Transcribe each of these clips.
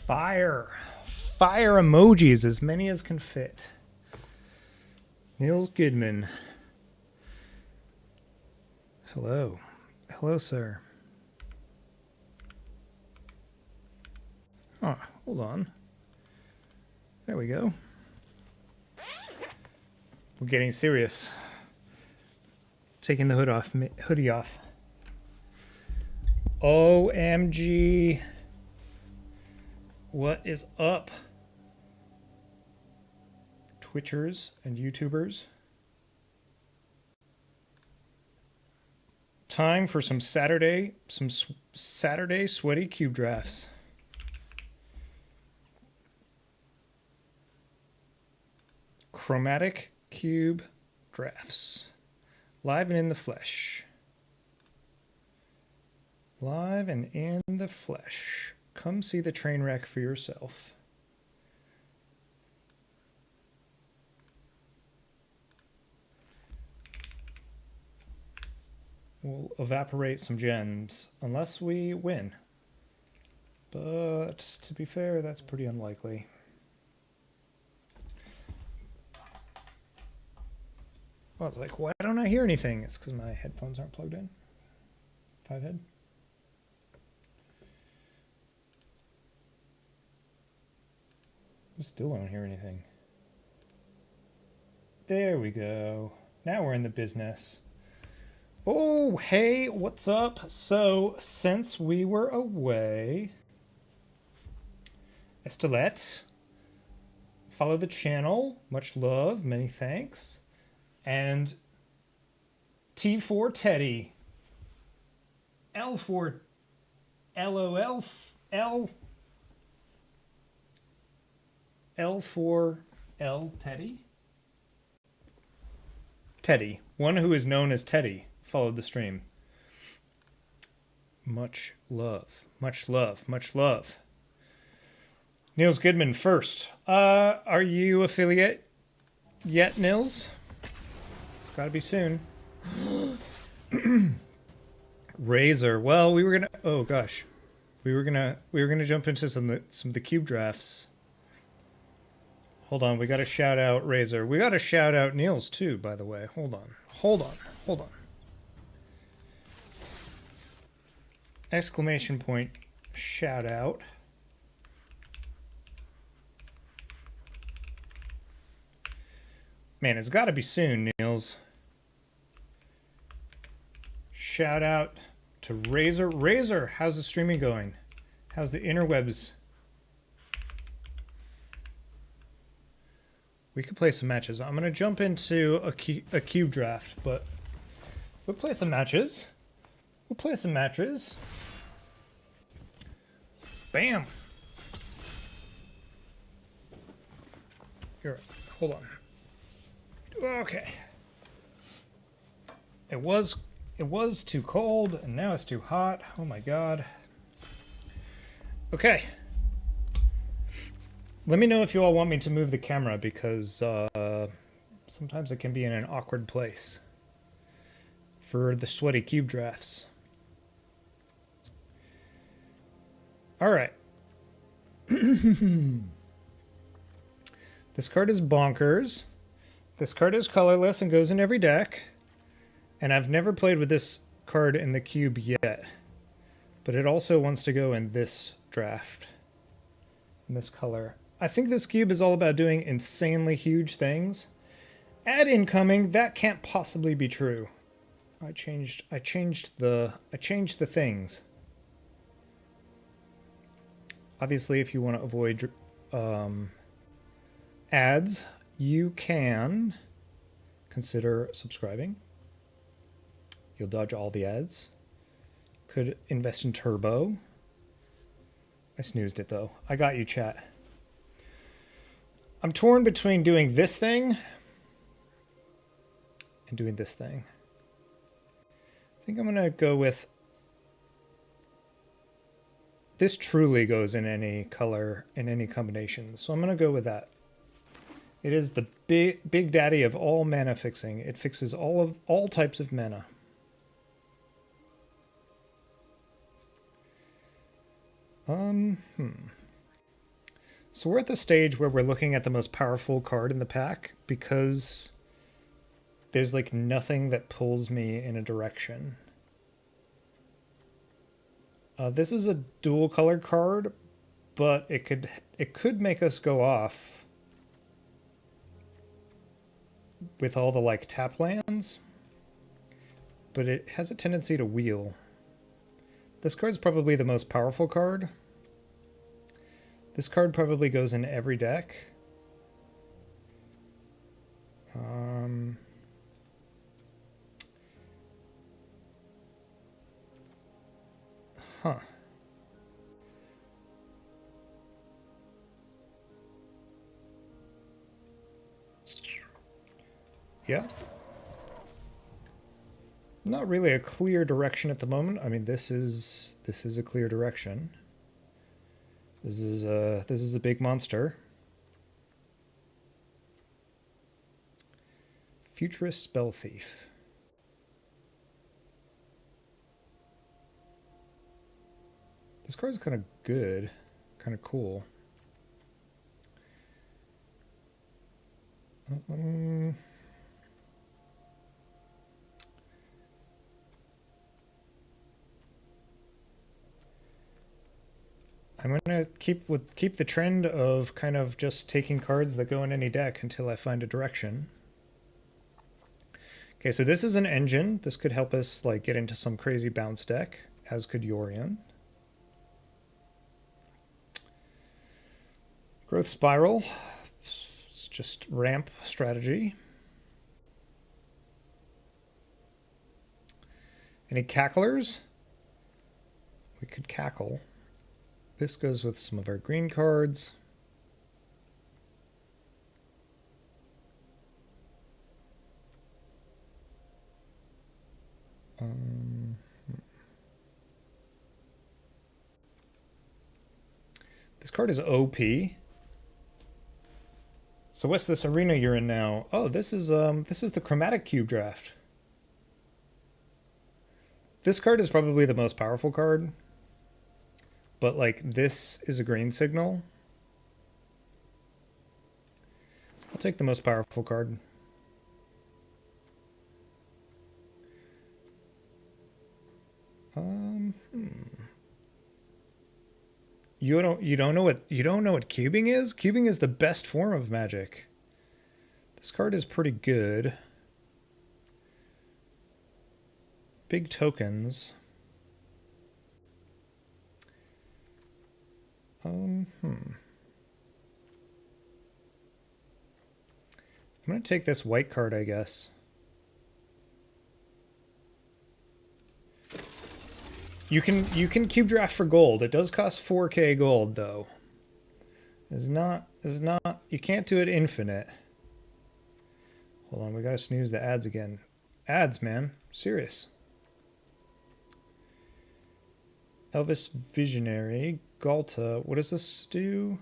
Fire. Fire emojis, as many as can fit. Niels Goodman. Hello. Hello, sir. Oh, hold on. There we go. We're getting serious. Taking the hoodie off. OMG. What is up? Twitchers and YouTubers. Time for some Saturday sweaty cube drafts. Chromatic cube drafts. Live and in the flesh. Live and in the flesh. Come see the train wreck for yourself. We'll evaporate some gems unless we win. But to be fair, that's pretty unlikely. I was like, why don't I hear anything? It's because my headphones aren't plugged in. 5-head. I still don't hear anything. There we go. Now we're in the business. Oh, hey, what's up? So, since we were away, Estelette, follow the channel. Much love, many thanks. And T4 Teddy. L4 LOL L4L Teddy. Teddy, one who is known as Teddy, followed the stream. Much love, much love, much love. Niels Goodman first. Are you affiliate yet, Nils? It's got to be soon. Razor. Well, we were gonna. Oh gosh, we were gonna jump into some of the cube drafts. Hold on, we got to shout out Razor. We got to shout out Niels too, by the way. Hold on. Exclamation point! Shout out. Man, it's got to be soon, Niels. Shout out to Razor. Razor, how's the streaming going? How's the interwebs? We could play some matches. I'm going to jump into a cube draft, but we'll play some matches. Bam! Here, hold on. Okay. It was too cold, and now it's too hot. Oh my god. Okay. Let me know if you all want me to move the camera, because sometimes it can be in an awkward place for the sweaty cube drafts. Alright. This card is bonkers. This card is colorless and goes in every deck. And I've never played with this card in the cube yet. But it also wants to go in this draft. In this color. I think this cube is all about doing insanely huge things. Ad incoming, that can't possibly be true. I changed the things. Obviously, if you want to avoid ads, you can consider subscribing. You'll dodge all the ads. Could invest in Turbo. I snoozed it though. I got you, chat. I'm torn between doing this thing and doing this thing. I think I'm going to go with... This truly goes in any color, in any combination. So I'm going to go with that. It is the big daddy of all mana fixing. It fixes all types of mana. So we're at the stage where we're looking at the most powerful card in the pack because there's like nothing that pulls me in a direction. This is a dual color card, but it could make us go off with all the like tap lands, but it has a tendency to wheel. This card's probably the most powerful card. This card probably goes in every deck. Huh. Yeah. Not really a clear direction at the moment. I mean, this is a clear direction. This is a big monster. Futurist Spell Thief. This card's kind of good, kind of cool. I'm gonna keep the trend of kind of just taking cards that go in any deck until I find a direction. Okay, so this is an engine. This could help us like get into some crazy bounce deck, as could Yorion. Growth Spiral. It's just ramp strategy. Any cacklers? We could cackle. This goes with some of our green cards. This card is OP. So what's this arena you're in now? Oh, this is the Chromatic Cube draft. This card is probably the most powerful card. But like this is a green signal. I'll take the most powerful card. You don't know what cubing is? Cubing is the best form of Magic. This card is pretty good. Big tokens. I'm gonna take this white card, I guess. You can cube draft for gold. It does cost 4K gold though. It's not you can't do it infinite. Hold on, we gotta snooze the ads again. Ads, man. Serious. Elvis Visionary. Galta. What does this do?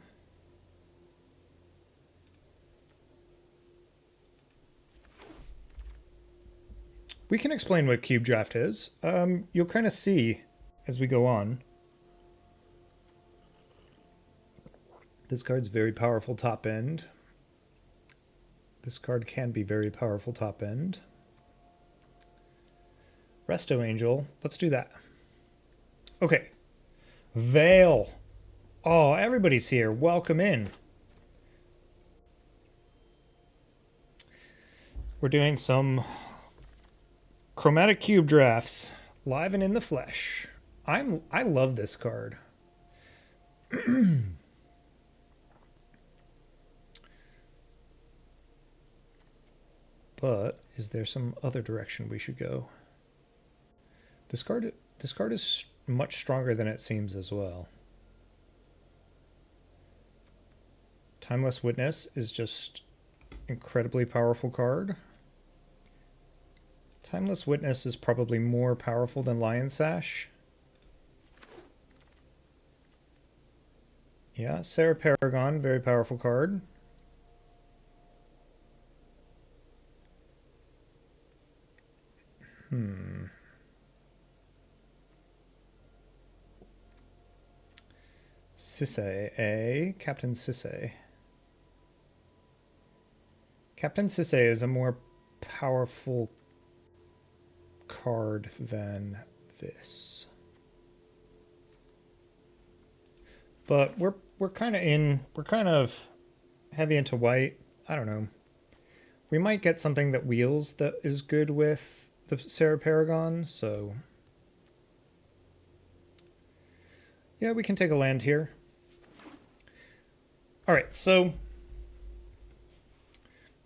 We can explain what cube draft is. You'll kind of see as we go on. This card's very powerful top end. This card can be very powerful top end. Resto Angel. Let's do that. Okay. Veil. Oh, everybody's here. Welcome in. We're doing some Chromatic Cube drafts live and in the flesh. I love this card. But is there some other direction we should go? This card is much stronger than it seems as well. Timeless Witness is just incredibly powerful card. Timeless Witness is probably more powerful than Lion Sash. Yeah, Sarah Paragon, very powerful card. Sisay, eh? Captain Sisay. Captain Sisay is a more powerful card than this. But we're kind of heavy into white. I don't know. We might get something that wheels that is good with the Sarah Paragon, so yeah, we can take a land here. All right, so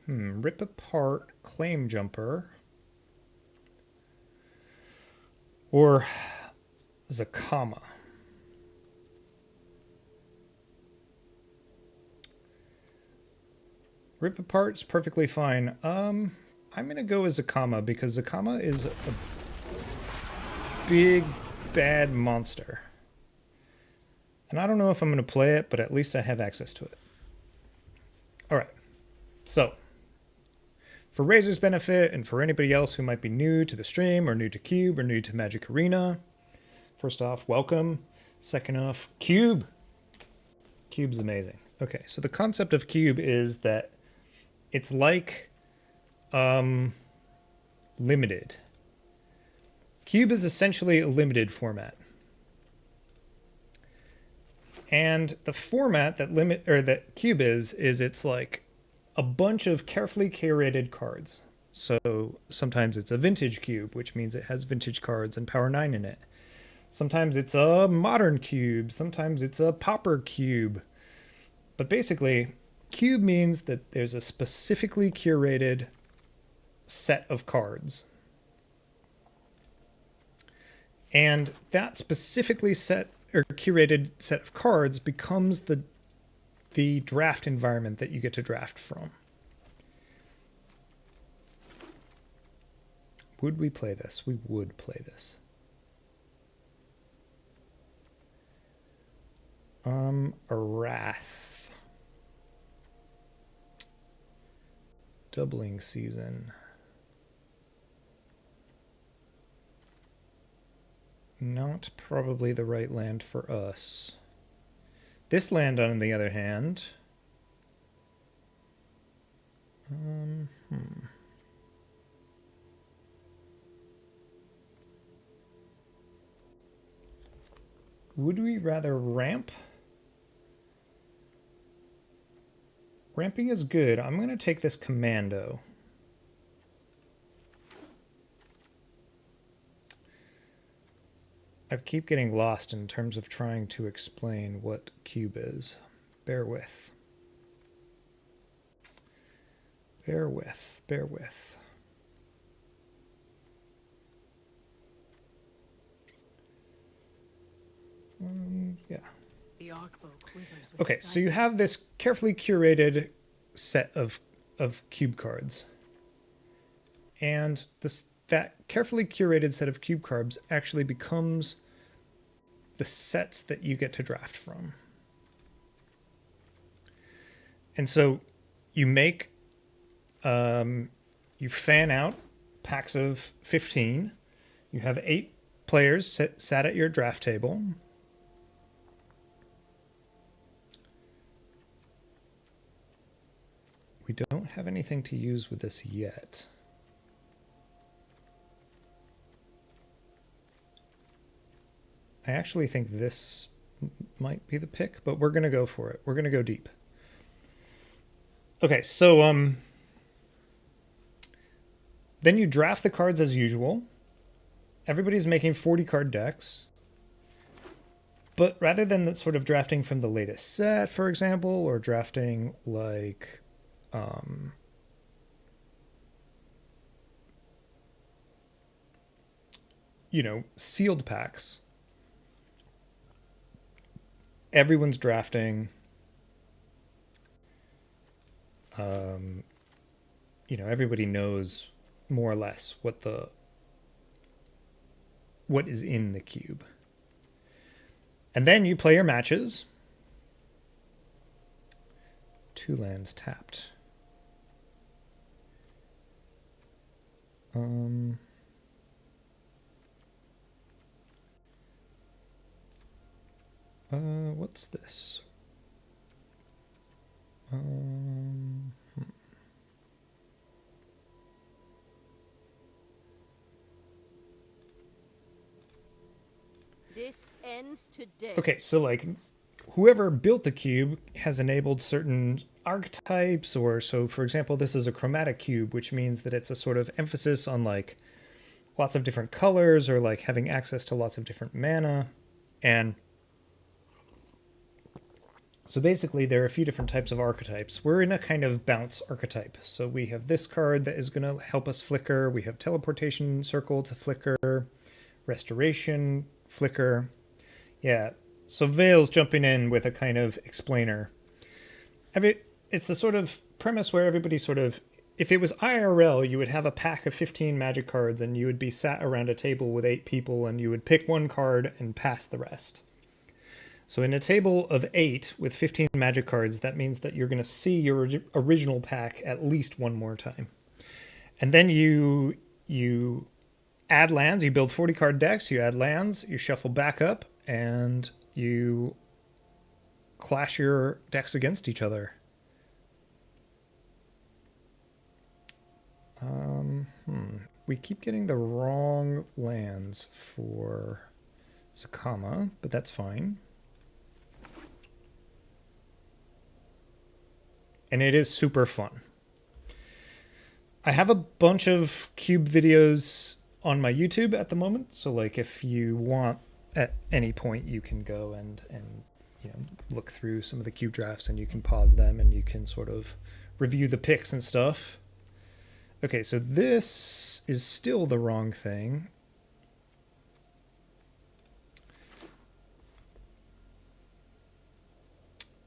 rip apart Claim Jumper or Zakama. Rip apart's perfectly fine. I'm gonna go with Zakama because Zakama is a big bad monster. And I don't know if I'm gonna play it, but at least I have access to it. Alright. So for Razor's benefit and for anybody else who might be new to the stream or new to Cube or new to Magic Arena, first off, welcome. Second off, Cube. Cube's amazing. Okay, so the concept of Cube is that it's like limited. Cube is essentially a limited format. And the format that Cube is it's like a bunch of carefully curated cards. So sometimes it's a vintage cube, which means it has vintage cards and Power 9 in it. Sometimes it's a modern cube, sometimes it's a pauper cube. But basically, cube means that there's a specifically curated set of cards. And that specifically curated set of cards becomes the draft environment that you get to draft from. Would we play this? We would play this. A Wrath. Doubling Season. Not probably the right land for us. This land, on the other hand... Would we rather ramp? Ramping is good. I'm going to take this Commando. I keep getting lost in terms of trying to explain what cube is. Bear with. Bear with. Bear with. Yeah. Okay, so you have this carefully curated set of cube cards. And that carefully curated set of cube cards actually becomes the sets that you get to draft from. And so you make, you fan out packs of 15. You have 8 players sat at your draft table. We don't have anything to use with this yet. I actually think this might be the pick, but we're going to go for it. We're going to go deep. Okay, so then you draft the cards as usual. Everybody's making 40 card decks. But rather than sort of drafting from the latest set, for example, or drafting like you know, sealed packs, everyone's drafting you know, everybody knows more or less what is in the cube. And then you play your matches. 2 lands tapped. What's this? Hmm. This ends today. Okay, so like whoever built the cube has enabled certain archetypes, or so for example, this is a chromatic cube, which means that it's a sort of emphasis on like lots of different colors or like having access to lots of different mana. And so basically there are a few different types of archetypes. We're in a kind of bounce archetype. So we have this card that is going to help us flicker. We have teleportation circle to flicker, restoration, flicker. Yeah, so Vale's jumping in with a kind of explainer. It's the sort of premise where everybody sort of, if it was IRL, you would have a pack of 15 magic cards and you would be sat around a table with 8 people and you would pick one card and pass the rest. So in a table of 8 with 15 magic cards, that means that you're going to see your original pack at least one more time. And then you add lands, you build 40 card decks, you add lands, you shuffle back up, and you clash your decks against each other. We keep getting the wrong lands for Sakama, but that's fine. And it is super fun. I have a bunch of cube videos on my YouTube at the moment, so like if you want at any point you can go and you know, look through some of the cube drafts and you can pause them and you can sort of review the picks and stuff. Okay, so this is still the wrong thing.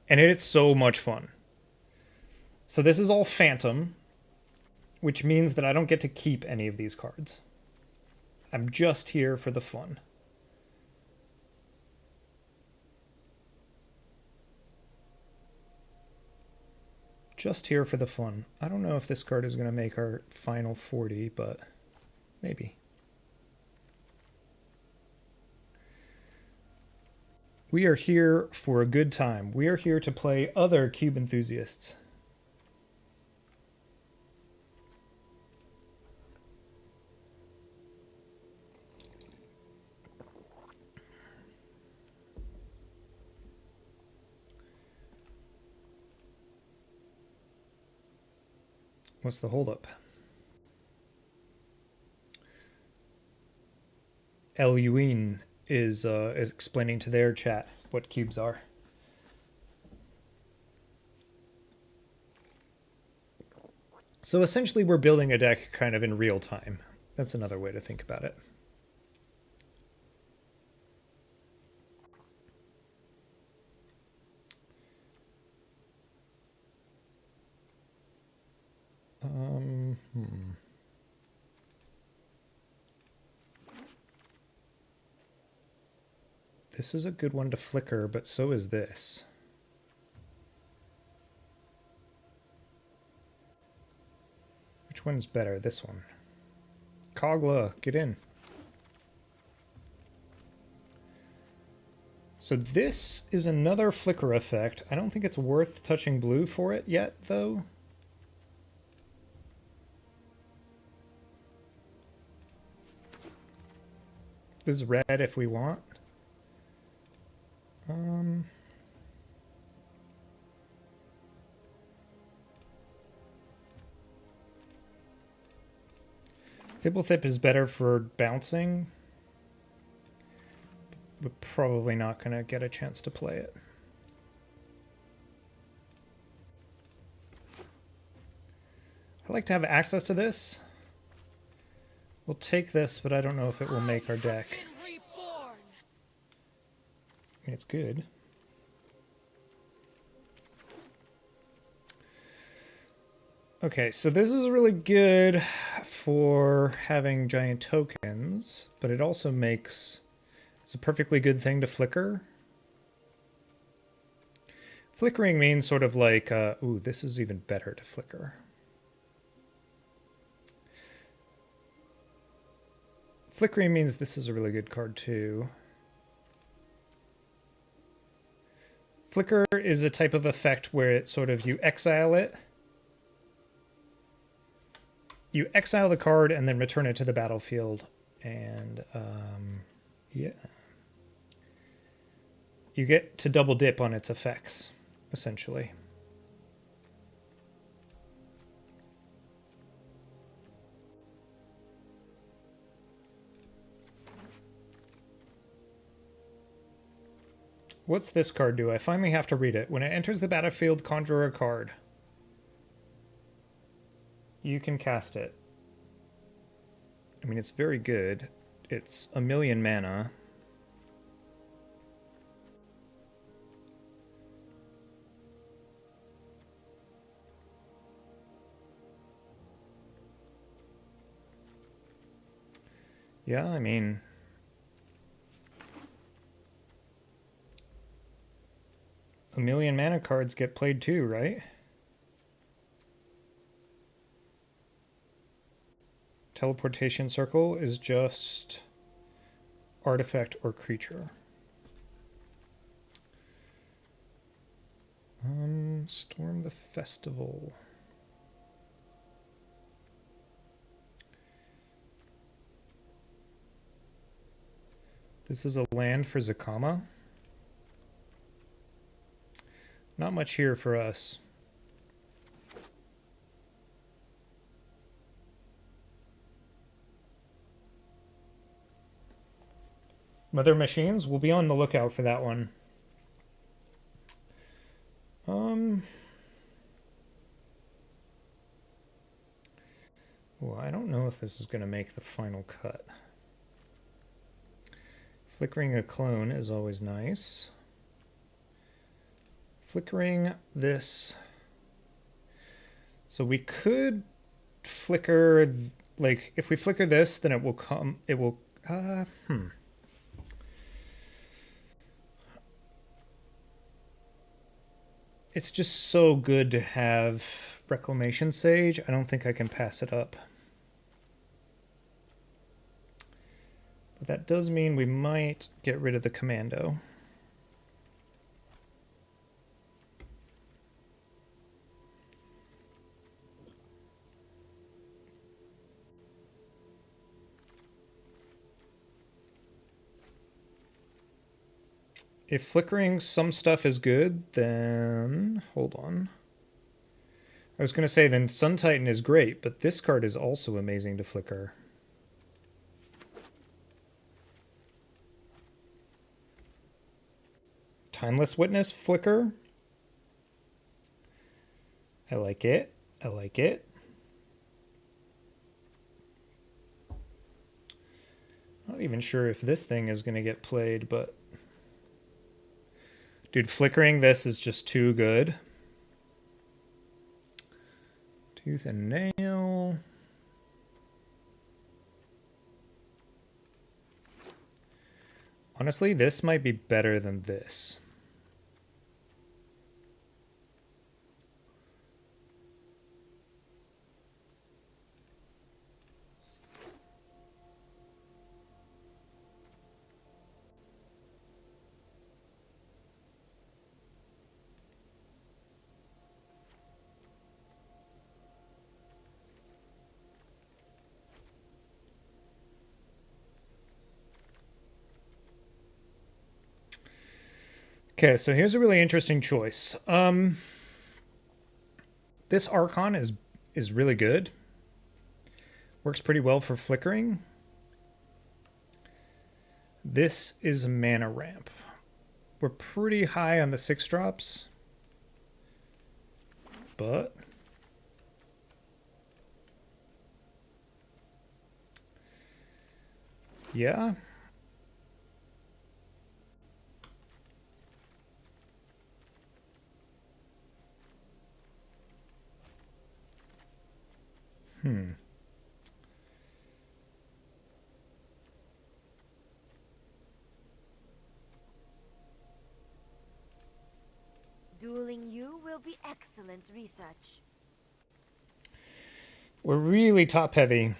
And it's so much fun. So this is all Phantom, which means that I don't get to keep any of these cards. I'm just here for the fun. Just here for the fun. I don't know if this card is going to make our final 40, but maybe. We are here for a good time. We are here to play other cube enthusiasts. What's the holdup? Eluine is explaining to their chat what cubes are. So essentially we're building a deck kind of in real time. That's another way to think about it. This is a good one to flicker, but so is this. Which one's better? This one. Kogla, get in. So this is another flicker effect. I don't think it's worth touching blue for it yet, though. This is red if we want. Hibblethip is better for bouncing. We're probably not going to get a chance to play it. I'd like to have access to this. We'll take this, but I don't know if it will make our deck. I mean, it's good. Okay, so this is really good for having giant tokens, but it also makes... It's a perfectly good thing to flicker. Flickering means sort of like, ooh, this is even better to flicker. Flickering means this is a really good card too. Flicker is a type of effect where it sort of, you exile it. You exile the card and then return it to the battlefield. And, yeah. You get to double dip on its effects, essentially. What's this card do? I finally have to read it. When it enters the battlefield, conjure a card. You can cast it. I mean, it's very good. It's 1,000,000 mana. Yeah, I mean... a 1,000,000 mana cards get played too, right? Teleportation circle is just artifact or creature. Storm the Festival. This is a land for Zakama. Not much here for us. Mother Machines, we'll be on the lookout for that one. Well, I don't know if this is going to make the final cut. Flickering a clone is always nice. Flickering this. So we could flicker, like, if we flicker this, then it will come, it will, It's just so good to have Reclamation Sage. I don't think I can pass it up. But that does mean we might get rid of the Commando. If flickering some stuff is good, then... hold on. I was going to say, then Sun Titan is great, but this card is also amazing to flicker. Timeless Witness flicker. I like it. I like it. Not even sure if this thing is going to get played, but... dude, flickering this is just too good. Tooth and Nail. Honestly, this might be better than this. Okay, so here's a really interesting choice. This Archon is really good. Works pretty well for flickering. This is a mana ramp. We're pretty high on the 6-drops. But... yeah. Dueling you will be excellent research. We're really top heavy.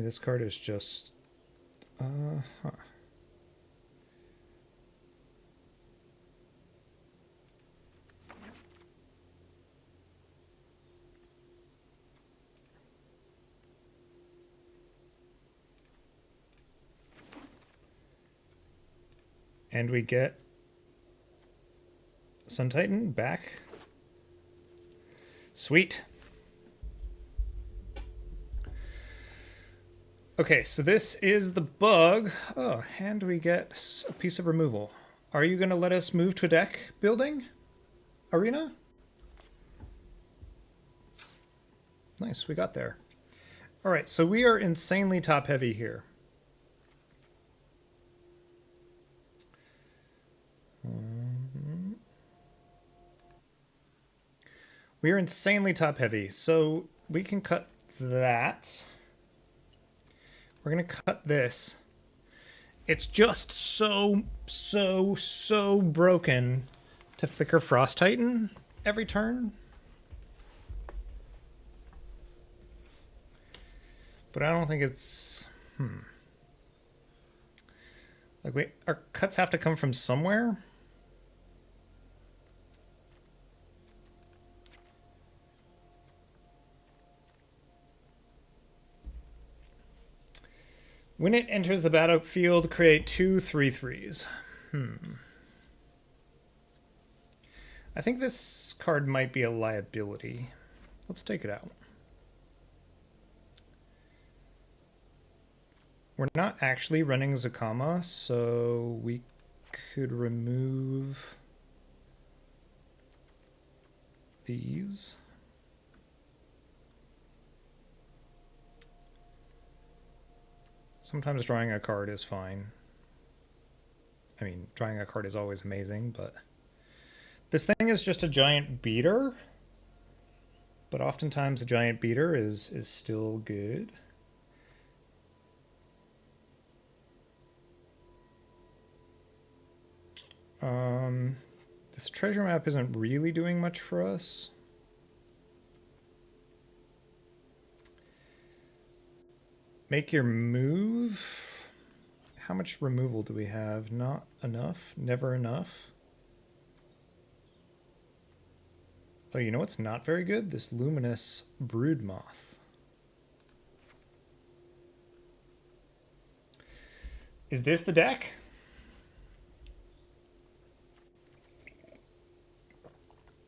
mean, this card is just... huh. And we get Sun Titan back. Sweet. Okay, so this is the bug. Oh, and we get a piece of removal. Are you going to let us move to a deck building arena? Nice, we got there. All right, so we are insanely top heavy here. We are insanely top heavy, so we can cut that. We're going to cut this. It's just so broken to flicker Frost Titan every turn. But I don't think it's... Like, our cuts have to come from somewhere. When it enters the battlefield, create 2 3/3s. I think this card might be a liability. Let's take it out. We're not actually running Zakama, so we could remove these. Sometimes drawing a card is fine. I mean, drawing a card is always amazing, but this thing is just a giant beater. But oftentimes a giant beater is still good. This treasure map isn't really doing much for us. Make your move. How much removal do we have? Not enough. Never enough. Oh, you know what's not very good? This luminous brood moth. Is this the deck?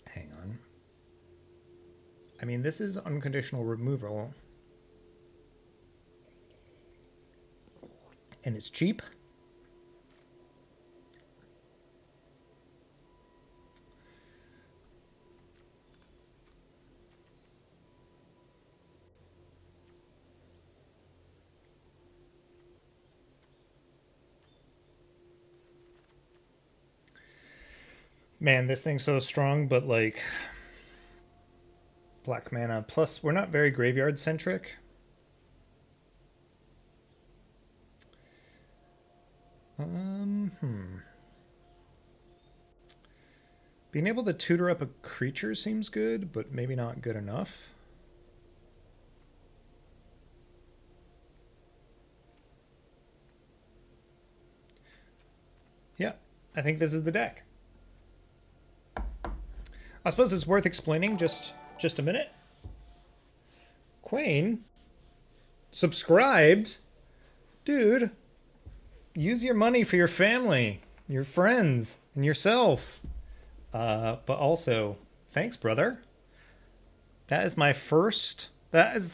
Hang on. I mean, this is unconditional removal. And it's cheap. Man, this thing's so strong, but like black mana. Plus, we're not very graveyard centric. Being able to tutor up a creature seems good, but maybe not good enough. Yeah, I think this is the deck. I suppose it's worth explaining just a minute. Quain subscribed. Dude, use your money for your family, your friends, and yourself. But also, thanks, brother. That is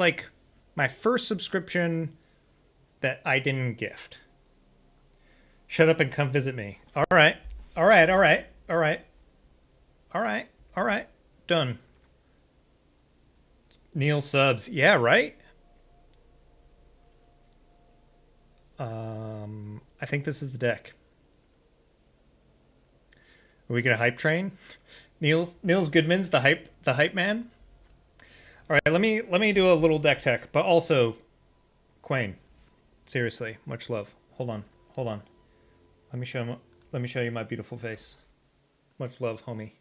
like my first subscription that I didn't gift. Shut up and come visit me. All right. Done. Neil subs. Yeah, right? I think this is the deck. We get a hype train. Niels Goodman's the hype man. All right, let me do a little deck tech, but also Quain. Seriously, much love. Hold on. Let me show you my beautiful face. Much love, homie.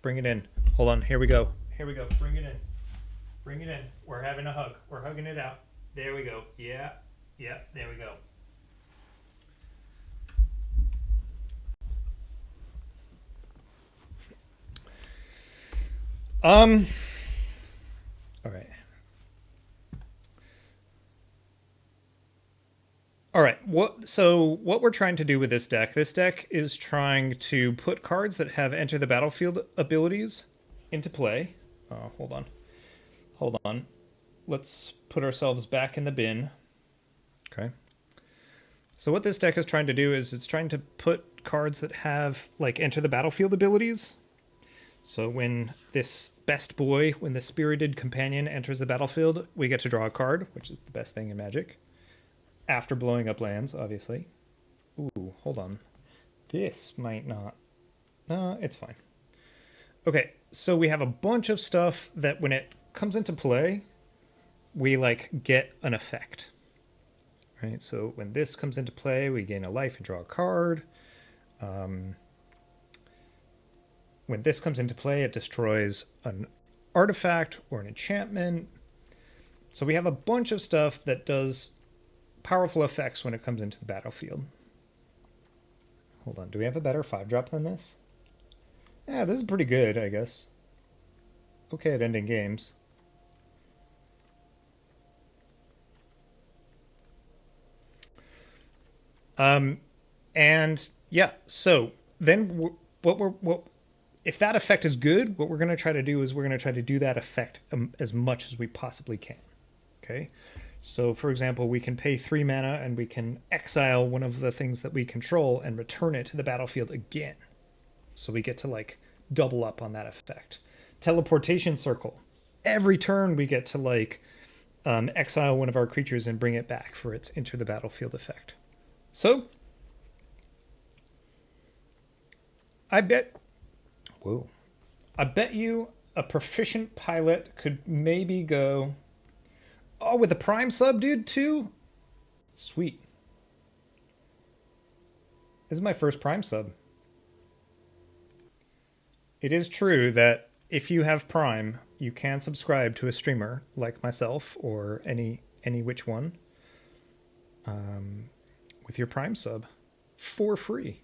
Bring it in. Hold on. Here we go. Bring it in. We're having a hug. We're hugging it out. There we go. Yeah. Yeah, there we go. All right. All right. What we're trying to do with this deck is trying to put cards that have enter the battlefield abilities into play. Oh, hold on. Hold on. Let's put ourselves back in the bin. Okay. So what this deck is trying to do is it's trying to put cards that have like enter the battlefield abilities. So when this best boy, when the spirited companion enters the battlefield, we get to draw a card, which is the best thing in Magic. After blowing up lands, obviously. Ooh, hold on. This might not. It's fine. Okay, so we have a bunch of stuff that when it comes into play, we like get an effect. Right? So when this comes into play, we gain a life and draw a card. When this comes into play, it destroys an artifact or an enchantment. So we have a bunch of stuff that does powerful effects when it comes into the battlefield. Hold on, do we have a better 5-drop than this? Yeah, this is pretty good, I guess. Okay at ending games. And yeah, so then if that effect is good, what we're going to try to do is we're going to try to do that effect as much as we possibly can. Okay? So, for example, we can pay 3 mana and we can exile one of the things that we control and return it to the battlefield again. So we get to, like, double up on that effect. Teleportation Circle. Every turn we get to, like, exile one of our creatures and bring it back for its enter the battlefield effect. So, I bet you a proficient pilot could maybe go... Oh, with a prime sub, dude, too? Sweet. This is my first prime sub. It is true that if you have prime, you can subscribe to a streamer like myself or any which one with your prime sub for free.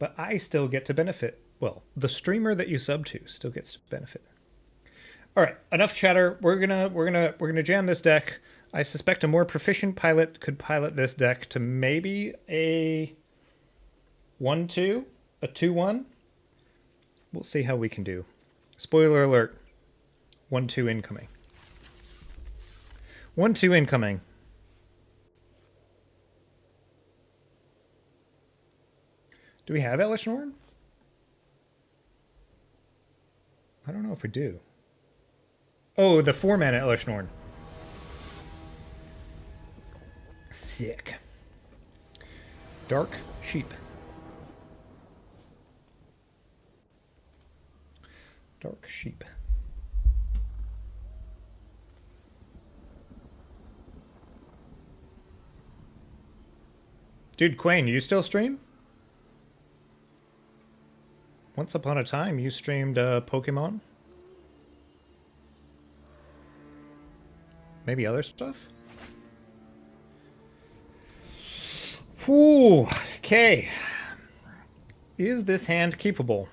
But I still get to benefit. Well, the streamer that you sub to still gets to benefit. All right, enough chatter. We're gonna jam this deck. I suspect a more proficient pilot could pilot this deck to maybe a 1-2, a 2-1. We'll see how we can do. Spoiler alert: 1-2 incoming. 1-2 incoming. Do we have Elish Norn? I don't know if we do. Oh, the 4-mana Elish Norn. Sick. Dark Sheep. Dark Sheep. Dude, Quayne, you still stream? Once upon a time, you streamed Pokemon? Maybe other stuff? Whew. Okay. Is this hand keepable?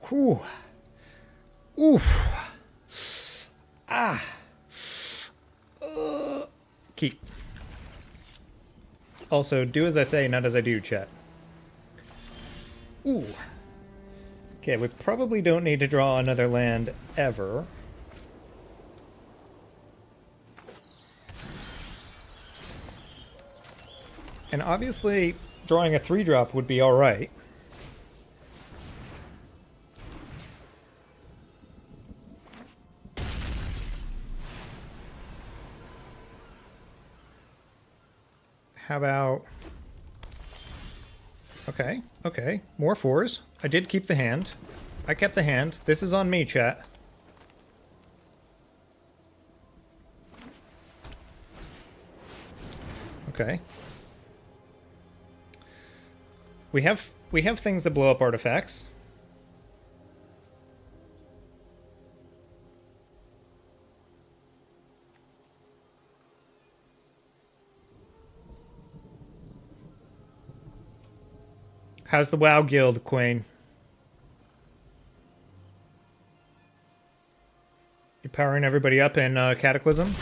Whew. Oof. Ah. Keep. Also, do as I say, not as I do, chat. Ooh. Okay, we probably don't need to draw another land ever. And obviously, drawing a 3-drop would be alright. How about... Okay, okay. More 4s. I did keep the hand. I kept the hand. This is on me, chat. Okay. We have things that blow up artifacts. How's the WoW guild, Queen? You powering everybody up in Cataclysm?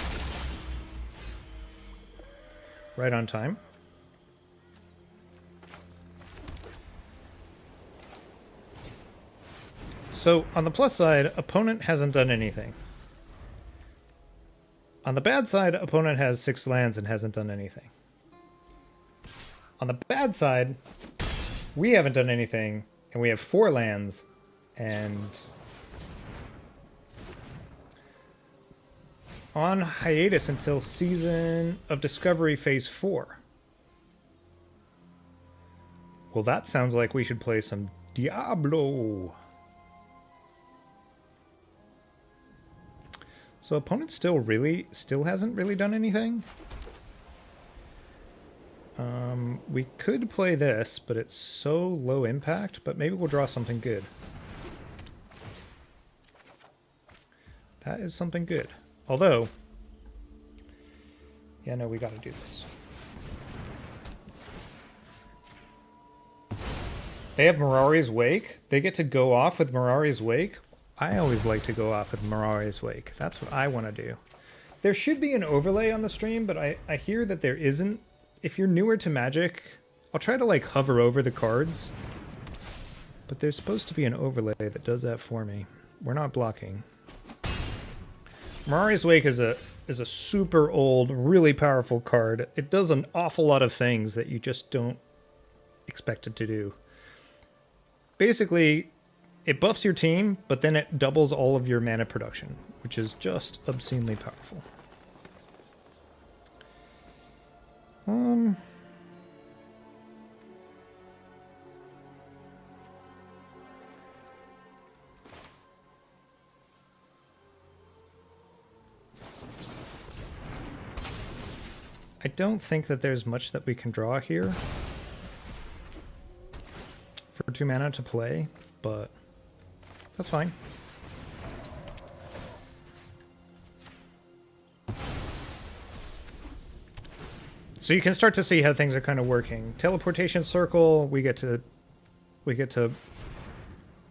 Right on time. So, on the plus side, opponent hasn't done anything. On the bad side, opponent has 6 lands and hasn't done anything. On the bad side, we haven't done anything, and we have 4 lands, and on hiatus until Season of Discovery Phase 4. Well, that sounds like we should play some Diablo. So opponent still hasn't really done anything. We could play this, but it's so low impact, but maybe we'll draw something good. That is something good. Although, yeah, no, we gotta do this. They have Mirari's Wake. They get to go off with Mirari's Wake. I always like to go off with Mirari's Wake. That's what I want to do. There should be an overlay on the stream, but I hear that there isn't. If you're newer to Magic, I'll try to like hover over the cards. But there's supposed to be an overlay that does that for me. We're not blocking. Mirari's Wake is a super old, really powerful card. It does an awful lot of things that you just don't expect it to do. Basically, it buffs your team, but then it doubles all of your mana production, which is just obscenely powerful. I don't think that there's much that we can draw here for 2 mana to play, but that's fine. So you can start to see how things are kind of working. Teleportation circle, we get to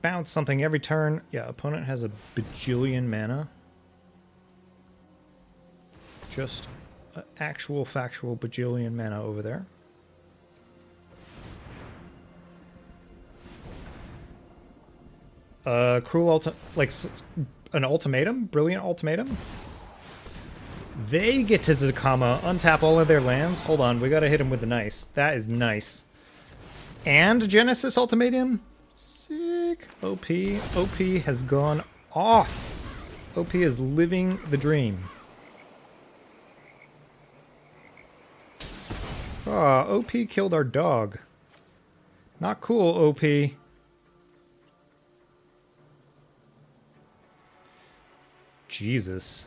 bounce something every turn. Yeah, opponent has a bajillion mana. Just an actual factual bajillion mana over there. Cruel an ultimatum? Brilliant ultimatum? They get to Zakama, untap all of their lands. Hold on, we gotta hit him with the nice. That is nice. And Genesis ultimatum? Sick. OP. OP has gone off. OP is living the dream. Ah, OP killed our dog. Not cool, OP. Jesus.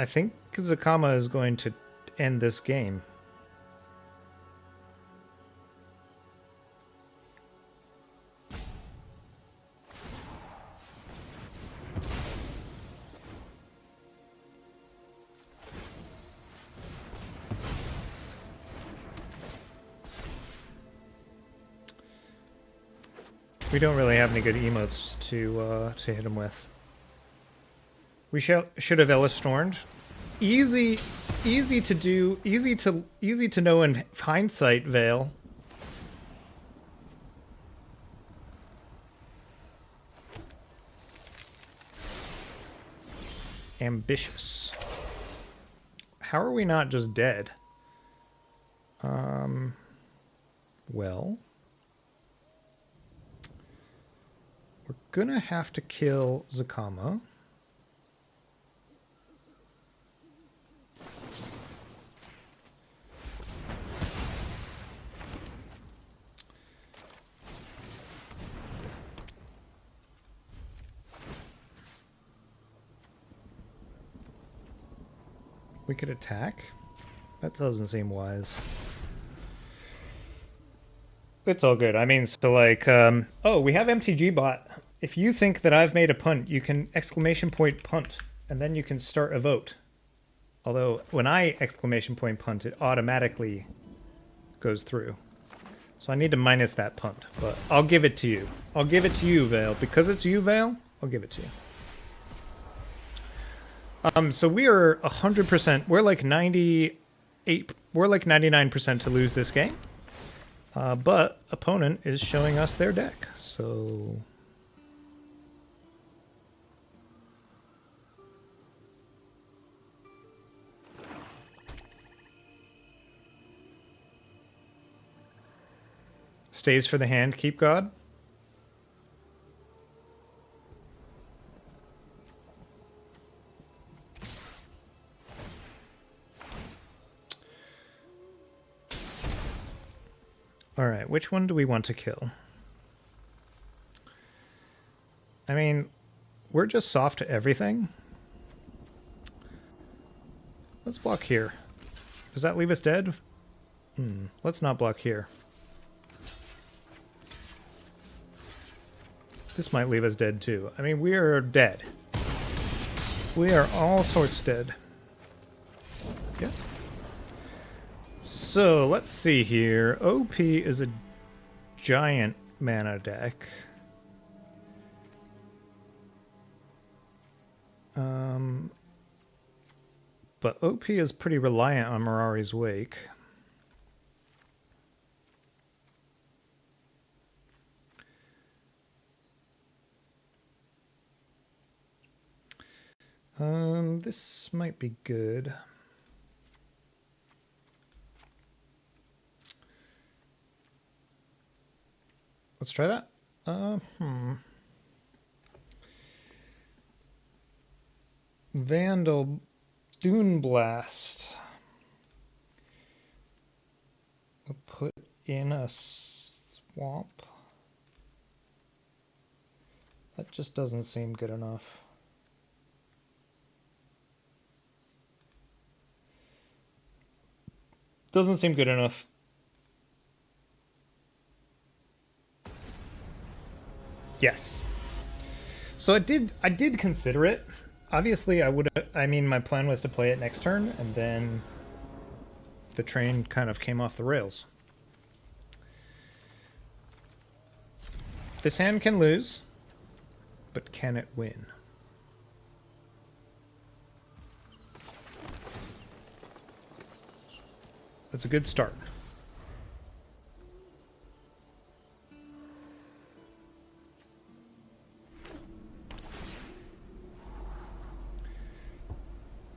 I think Zakama is going to end this game. We don't really have any good emotes to hit him with. We should have Ellis Stormed. Easy to do, easy to know in hindsight, Vale. Ambitious. How are we not just dead? Well, we're gonna have to kill Zakama. We could attack? That doesn't seem wise. It's all good. I mean, so like, oh, we have MTG bot. If you think that I've made a punt, you can exclamation point punt, and then you can start a vote. Although, when I exclamation point punt, it automatically goes through. So I need to minus that punt, but I'll give it to you. I'll give it to you, Vale. Because it's you, Vale, I'll give it to you. So we are 100%. We're like 98. We're like 99% to lose this game. But opponent is showing us their deck, so... Stays for the hand, keep God. Alright, which one do we want to kill? I mean, we're just soft to everything. Let's block here. Does that leave us dead? Let's not block here. This might leave us dead too. I mean, we are dead. We are all sorts dead. Yeah. So, let's see here. OP is a giant mana deck. But OP is pretty reliant on Mirari's Wake. This might be good. Let's try that. Vandal Dune Blast. We'll put in a swamp. That just doesn't seem good enough. Doesn't seem good enough. Yes. So I did consider it. Obviously, I mean, my plan was to play it next turn, and then the train kind of came off the rails. This hand can lose, but can it win? That's a good start.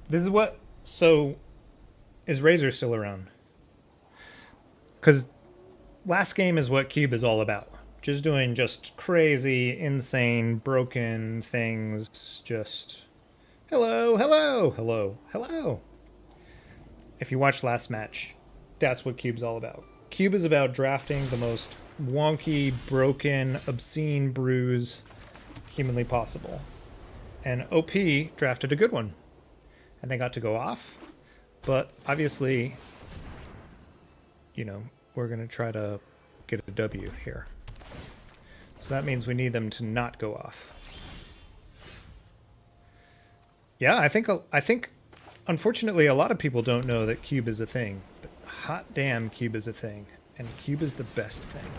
This is what... So, is Razor still around? Because last game is what Cube is all about. Just doing just crazy, insane, broken things. Just... Hello, hello, hello, hello. If you watched last match, that's what Cube's all about. Cube is about drafting the most wonky, broken, obscene brews humanly possible. And OP drafted a good one. And they got to go off. But obviously, you know, we're going to try to get a W here. So that means we need them to not go off. Yeah, I think unfortunately a lot of people don't know that Cube is a thing. But hot damn, Cube is a thing. And Cube is the best thing.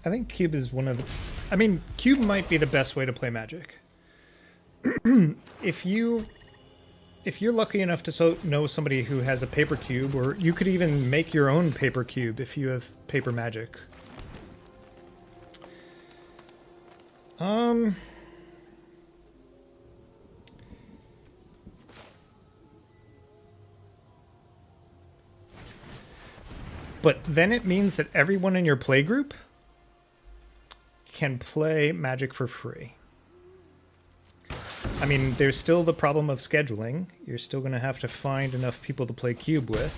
I think Cube is one of the... I mean, Cube might be the best way to play Magic. If you're lucky enough to know somebody who has a paper cube, or you could even make your own paper cube if you have paper magic. But then it means that everyone in your playgroup can play Magic for free. I mean, there's still the problem of scheduling. You're still going to have to find enough people to play Cube with.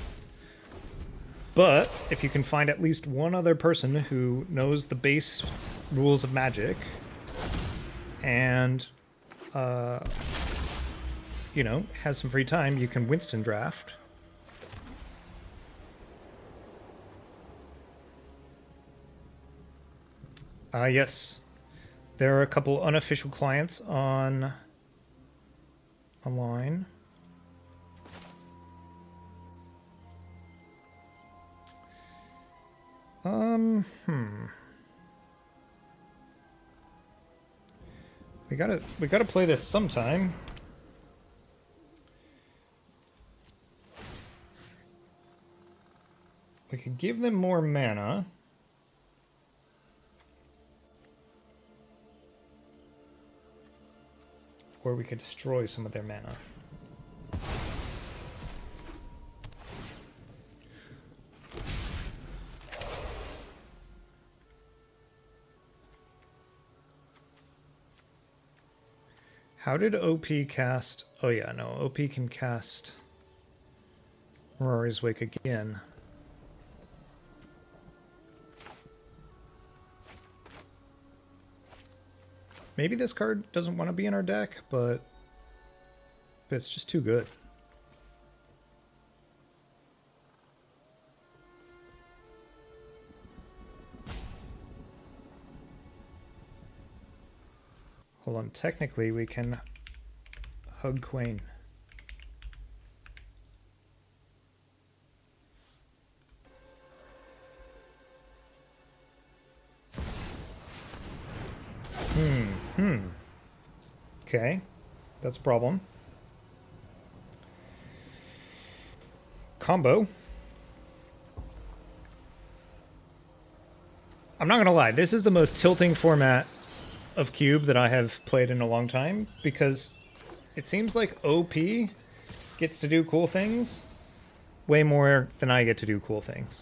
But if you can find at least one other person who knows the base rules of Magic and, you know, has some free time, you can Winston draft. Yes. There are a couple unofficial clients online. Hmm. We gotta play this sometime. We could give them more mana. Or we could destroy some of their mana. How did OP cast... Oh yeah, no. OP can cast Rory's Wake again. Maybe this card doesn't want to be in our deck, but it's just too good. Hold on, technically we can hug Queen. Okay, that's a problem. Combo. I'm not gonna lie, this is the most tilting format of Cube that I have played in a long time, because it seems like OP gets to do cool things way more than I get to do cool things.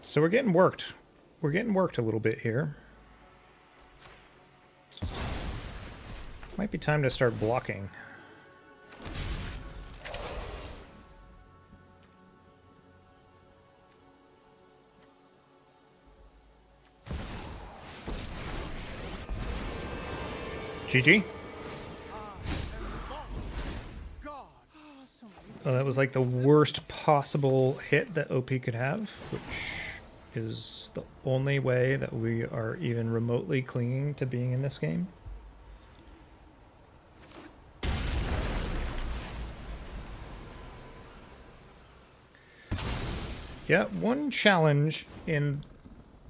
So we're getting worked. We're getting worked a little bit here. Might be time to start blocking. GG. Oh, that was like the worst possible hit that OP could have, which is the only way that we are even remotely clinging to being in this game. Yeah, one challenge in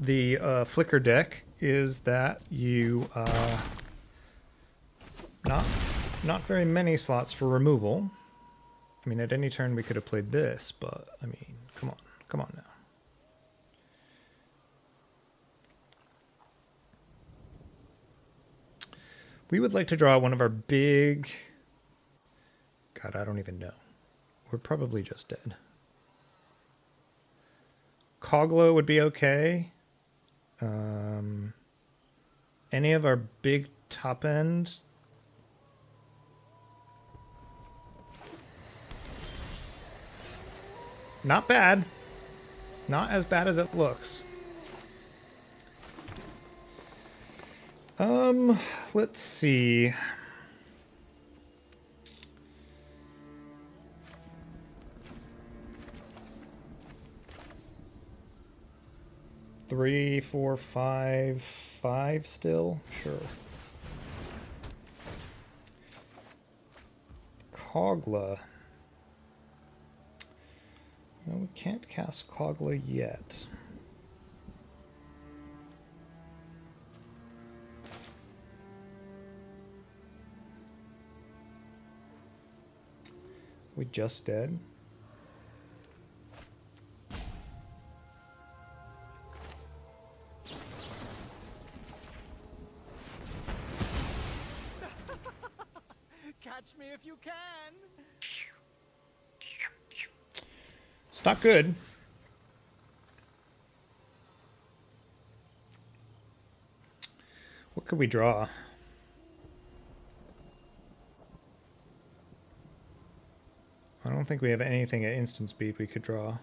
the Flicker deck is that you not very many slots for removal. I mean, at any turn we could have played this, but I mean, come on now. We would like to draw one of our big... God, I don't even know. We're probably just dead. Kogla would be okay. Any of our big top end. Not bad. Not as bad as it looks. Let's see. Three, four, five still? Sure. Kogla. No, we can't cast Kogla yet. We just dead. Catch me if you can. It's not good. could we draw? I don't think we have anything at instant speed we could draw.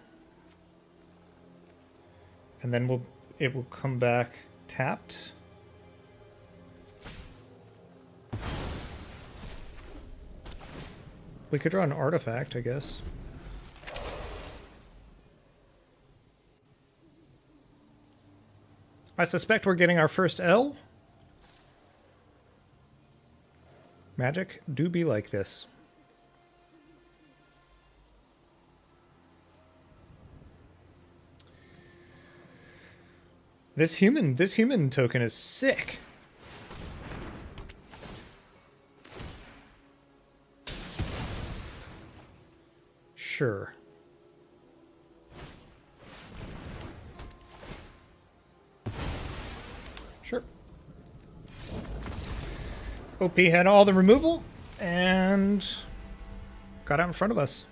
And then it will come back tapped. We could draw an artifact, I guess. I suspect we're getting our first L. Magic do be like this. This human token is sick. Sure. Sure. OP had all the removal and got out in front of us.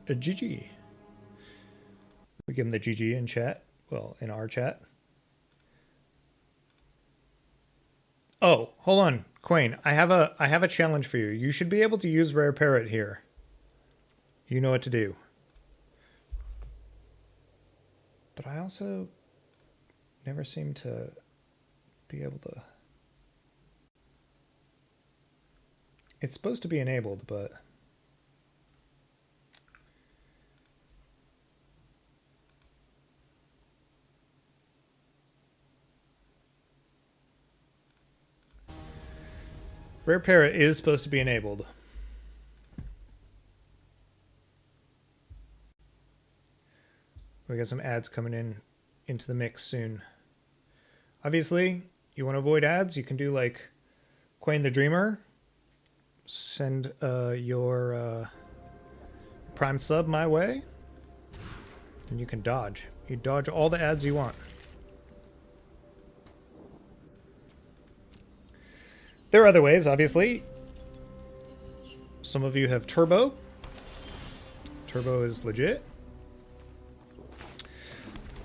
A GG. We give him the GG in chat. Well, in our chat. Oh, hold on, Quain. I have a challenge for you. You should be able to use Rare Parrot here. You know what to do. But I also never seem to be able to... It's supposed to be enabled, but... Rare Parrot is supposed to be enabled. We got some ads coming into the mix soon. Obviously, you want to avoid ads, you can do like Quain the Dreamer. Send your Prime sub my way, and you can dodge. You dodge all the ads you want. There are other ways, obviously. Some of you have Turbo. Turbo is legit.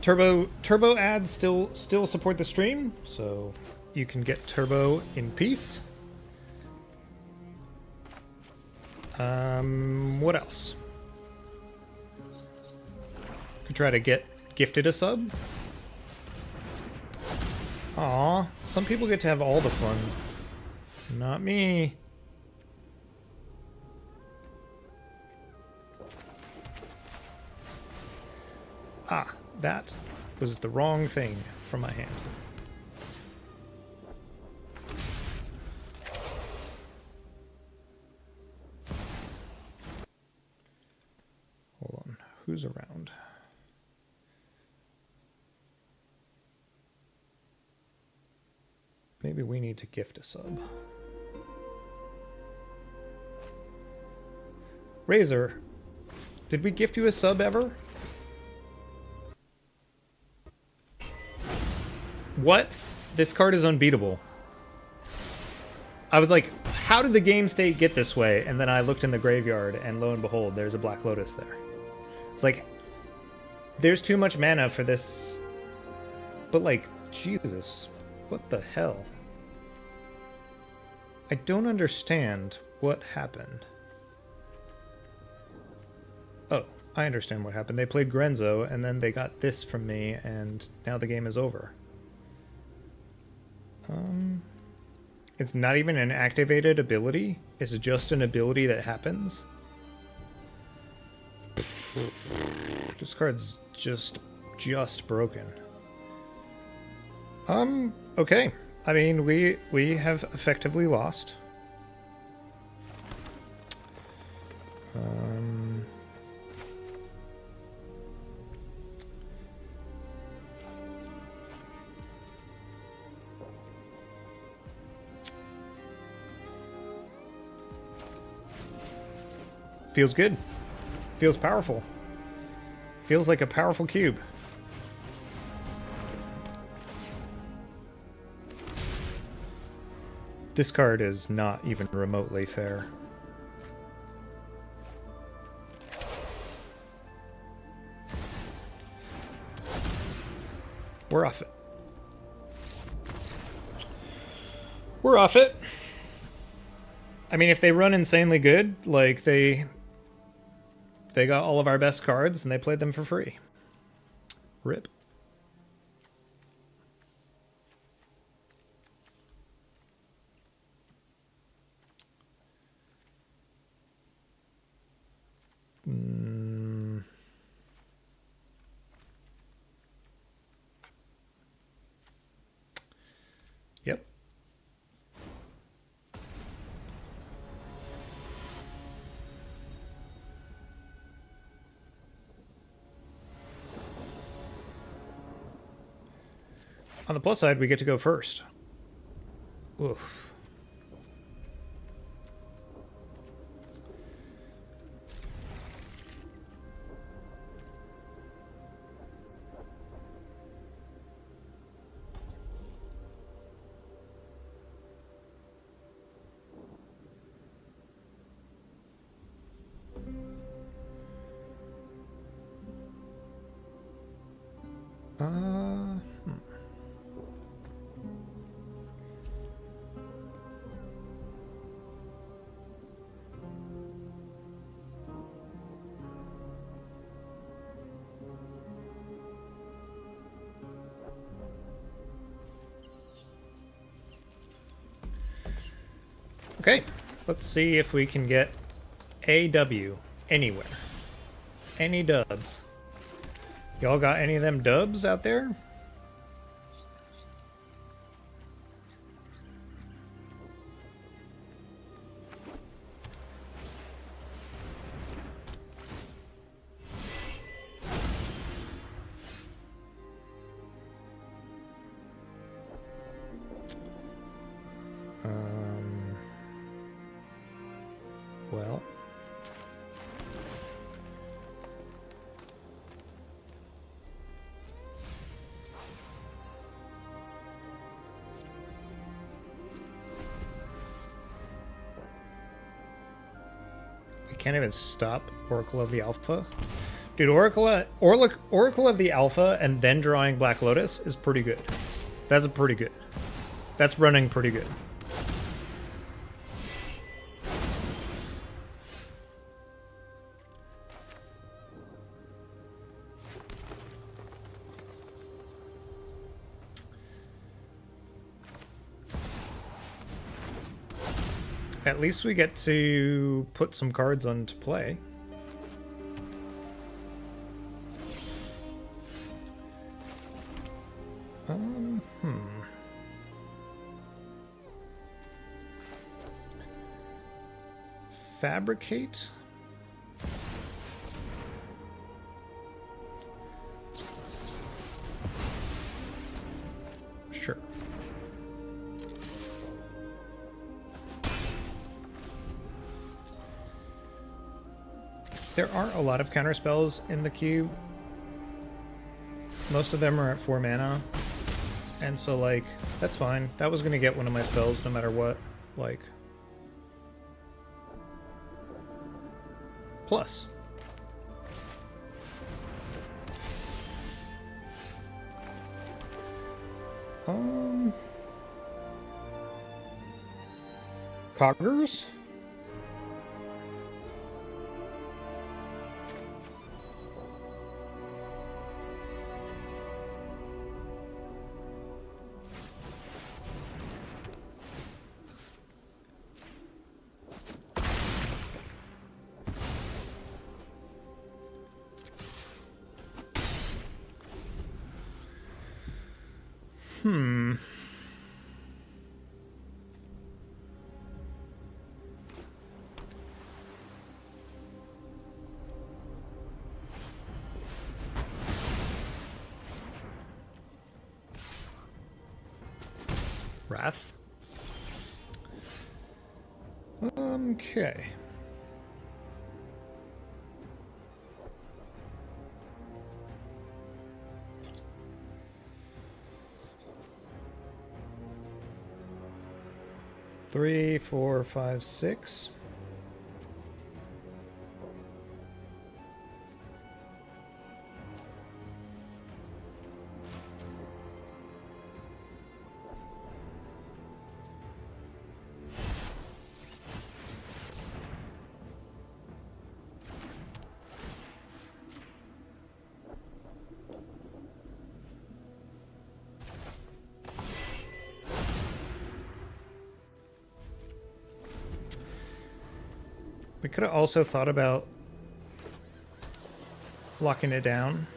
Turbo ads still support the stream, so you can get Turbo in peace. What else? Could try to get gifted a sub. Aw, some people get to have all the fun. Not me. Ah, that was the wrong thing from my hand. Hold on, who's around? Maybe we need to gift a sub. Razor, did we gift you a sub ever? What? This card is unbeatable. I was like, how did the game state get this way? And then I looked in the graveyard, and lo and behold, there's a Black Lotus there. It's like, there's too much mana for this. But like, Jesus, what the hell? I don't understand what happened. Oh, I understand what happened. They played Grenzo, and then they got this from me, and now the game is over. It's not even an activated ability. It's just an ability that happens. This card's just broken. Okay. I mean, we have effectively lost. Feels good. Feels powerful. Feels like a powerful cube. This card is not even remotely fair. We're off it. We're off it. I mean, if they run insanely good, like they got all of our best cards and they played them for free. Rip. Yep. On the plus side, we get to go first. Oof. Okay, let's see if we can get a W anywhere. Any dubs? Y'all got any of them dubs out there? Well. We can't even stop Oracle of the Alpha. Dude, Oracle of the Alpha and then drawing Black Lotus is pretty good. That's pretty good. That's running pretty good. At least we get to put some cards onto play. Fabricate? Sure. There aren't a lot of counterspells in the cube. Most of them are at 4 mana. And so, like, that's fine. That was going to get one of my spells no matter what. Like, plus. Coggers? Wrath. Okay. Three, 4, 5, 6. We could have also thought about locking it down.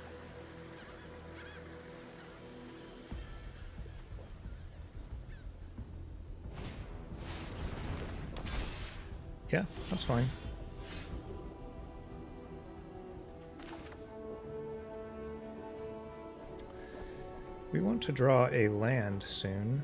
Yeah, that's fine. We want to draw a land soon.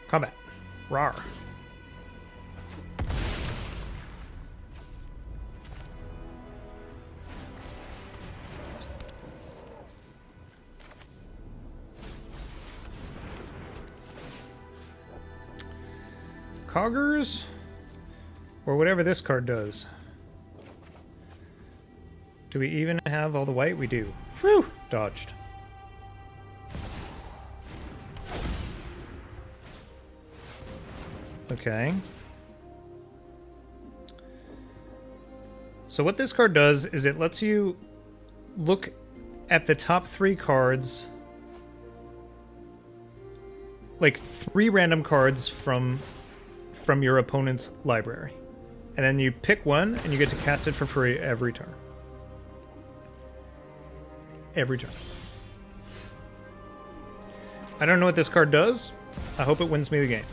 Combat. Rawr. Coggers? Or whatever this card does. Do we even have all the white? We do. Whew! Dodged. Okay. So what this card does is it lets you look at the top 3 cards, like 3 random cards from your opponent's library. And then you pick one and you get to cast it for free every turn. Every turn. I don't know what this card does. I hope it wins me the game.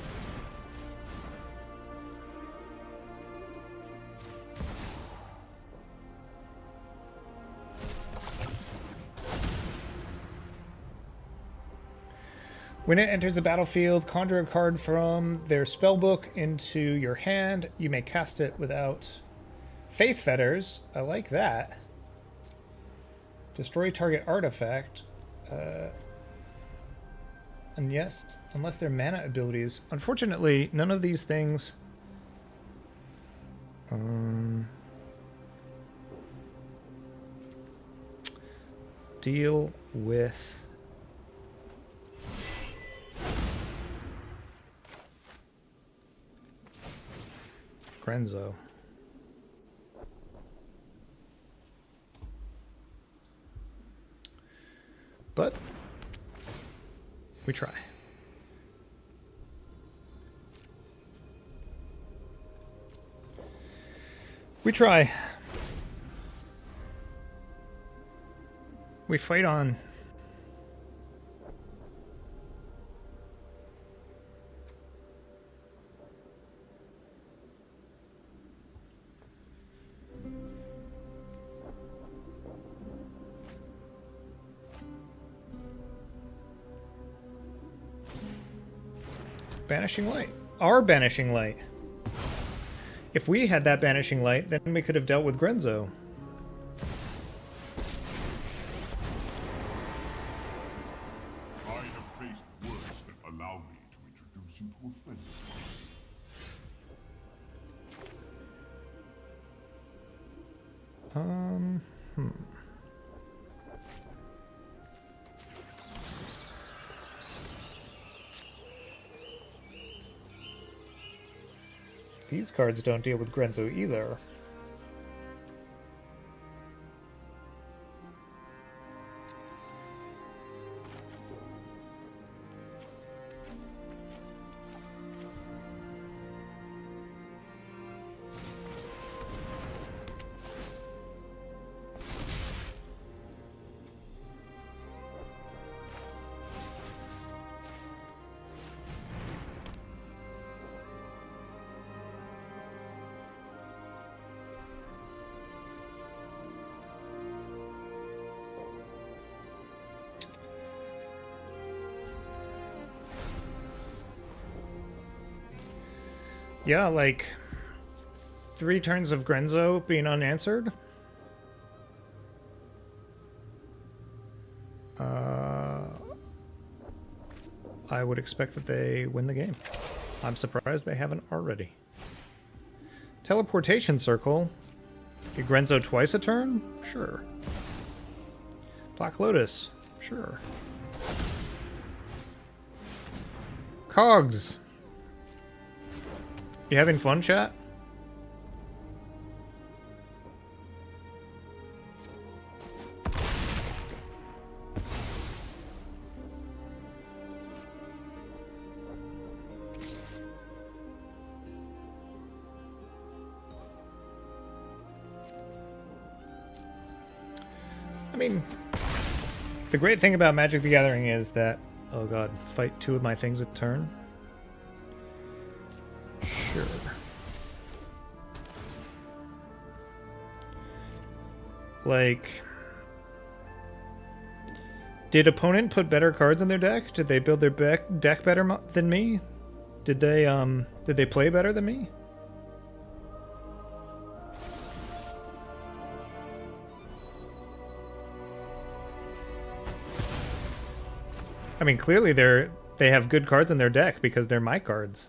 When it enters the battlefield, conjure a card from their spellbook into your hand. You may cast it without Faith Fetters. I like that. Destroy target artifact. And yes, unless they're mana abilities. Unfortunately, none of these things... deal with... Grenzo. But we try. We try. We fight on. Banishing Light. Our Banishing Light. If we had that Banishing Light, then we could have dealt with Grenzo. I have faced words that allow me to introduce you to a friend of mine. These cards don't deal with Grenzo either. Yeah, like 3 turns of Grenzo being unanswered. I would expect that they win the game. I'm surprised they haven't already. Teleportation Circle. Get Grenzo twice a turn? Sure. Black Lotus? Sure. Cogs. You having fun, chat? I mean, the great thing about Magic the Gathering is that... Oh god, fight 2 of my things a turn? Sure. Like... Did opponent put better cards in their deck? Did they build their deck better than me? Did they play better than me? I mean, clearly they have good cards in their deck because they're my cards.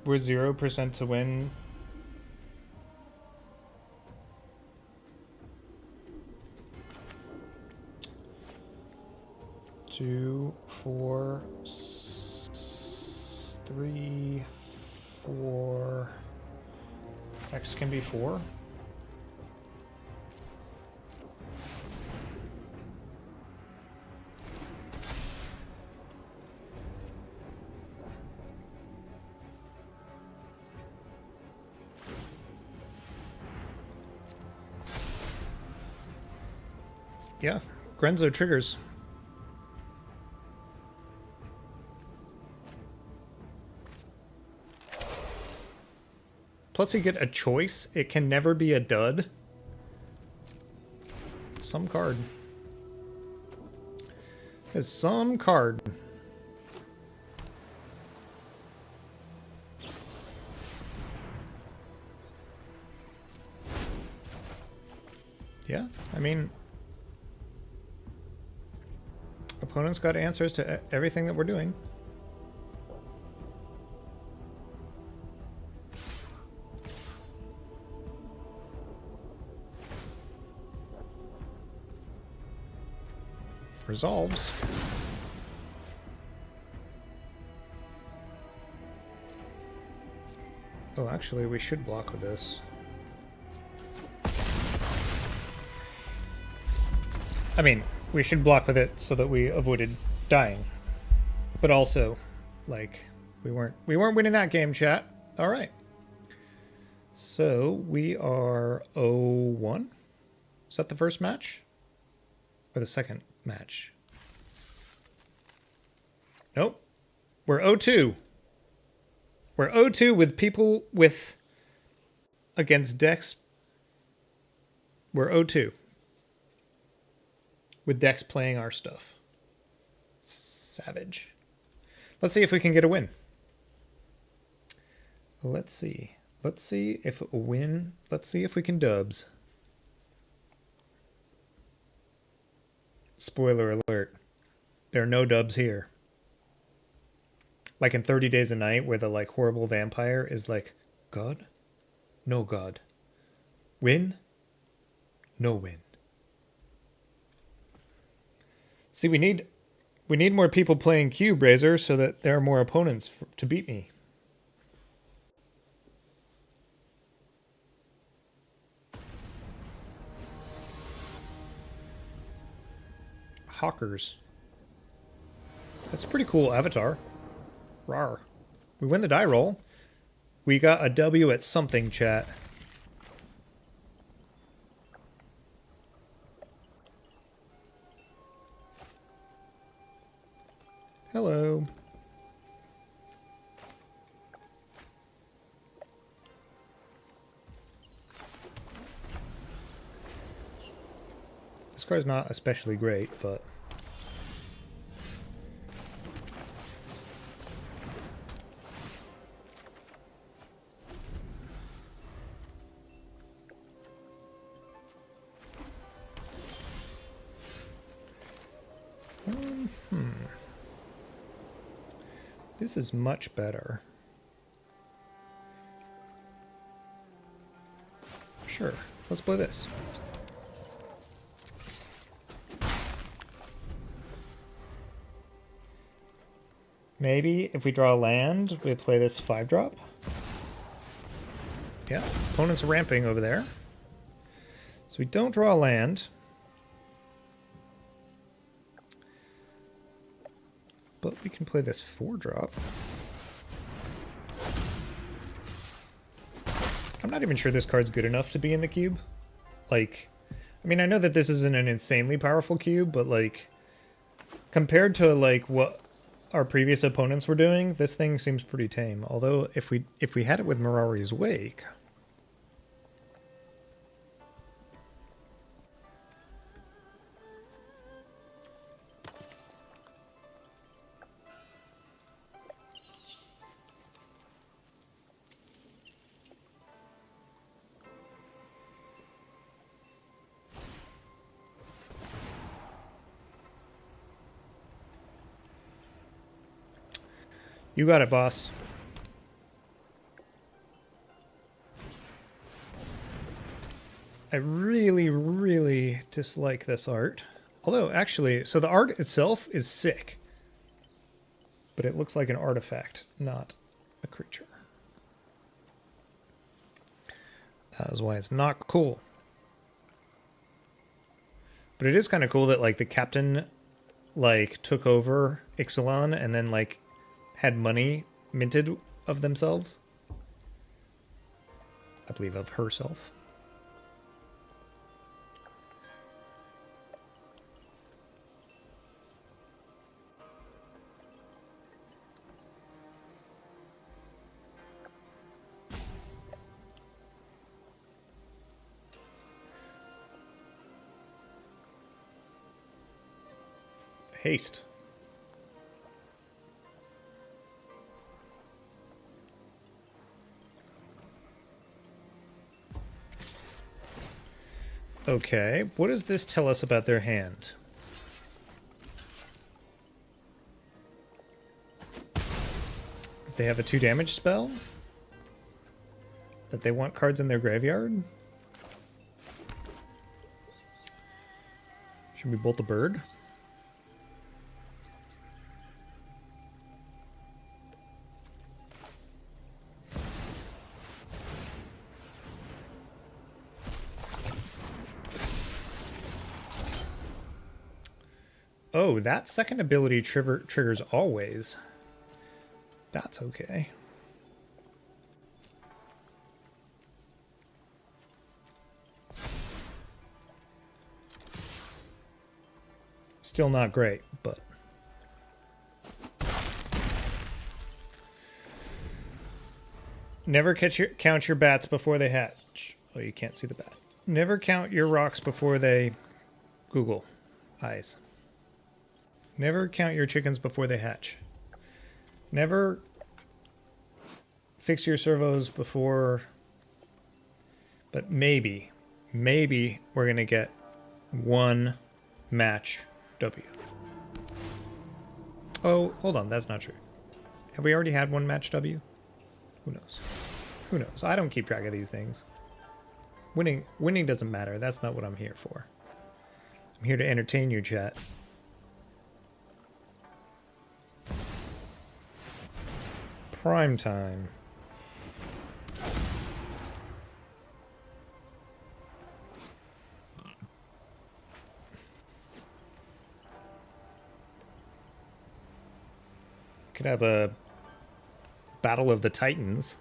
We're 0% to win. Two, four, 3, 4. X can be 4. Yeah, Grenzo triggers. Plus you get a choice. It can never be a dud. Some card. Is some card. Yeah, I mean... Opponents got answers to everything that we're doing. Resolves. Oh, actually, we should block with this. I mean, we should block with it so that we avoided dying. But also, like, we weren't winning that game, chat. All right. So we are 0-1. Is that the first match? Or the second match? Nope. We're 0-2. We're 0-2 with people with... against decks. We're 0-2. With decks playing our stuff. Savage. Let's see if we can get a win. Let's see. Let's see if a win... Let's see if we can dubs. Spoiler alert. There are no dubs here. Like in 30 Days a Night, where the like horrible vampire is like, God? No God. Win? No win. See, we need more people playing Cube, Razor, so that there are more opponents to beat me. Hawkers. That's a pretty cool avatar. Rawr. We win the die roll. We got a W at something, chat. Hello. This card's not especially great, but... This is much better. Sure, let's play this. Maybe if we draw a land, we play this 5-drop. Yeah, opponent's ramping over there. So we don't draw land. But we can play this 4-drop. I'm not even sure this card's good enough to be in the cube. Like, I mean, I know that this isn't an insanely powerful cube, but like, compared to like what our previous opponents were doing, this thing seems pretty tame. Although, if we had it with Mirari's Wake, you got it, boss. I really, really dislike this art. Although, actually, so the art itself is sick. But it looks like an artifact, not a creature. That is why it's not cool. But it is kind of cool that, like, the captain, like, took over Ixalan and then, like, had money minted of themselves. I believe of herself. Haste. Okay, what does this tell us about their hand? They have a 2 damage spell? That they want cards in their graveyard? Should we bolt the bird? Oh, that second ability triggers always. That's okay. Still not great, but... Never count your bats before they hatch. Oh, you can't see the bat. Never count your rocks before they... Google. Eyes. Never count your chickens before they hatch. Never fix your servos before... But maybe we're going to get one match W. Oh, hold on, that's not true. Have we already had one match W? Who knows? Who knows? I don't keep track of these things. Winning doesn't matter. That's not what I'm here for. I'm here to entertain you, chat. Prime time. Could have a Battle of the Titans.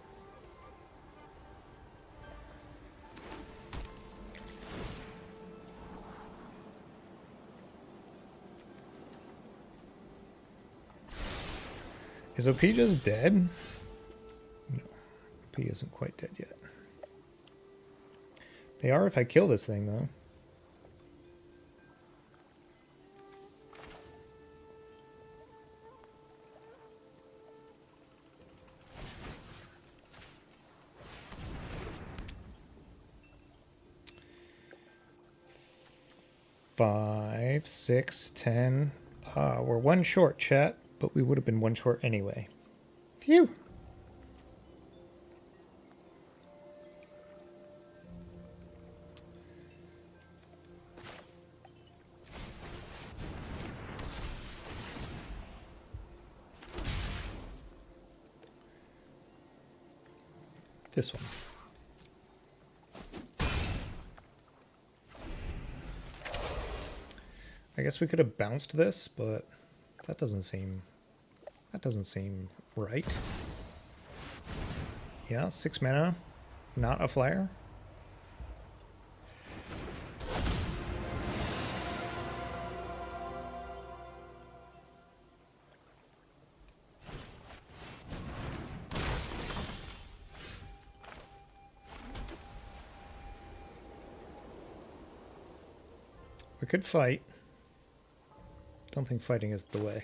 Is OP just dead? No, OP isn't quite dead yet. They are if I kill this thing, though. Five, 6, 10. We're one short, chat, but we would have been one short anyway. Phew. This one. I guess we could have bounced this, but that doesn't seem right. Yeah, 6 mana, not a flyer. We could fight. Don't think fighting is the way.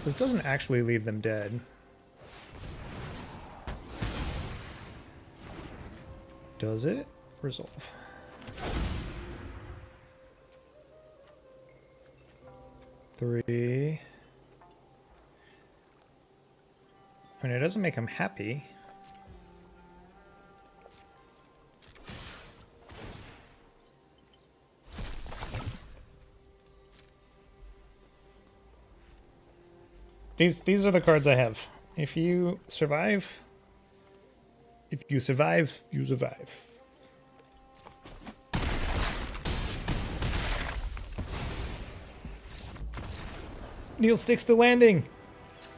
This doesn't actually leave them dead. Does it? Resolve. Three. I mean, it doesn't make them happy. These are the cards I have. If you survive, you survive. Neil sticks the landing.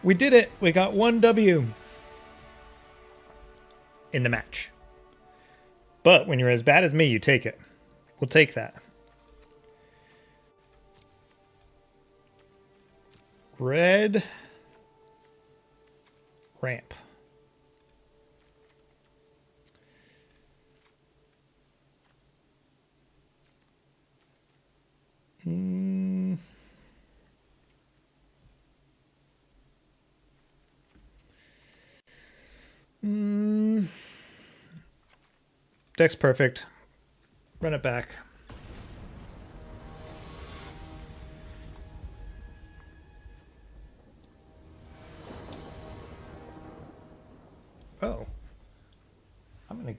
We did it. We got 1 W in the match. But when you're as bad as me, you take it. We'll take that. Red ramp. Deck's perfect. Run it back. Oh. I'm gonna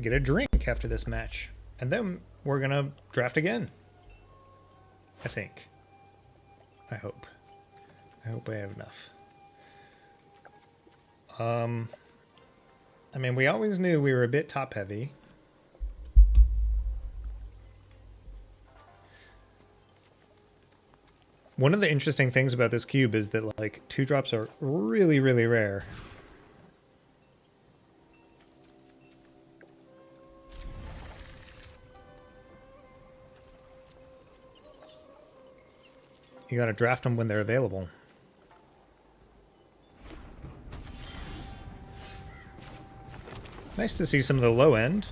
get a drink after this match. And then we're gonna draft again. I think. I hope. I hope I have enough. I mean, we always knew we were a bit top heavy. One of the interesting things about this cube is that, like, 2-drops are really, really rare. You gotta draft them when they're available. Nice to see some of the low end.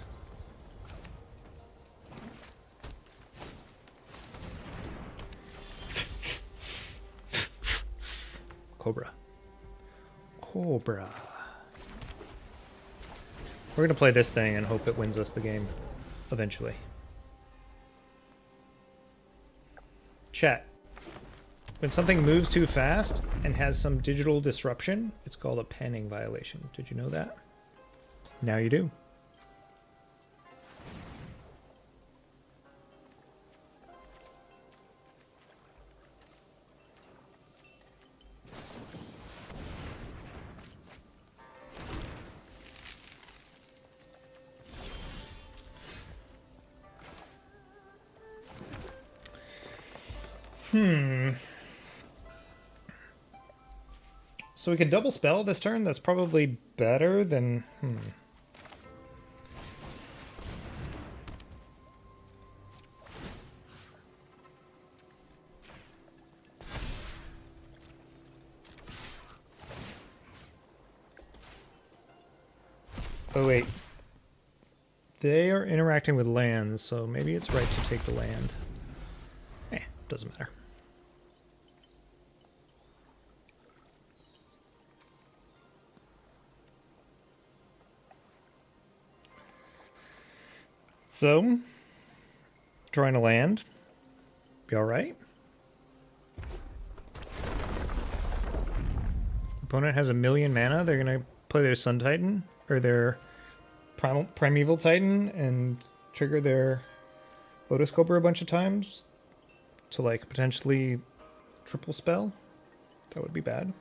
Cobra. Cobra. We're gonna play this thing and hope it wins us the game eventually. Chat. When something moves too fast and has some digital disruption, it's called a panning violation. Did you know that? Now you do. So we can double spell this turn? That's probably better than... Oh, wait. They are interacting with lands, so maybe it's right to take the land. Doesn't matter. So, drawing a land. Be alright. Opponent has 1,000,000 mana. They're going to play their Sun Titan, or their Primeval Titan, and trigger their Lotus Cobra a bunch of times to, like, potentially triple spell. That would be bad.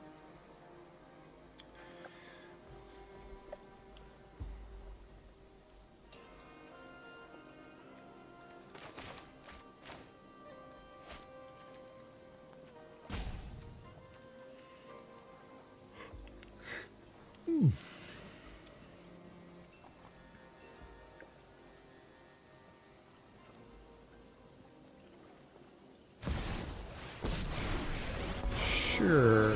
Sure.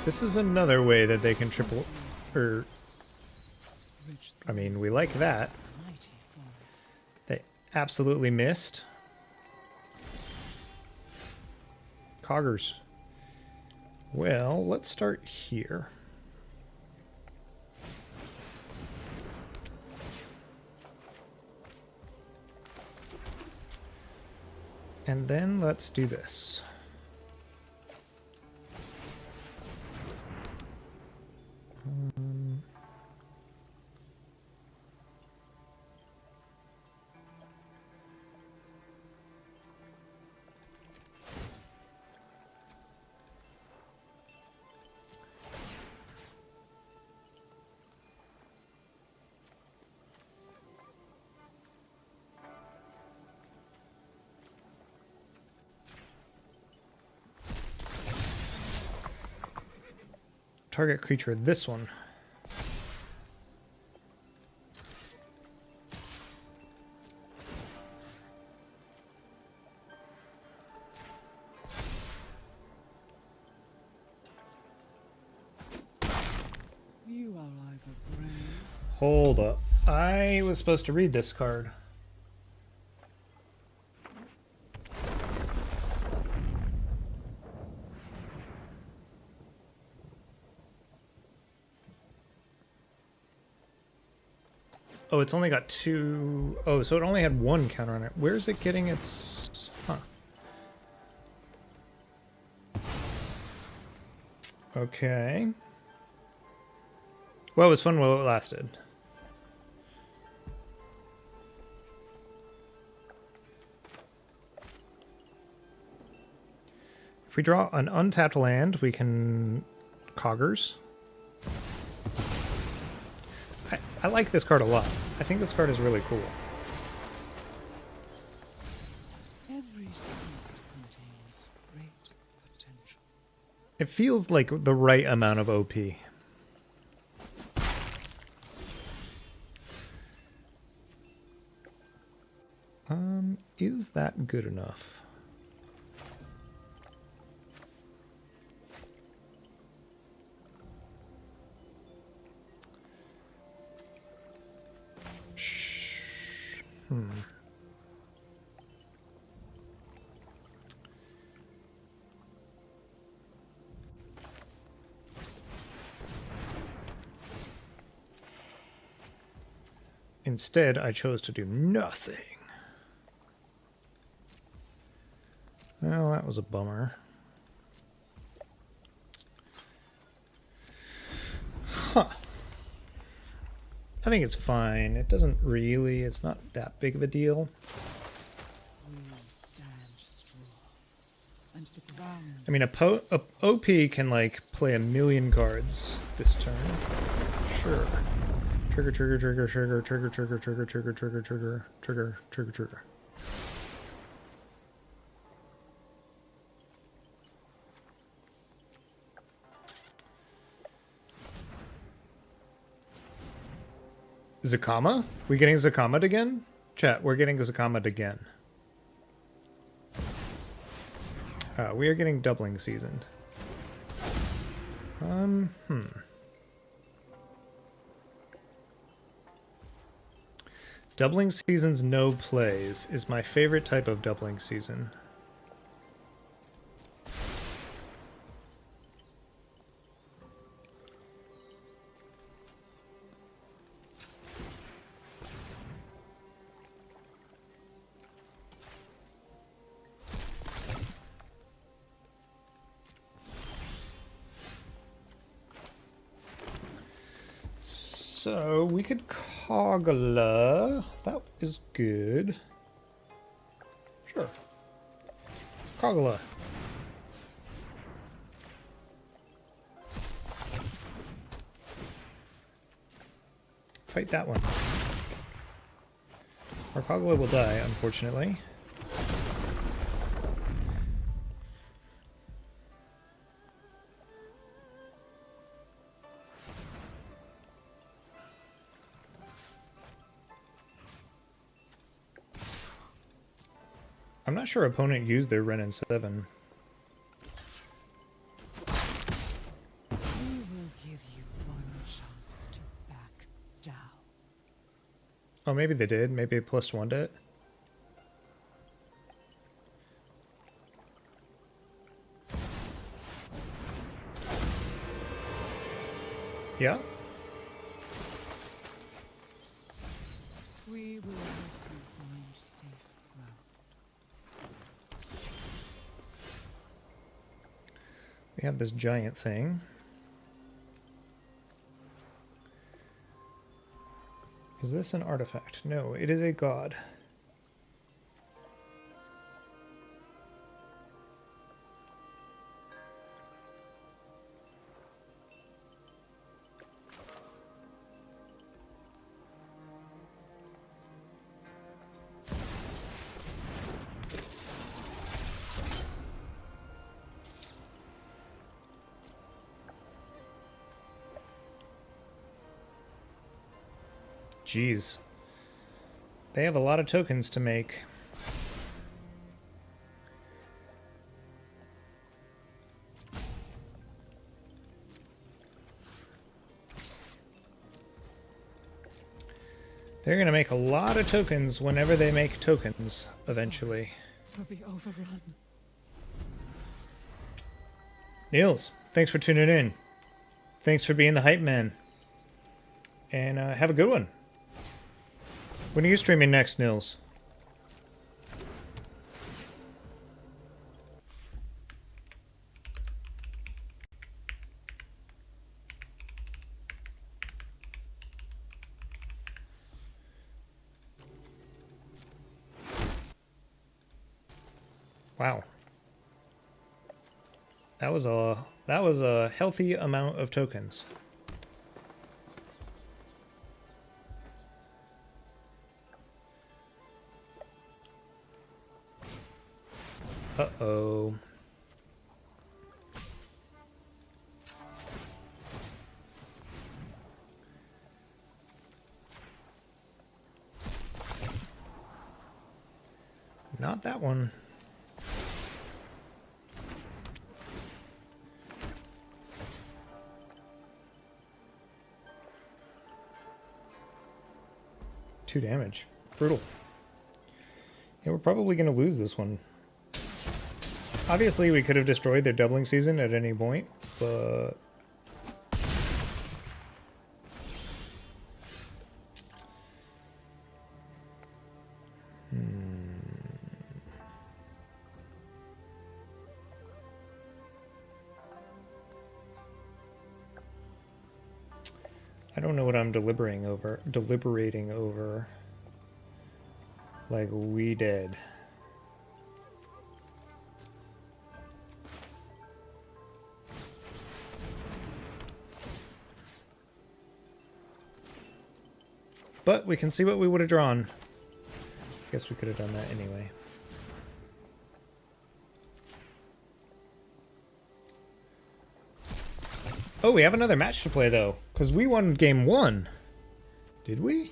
This is another way that they can triple... Or... I mean, we like that. They absolutely missed. Coggers. Well, let's start here. And then let's do this. Target creature, this one. You are either brave. Hold up. I was supposed to read this card. Oh, it's only got 2... Oh, so it only had 1 counter on it. Where is it getting its... Huh. Okay. Well, it was fun while it lasted. If we draw an untapped land, we can... Coggers. I like this card a lot. I think this card is really cool. Every seed contains great potential. It feels like the right amount of OP. Is that good enough? Instead, I chose to do nothing. Well, that was a bummer. Huh. I think it's fine. It doesn't really, it's not that big of a deal. We stand strong, and the ground. I mean, a OP can, like, play 1,000,000 cards this turn. Sure. Trigger, trigger, trigger, trigger, trigger, trigger, trigger, trigger, trigger, trigger, trigger, trigger, trigger. Zakama? We getting Zakama again? Chat, we're getting Zakama again. We are getting doubling seasoned. Doubling seasons no plays is my favorite type of doubling season. So we could Kogla. That is good. Sure. Kogla. Fight that one. Our Kogla will die, unfortunately. I'm not sure opponent used their Ren and 7. Oh, maybe they did. Maybe they plus one it. Yeah. We will help you find safe ground. We have this giant thing. Is this an artifact? No, it is a god. Jeez. They have a lot of tokens to make. They're going to make a lot of tokens whenever they make tokens, eventually. Will be overrun. Niels, thanks for tuning in. Thanks for being the hype man. And have a good one. When are you streaming next, Nils? Wow. That was a healthy amount of tokens. Uh-oh. Not that one. Two damage. Brutal. Yeah, we're probably going to lose this one. Obviously, we could have destroyed their doubling season at any point, but... I don't know what I'm deliberating over like we did. But we can see what we would have drawn. Guess we could have done that anyway. Oh, we have another match to play, though. Because we won game 1. Did we?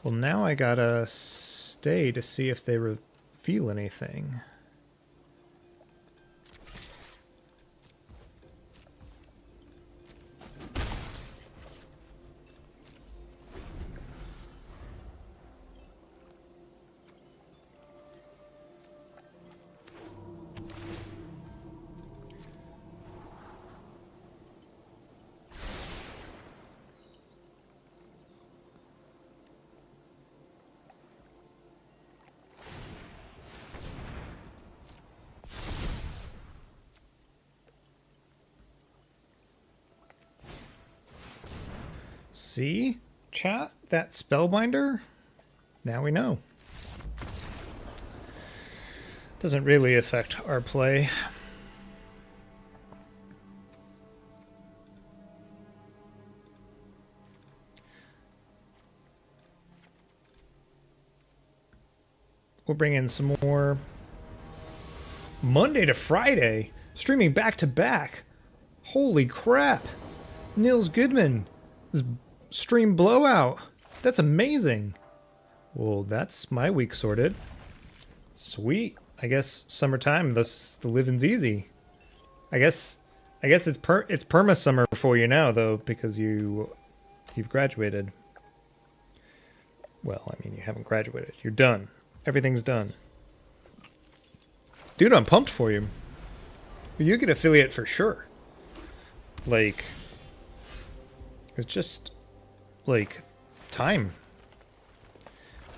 Well, now I gotta stay to see if they reveal anything. See? Chat? That Spellbinder? Now we know. Doesn't really affect our play. We'll bring in some more Monday to Friday, streaming back to back. Holy crap. Niels Goodman. This stream blowout. That's amazing. Well, that's my week sorted. Sweet. I guess summertime, thus the living's easy. I guess it's perma summer for you now though, because you You've graduated. Well, I mean, you haven't graduated. You're done. Everything's done. Dude, I'm pumped for you. You get affiliate for sure. Like, it's just, like, time.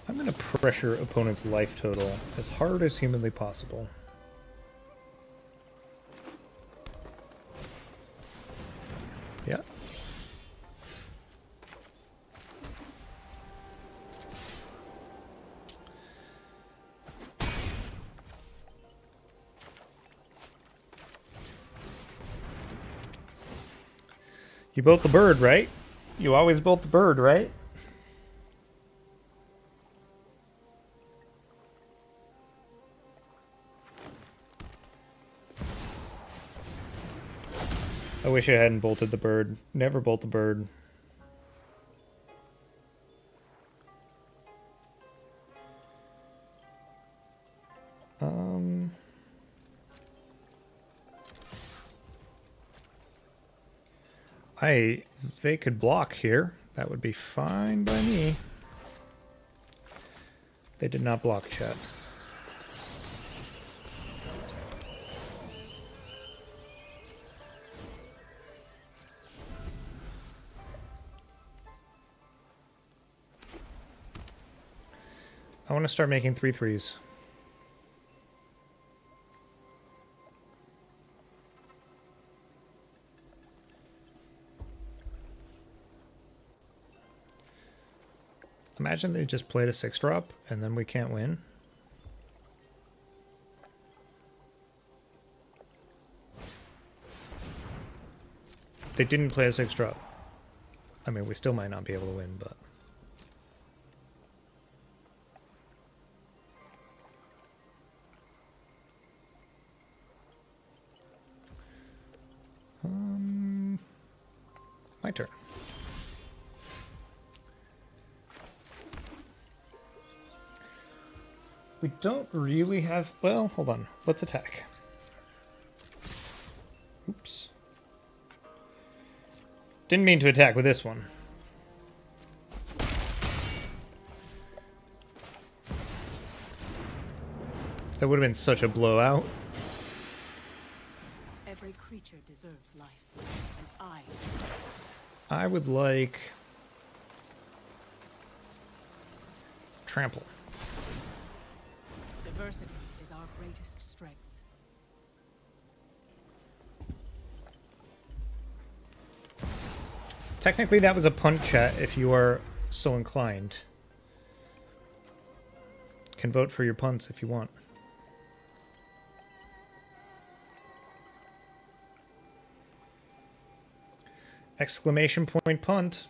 I'm going to pressure opponent's life total as hard as humanly possible. Yeah. You built the bird, right? You always built the bird, right? I wish I hadn't bolted the bird. Never bolt the bird. They could block here. That would be fine by me. They did not block, chat. I want to start making 3/3s. Imagine they just played a 6-drop and then we can't win. They didn't play a 6-drop. I mean, we still might not be able to win, but... my turn. We don't really have... Well, hold on. Let's attack. Oops. Didn't mean to attack with this one. That would have been such a blowout. Every creature deserves life, and I would like... Trample. diversity is our greatest strength. Technically, that was a punt, chat, if you are so inclined. Can vote for your punts if you want. Exclamation point punt.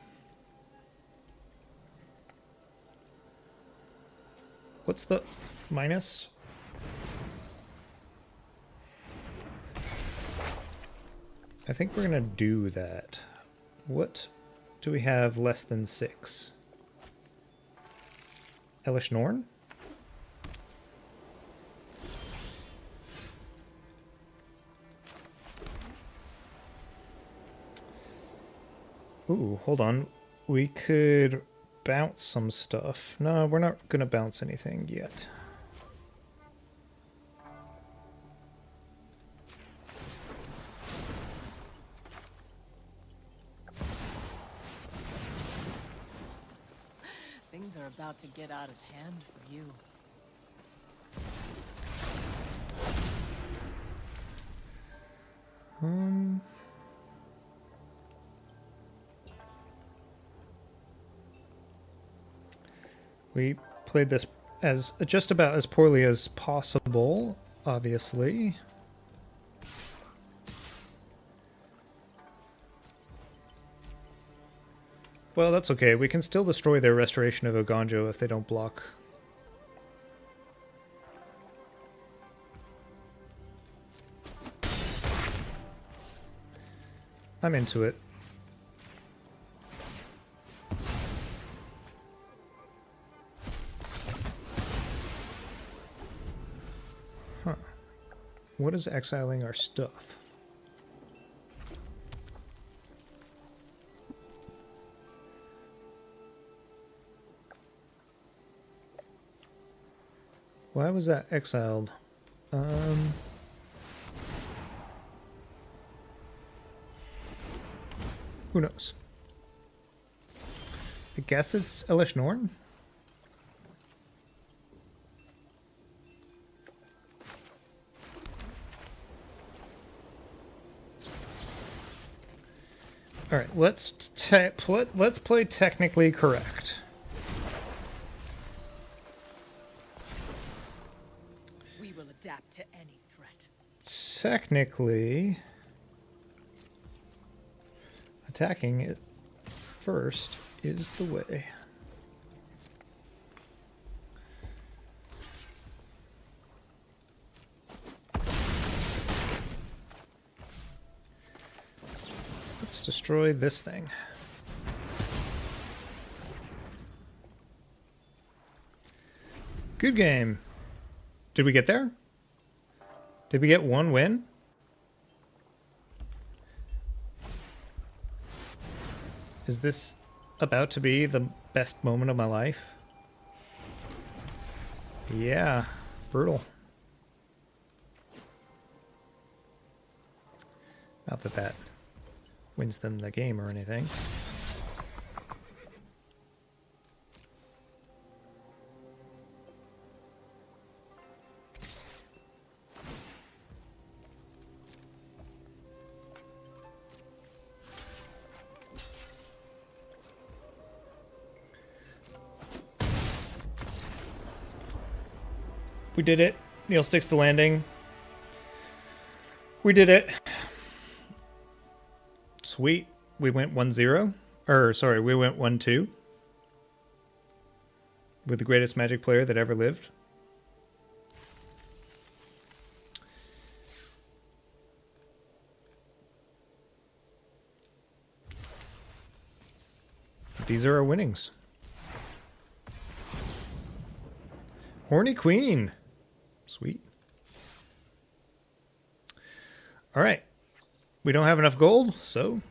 What's the minus? I think we're gonna do that. What do we have less than 6? Elish Norn? Ooh, hold on. We could bounce some stuff. No, we're not gonna bounce anything yet. Things are about to get out of hand for you. We played this as just about as poorly as possible, obviously. Well, that's okay. We can still destroy their Restoration of Oganjo if they don't block. I'm into it. Huh. What is exiling our stuff? Why was that exiled? Who knows? I guess it's Elish Norn? All right, let's play technically correct. We will adapt to any threat. Technically, attacking it first is the way. Let's destroy this thing. Good game. Did we get there? Did we get one win? Is this about to be the best moment of my life? Yeah, brutal. Not that that wins them the game or anything. We did it. Neil sticks the landing. We did it. Sweet. We went 1-0. Or, sorry, we went 1-2. With the greatest Magic player that ever lived. These are our winnings. Horny Queen. Sweet. All right. We don't have enough gold, so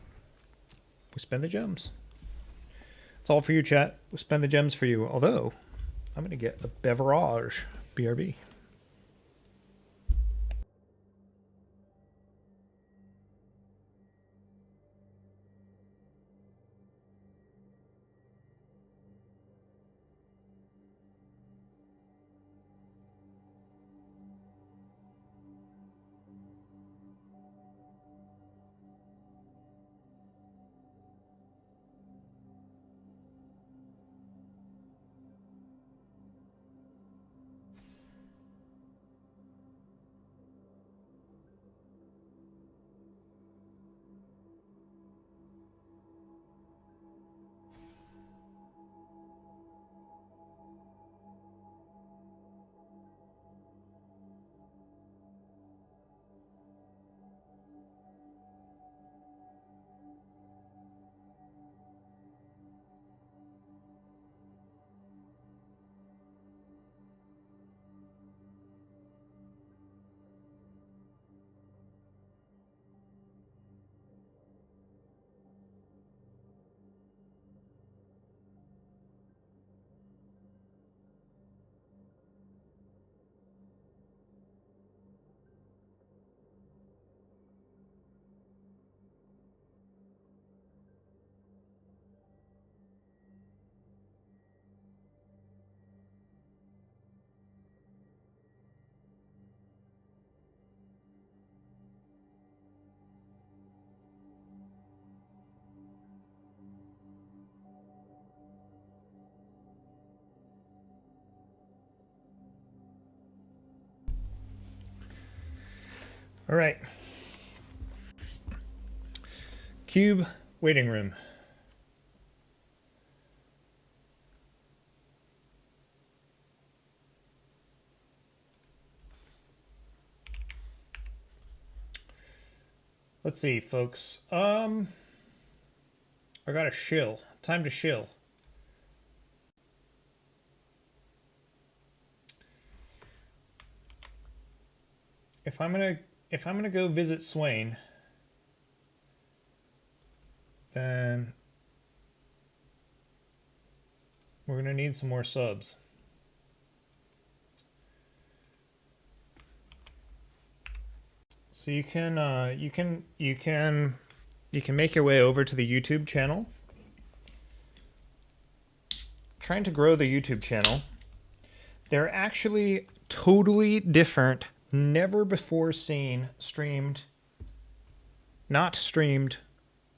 we spend the gems. It's all for you, chat. We spend the gems for you. Although, I'm going to get a beverage. BRB. All right. Cube waiting room. Let's see, folks. I got a shill. Time to shill. If I'm gonna go visit Swain, then we're gonna need some more subs. So you can make your way over to the YouTube channel. Trying to grow the YouTube channel. They're actually totally different, never before seen not streamed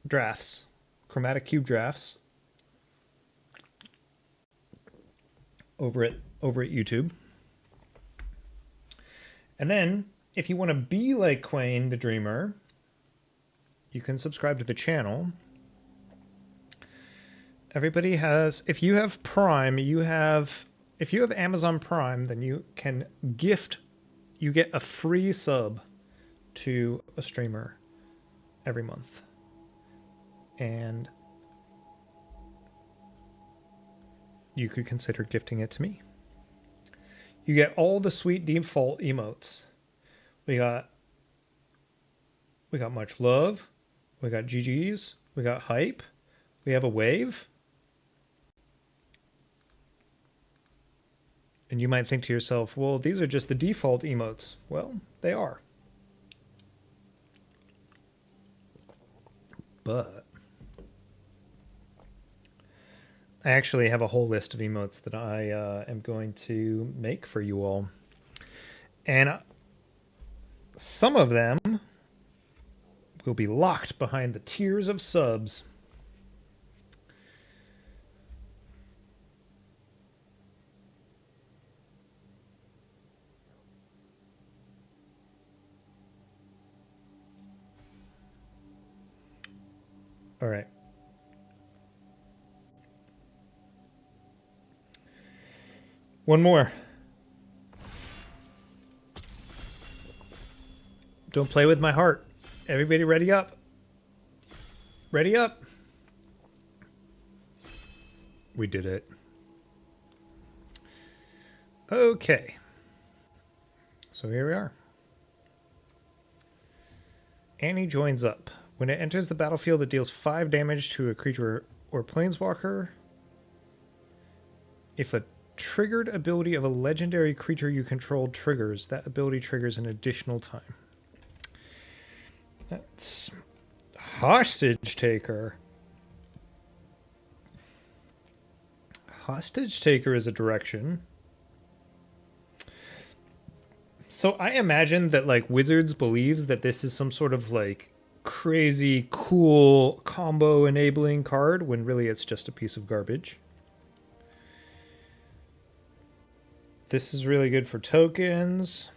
drafts, chromatic cube drafts over at YouTube. And then, if you want to be like Quayne the Dreamer, you can subscribe to the channel. Everybody has, if you have Prime, if you have Amazon Prime, then you can you get a free sub to a streamer every month. And you could consider gifting it to me. You get all the sweet default emotes. We got much love. We got GGs. We got hype. We have a wave. And you might think to yourself, well, these are just the default emotes. Well, they are. But I actually have a whole list of emotes that I am going to make for you all. And some of them will be locked behind the tiers of subs. All right. One more. Don't play with my heart. Everybody ready up. Ready up. We did it. Okay. So here we are. Annie joins up. When it enters the battlefield, it deals 5 damage to a creature or planeswalker. If a triggered ability of a legendary creature you control triggers, that ability triggers an additional time. That's Hostage Taker. Hostage Taker is a direction. So I imagine that like Wizards believes that this is some sort of like crazy cool combo enabling card when really it's just a piece of garbage. This is really good for tokens.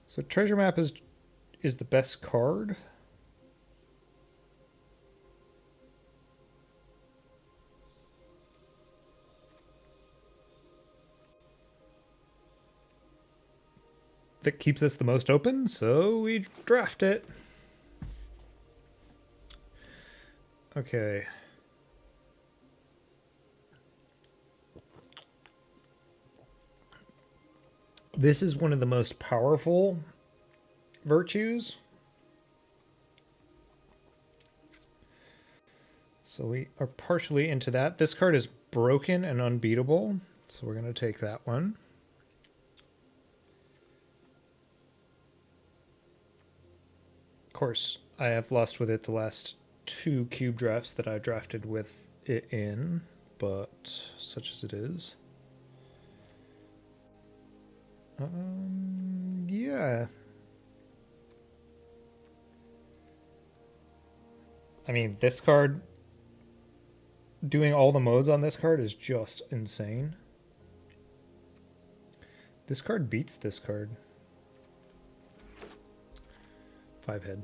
So Treasure Map is the best card. That keeps us the most open, so we draft it. Okay. This is one of the most powerful virtues. So we are partially into that. This card is broken and unbeatable, so we're going to take that one. Of course, I have lost with it the last 2 cube drafts that I drafted with it in, but such as it is. Yeah. I mean, this card, doing all the modes on this card is just insane. This card beats this card. 5-head.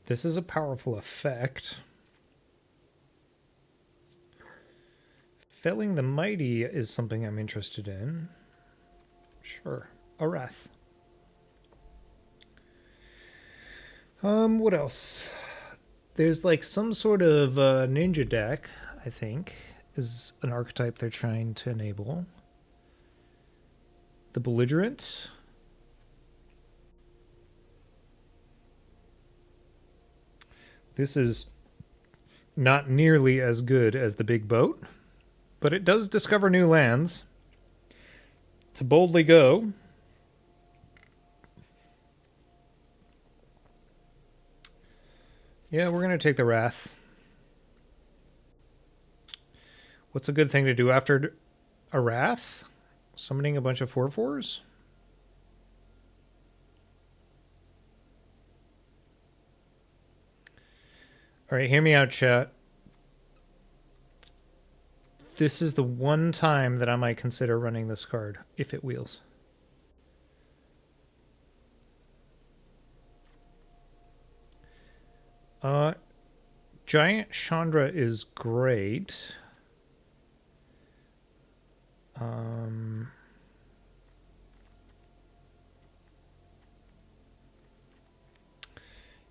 This is a powerful effect. Felling the Mighty is something I'm interested in. Sure. A Wrath. What else? There's like some sort of ninja deck, I think, is an archetype they're trying to enable. The Belligerent. This is not nearly as good as the Big Boat, but it does discover new lands. To boldly go. Yeah, we're going to take the Wrath. What's a good thing to do after a Wrath? Summoning a bunch of 4/4s? Alright, hear me out, chat. This is the one time that I might consider running this card, if it wheels. Giant Chandra is great.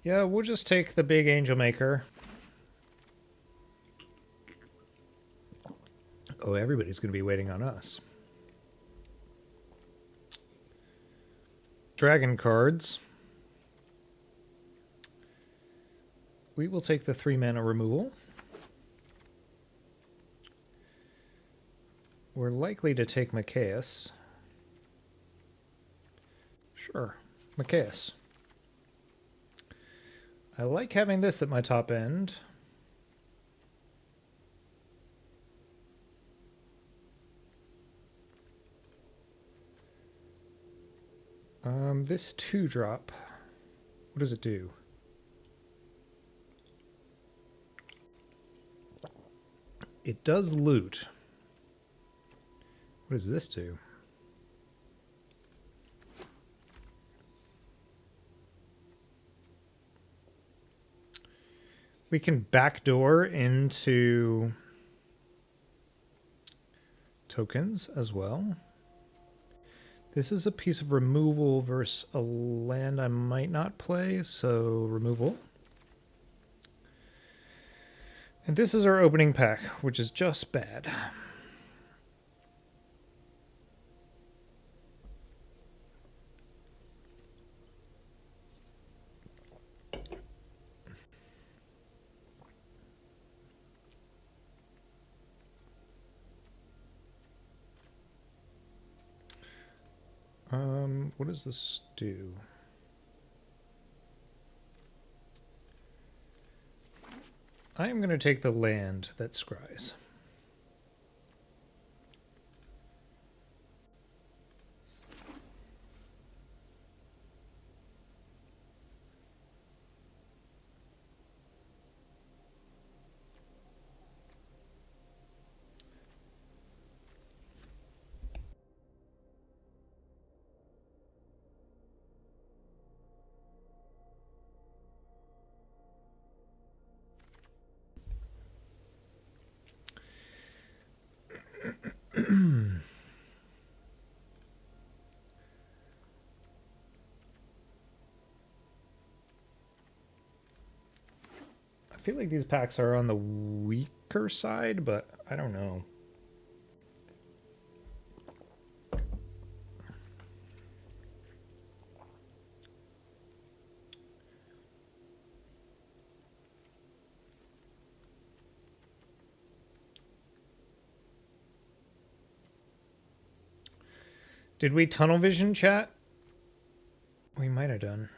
Yeah, we'll just take the big Angel Maker. Oh, everybody's going to be waiting on us. Dragon cards. We will take the 3-mana removal. We're likely to take Machias. Sure, Machias. I like having this at my top end. This 2-drop, what does it do? It does loot. What does this do? We can backdoor into tokens as well. This is a piece of removal versus a land I might not play, so removal. And this is our opening pack, which is just bad. What does this do? I am going to take the land that scries. I feel like these packs are on the weaker side, but I don't know. Did we tunnel vision, chat? We might have done.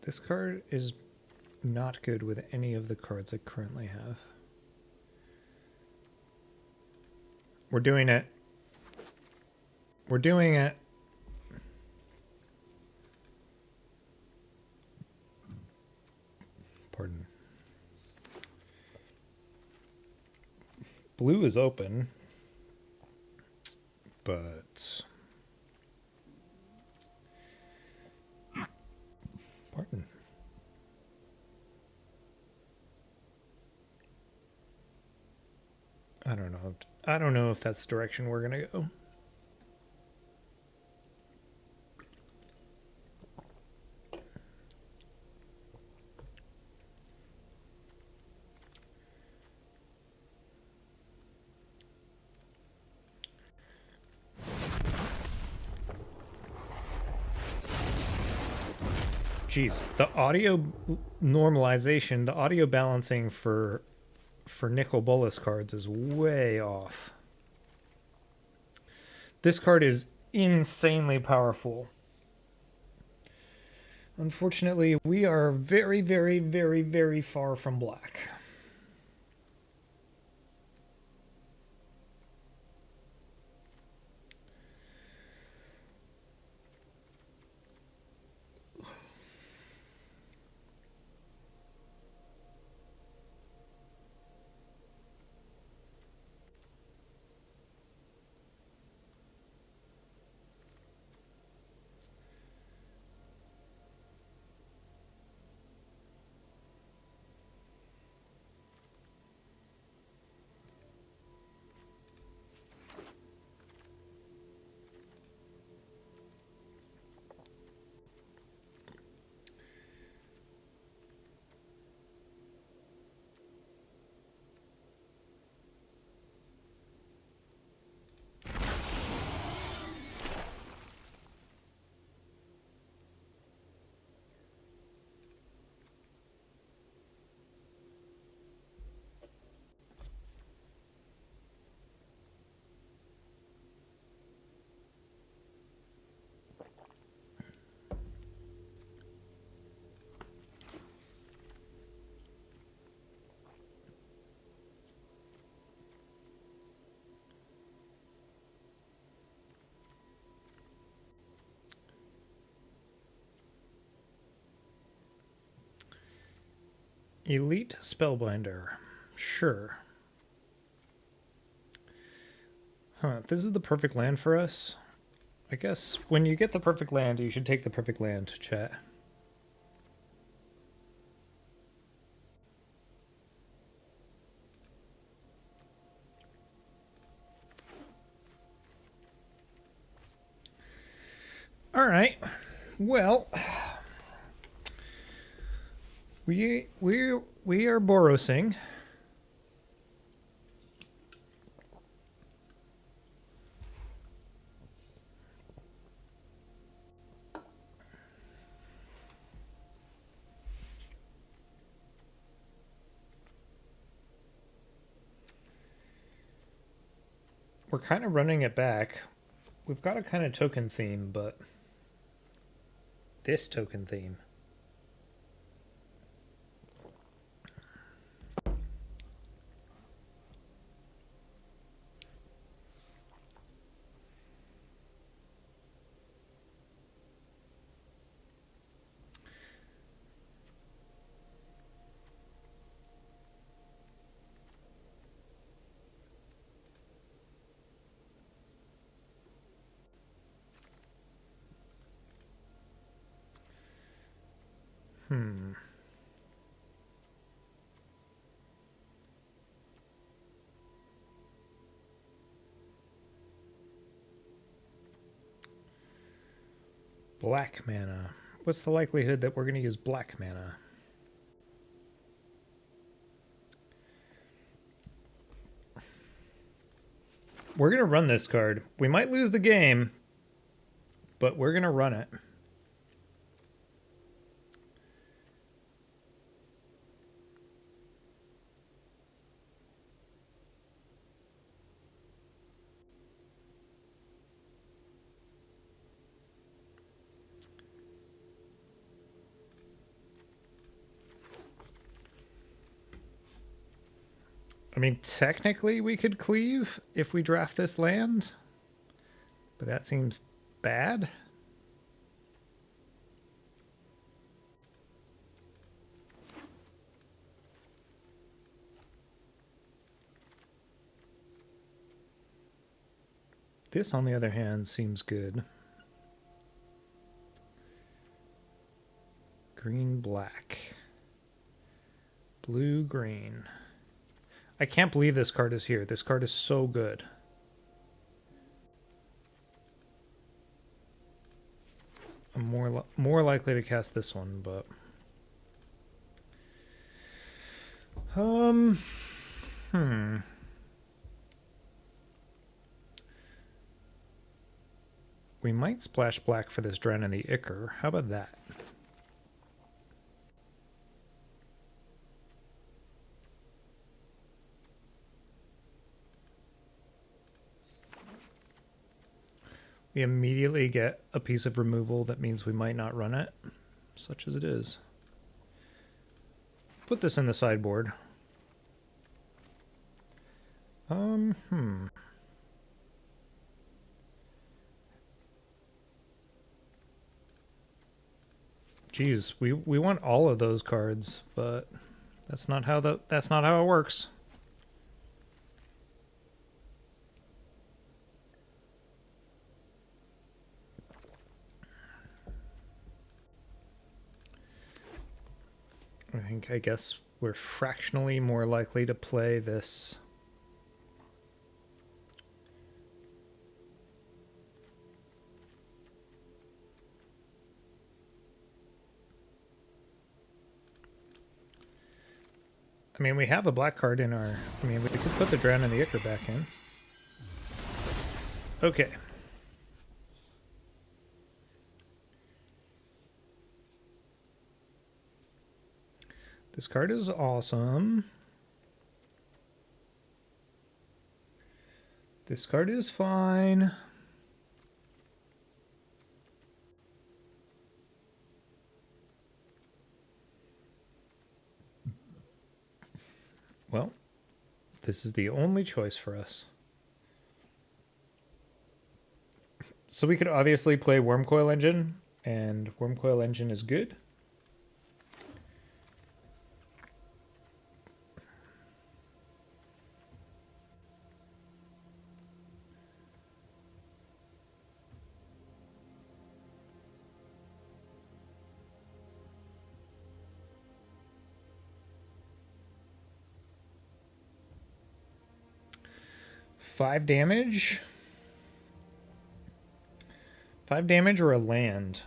This card is not good with any of the cards I currently have. We're doing it. We're doing it. Pardon. Blue is open, but... Pardon. I don't know. I don't know if that's the direction we're gonna go. geez, the audio normalization, the audio balancing for Nicol Bolas cards is way off. This card is insanely powerful. Unfortunately, we are very, very, very, very far from black. Elite Spellbinder. Sure. Huh, this is the perfect land for us. I guess when you get the perfect land, you should take the perfect land, chat. All right. Well, we are Borosing. We're kind of running it back. We've got a kind of token theme, but this token theme. Black mana. What's the likelihood that we're going to use black mana? We're going to run this card. We might lose the game, but we're going to run it. I mean, technically we could cleave if we draft this land, but that seems bad. This, on the other hand, seems good. Green, black. Blue, green. I can't believe this card is here. This card is so good. I'm more likely to cast this one, but we might splash black for this Drown in the Ichor. How about that? we immediately get a piece of removal that means we might not run it, such as it is. Put this in the sideboard. Geez, we want all of those cards, but that's not how it works. I guess we're fractionally more likely to play this. I mean, we have a black card in our... I mean, we could put the Drown and the Ichor back in. Okay. This card is awesome. This card is fine. Well, this is the only choice for us. So we could obviously play Wormcoil Engine, and Wormcoil Engine is good. Five damage. 5 damage or a land?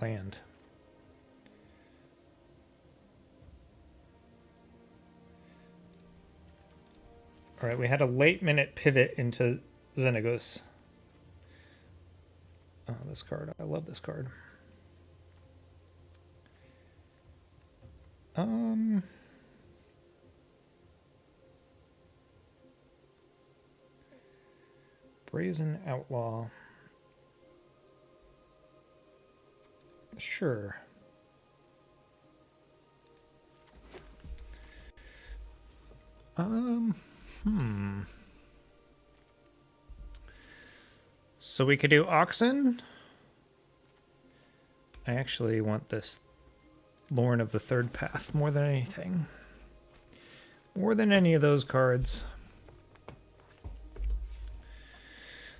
Land. All right, we had a late minute pivot into Xenagos. Oh, this card. I love this card. Brazen Outlaw. Sure. So we could do Oxen. I actually want this Lorn of the Third Path more than anything. More than any of those cards.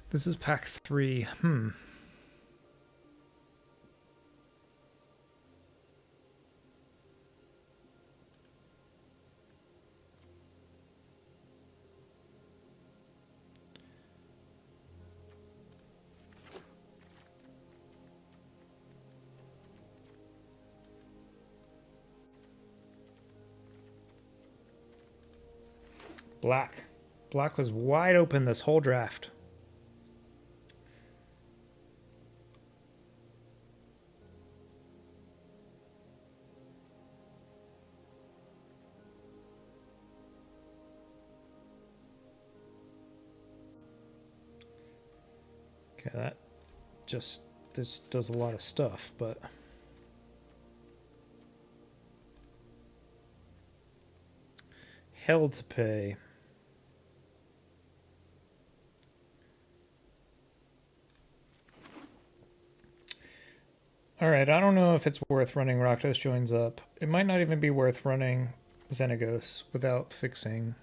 This is pack 3. Black. Black was wide open this whole draft. Okay, this does a lot of stuff, but... Hell to pay. Alright, I don't know if it's worth running Rakdos Joins Up. It might not even be worth running Xenagos without fixing.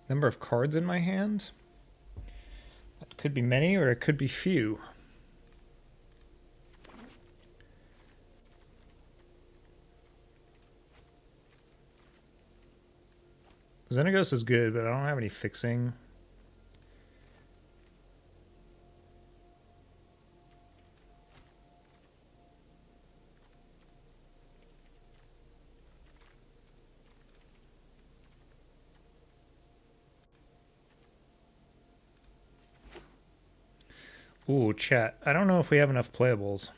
Number of cards in my hand? That could be many or it could be few. Xenagos is good, but I don't have any fixing. Ooh, chat. I don't know if we have enough playables.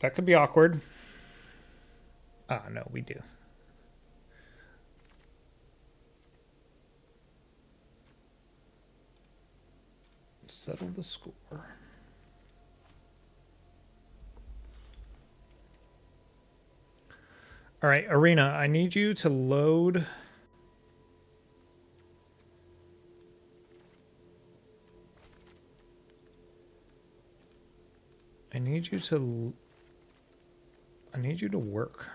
That could be awkward. Ah, no, we do. Settle the score. All right, Arena, I need you to load. I need you to work.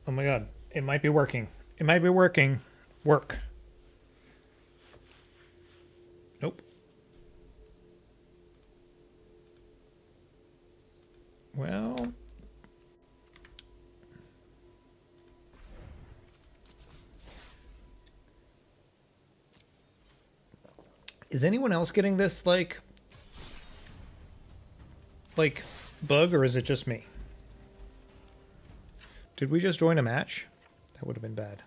Oh my god, it might be working. It might be working. Work. Nope. Well, is anyone else getting this like bug, or is it just me? Did we just join a match? That would have been bad.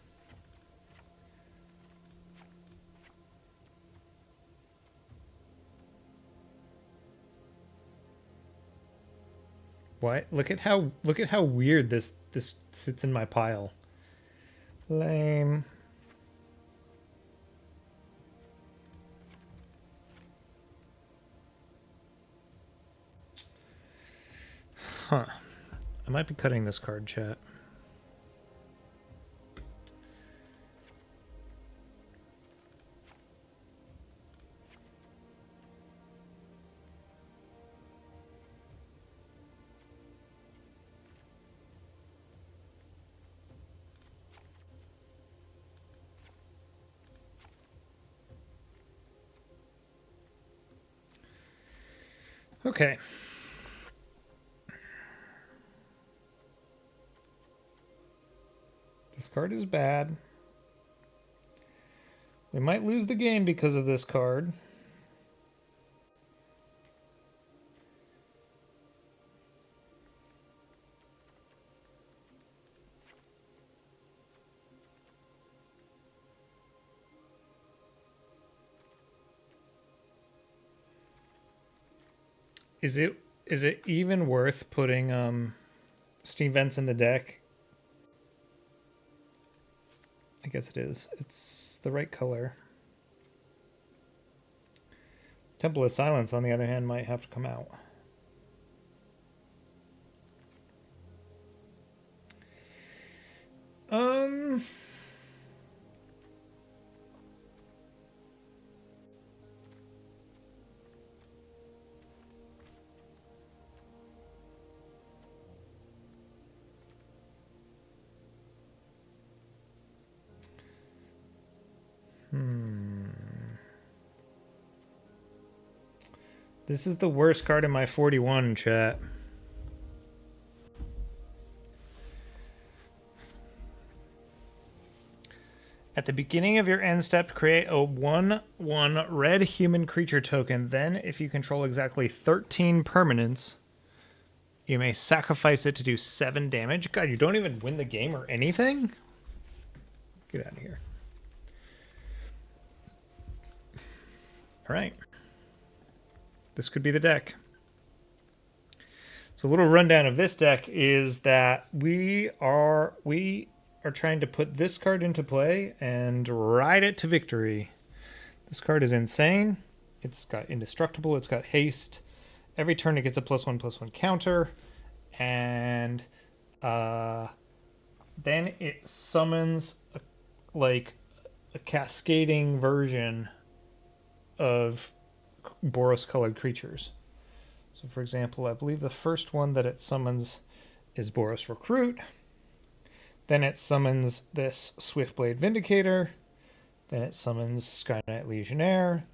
What? Look at how weird this sits in my pile. Lame. Huh. I might be cutting this card, chat. Okay. This card is bad. We might lose the game because of this card. Is it even worth putting steam vents in the deck? I guess it is. It's the right color. Temple of Silence, on the other hand, might have to come out. This is the worst card in my 41, chat. At the beginning of your end step, create a 1/1 red human creature token. Then, if you control exactly 13 permanents, you may sacrifice it to do 7 damage. God, you don't even win the game or anything? Get out of here. All right. This could be the deck. So a little rundown of this deck is that we are trying to put this card into play and ride it to victory. This card is insane. It's got indestructible. It's got haste. Every turn it gets a +1/+1 counter, and then it summons a cascading version of Boros colored creatures. So for example, I believe the first one that it summons is Boros Recruit. Then it summons this Swiftblade Vindicator. Then it summons Skynight Legionnaire.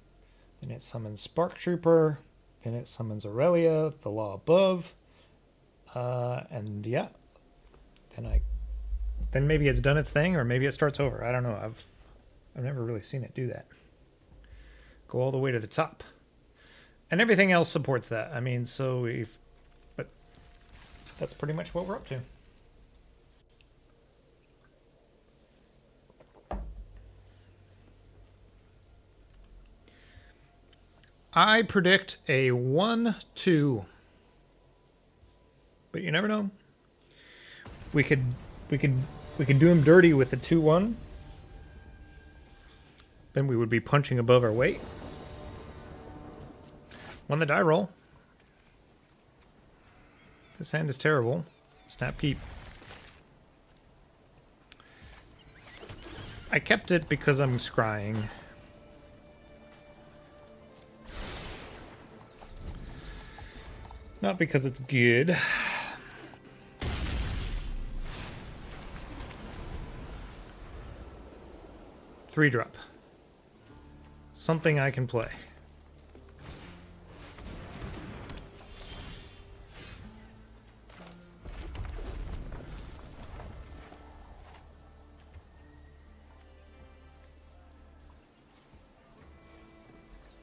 Then it summons Spark Trooper. Then it summons Aurelia, the Law Above. And yeah. Then maybe it's done its thing, or maybe it starts over. I don't know. I've never really seen it do that. Go all the way to the top. And everything else supports that. I mean, but that's pretty much what we're up to. I predict a 1-2. But you never know. We could do him dirty with the 2-1. Then we would be punching above our weight. Won the die roll. This hand is terrible. Snap keep. I kept it because I'm scrying. Not because it's good. 3-drop. Something I can play.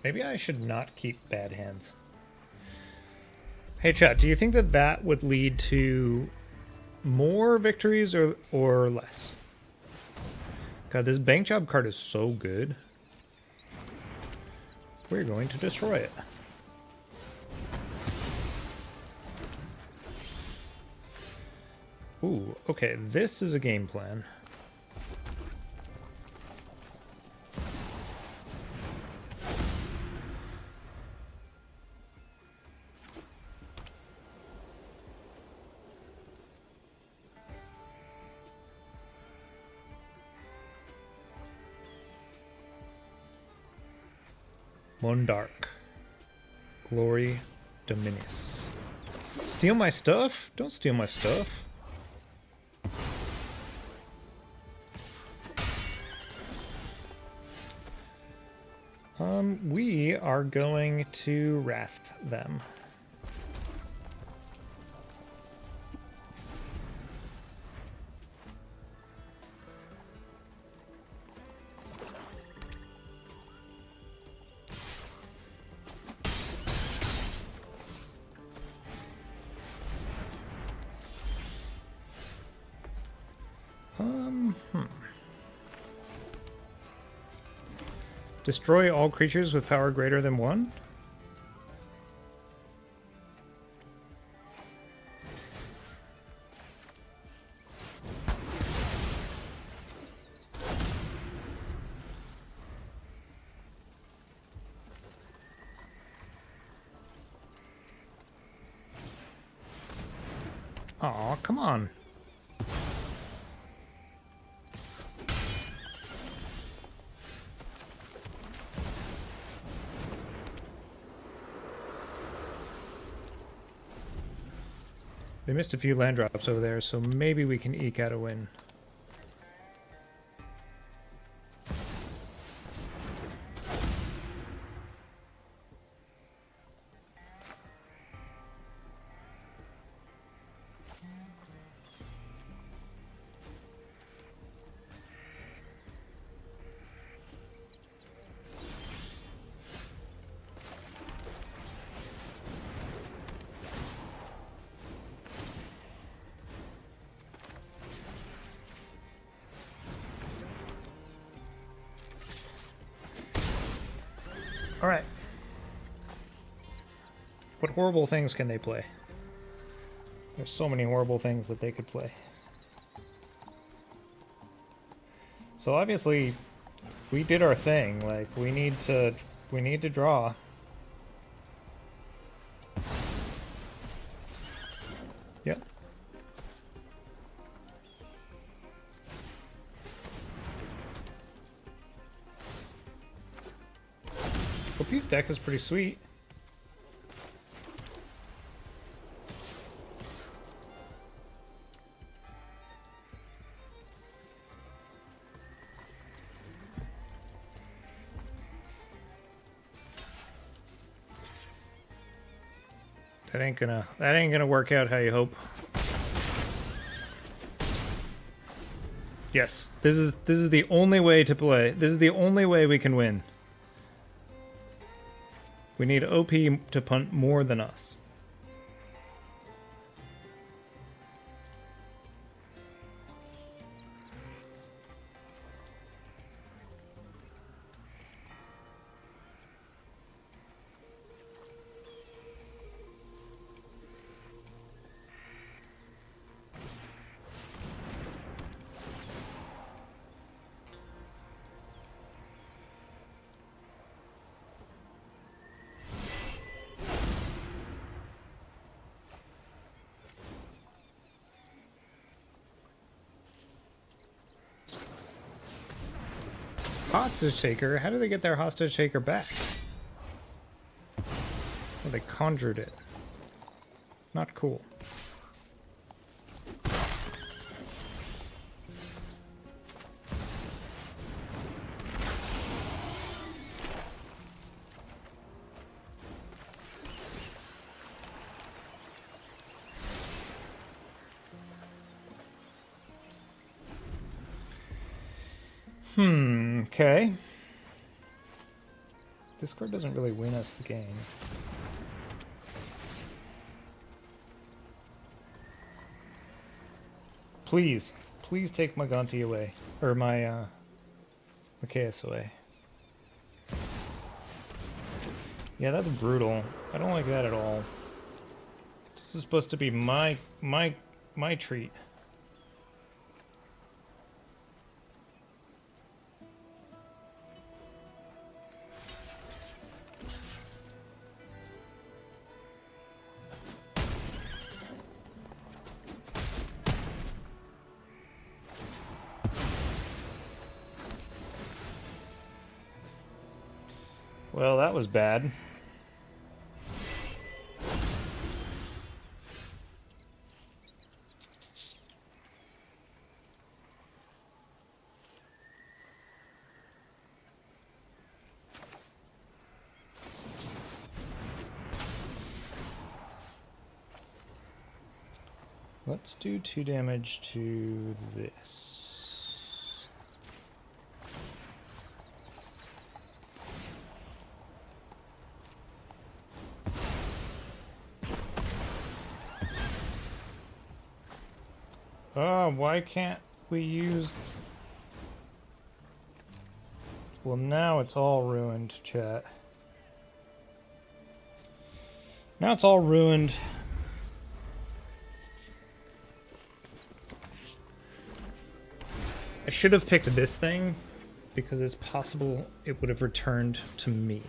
Maybe I should not keep bad hands. Hey chat, do you think that that would lead to more victories or less? God, this bank job card is so good. We're going to destroy it. Ooh, okay, this is a game plan. Mondarch. Glory Dominus. Steal my stuff? Don't steal my stuff. We are going to Wrath them. Destroy all creatures with power greater than 1? Aw, come on. They missed a few land drops over there, so maybe we can eke out a win. Alright. What horrible things can they play? There's so many horrible things that they could play. So obviously, we did our thing. Like, we need to draw. Yep. OP's deck is pretty sweet. That ain't gonna work out how you hope. Yes, this is the only way to play. This is the only way we can win. We need OP to punt more than us. Hostage taker? How do they get their hostage taker back? Oh, they conjured it. Not cool. Okay. This card doesn't really win us the game. Please, please take my Gonti away. Or my, Machias away. Yeah, that's brutal. I don't like that at all. This is supposed to be my treat. Well, that was bad. Let's do 2 damage to this. Oh, why can't we use... Well, now it's all ruined, chat. Now it's all ruined. I should have picked this thing, because it's possible it would have returned to me.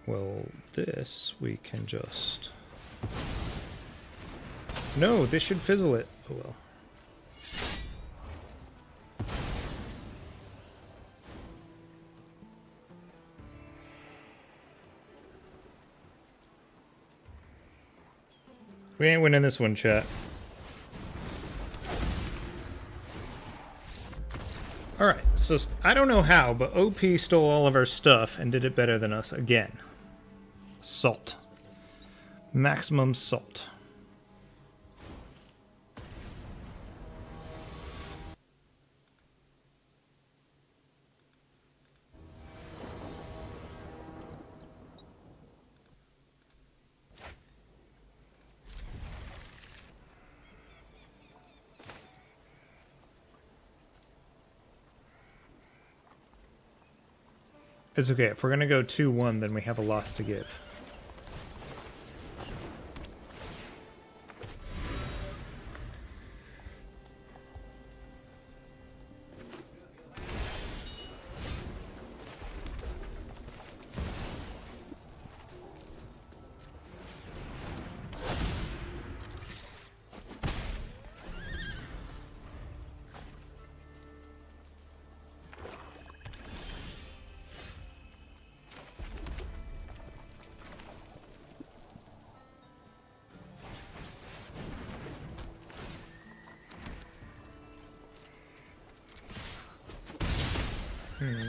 Well, this we can just... No, this should fizzle it. Oh well. We ain't winning this one, chat. Alright, so I don't know how, but OP stole all of our stuff and did it better than us again. Salt. Maximum salt. It's okay. If we're going to go 2-1, then we have a loss to give.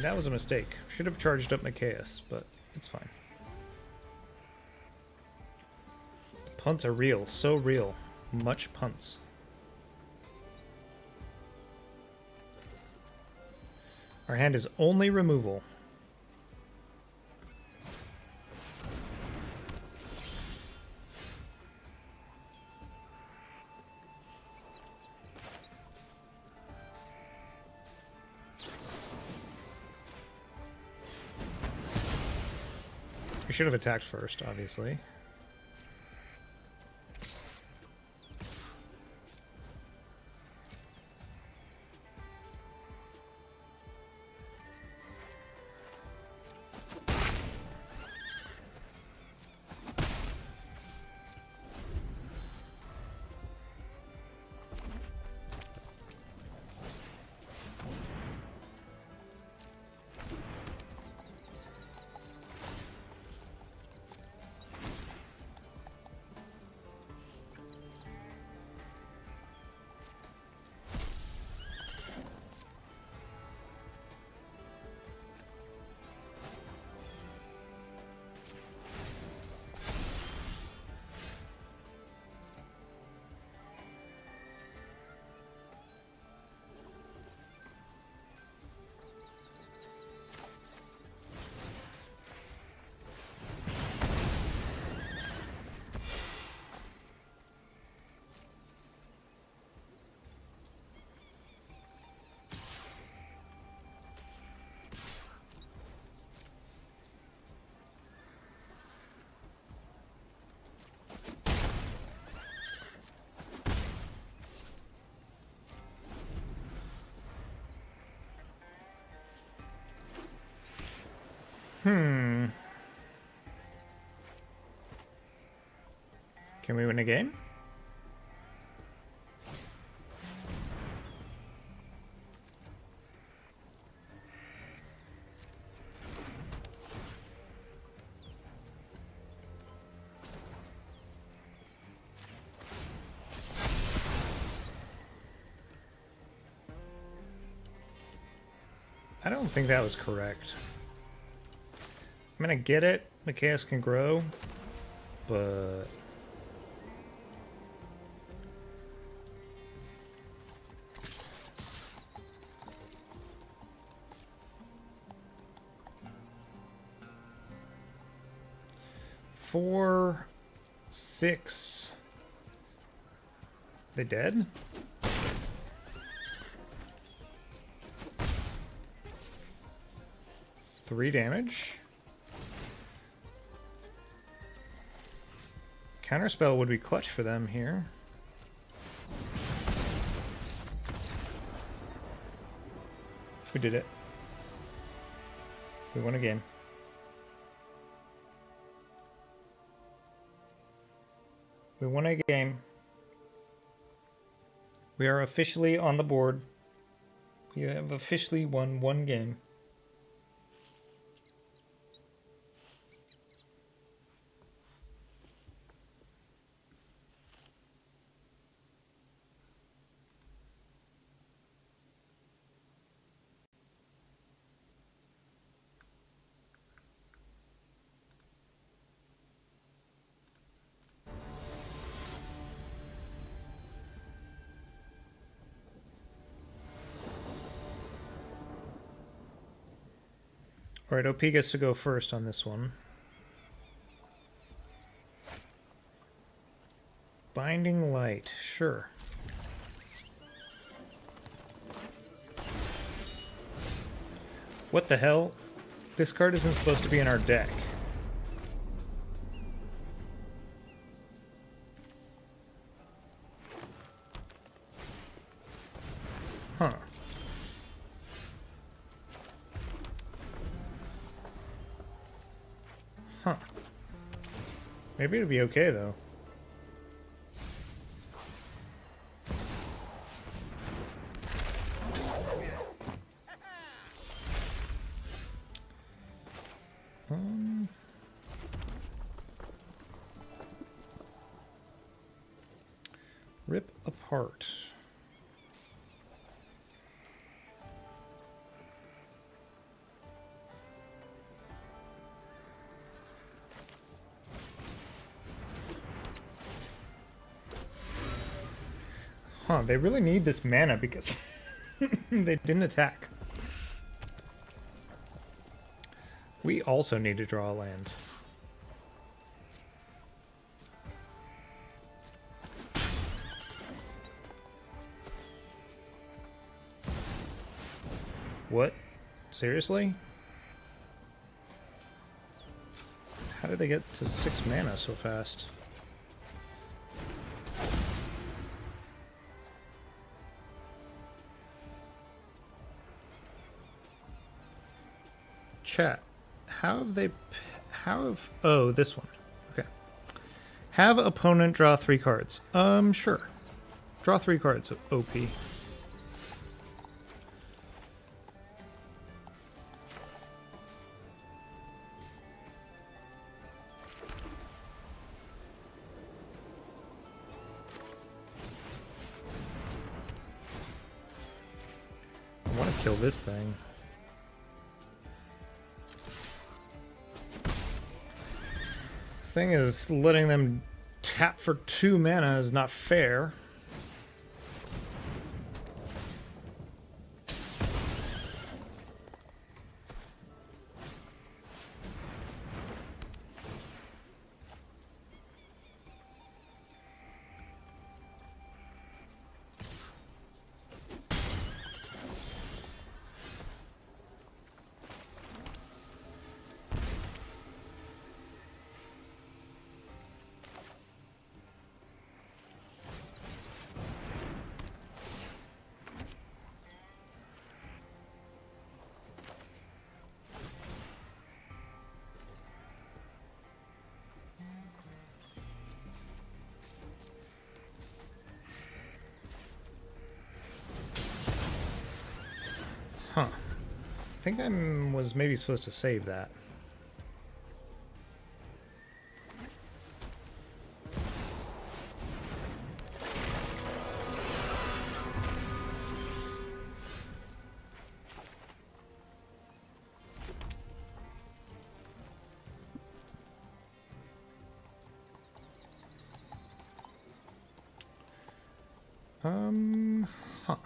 That was a mistake. Should have charged up Micaeus, but it's fine. Punts are real. So real. Much punts. Our hand is only removal. We should have attacked first, obviously. Can we win a game? I don't think that was correct. I'm gonna get it. Micaeus can grow, but four, 6. They dead? Three damage. Counterspell would be clutch for them here. We did it. We won a game. We won a game. We are officially on the board. We have officially won one game. Alright, OP gets to go first on this one. Binding Light, sure. What the hell? This card isn't supposed to be in our deck. Huh. Huh. Maybe it'll be okay, though. Rip apart. Huh, they really need this mana because they didn't attack. We also need to draw a land. What? Seriously? How did they get to 6 mana so fast? Chat. How have they... How have... Oh, this one. Okay. Have opponent draw 3 cards. Sure. Draw 3 cards, OP. I want to kill this thing. This thing is letting them tap for 2 mana is not fair. Huh. I think I was maybe supposed to save that. Huh.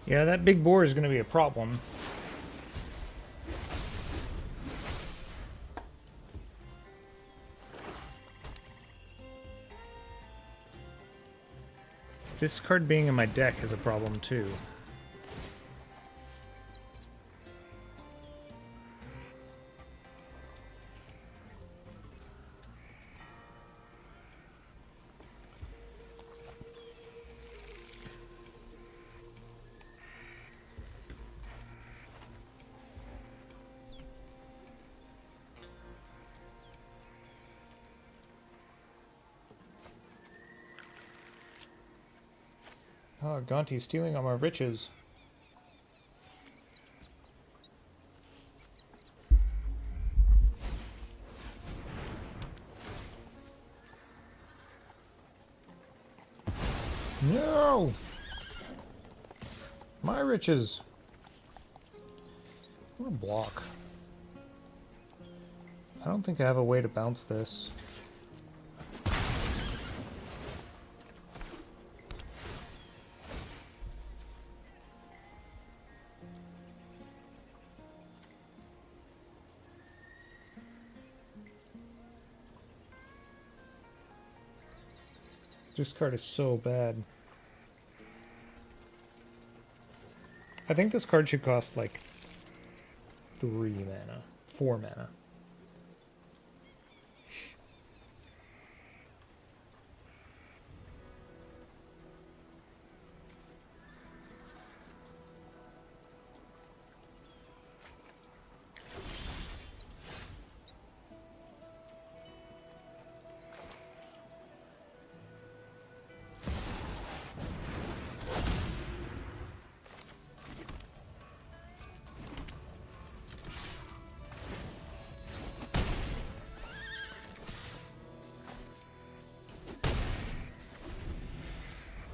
Yeah, that big boar is going to be a problem. This card being in my deck is a problem too. Oh, Gonti's stealing all my riches. No! My riches! What a block. I don't think I have a way to bounce this. This card is so bad. I think this card should cost like 3 mana, 4 mana.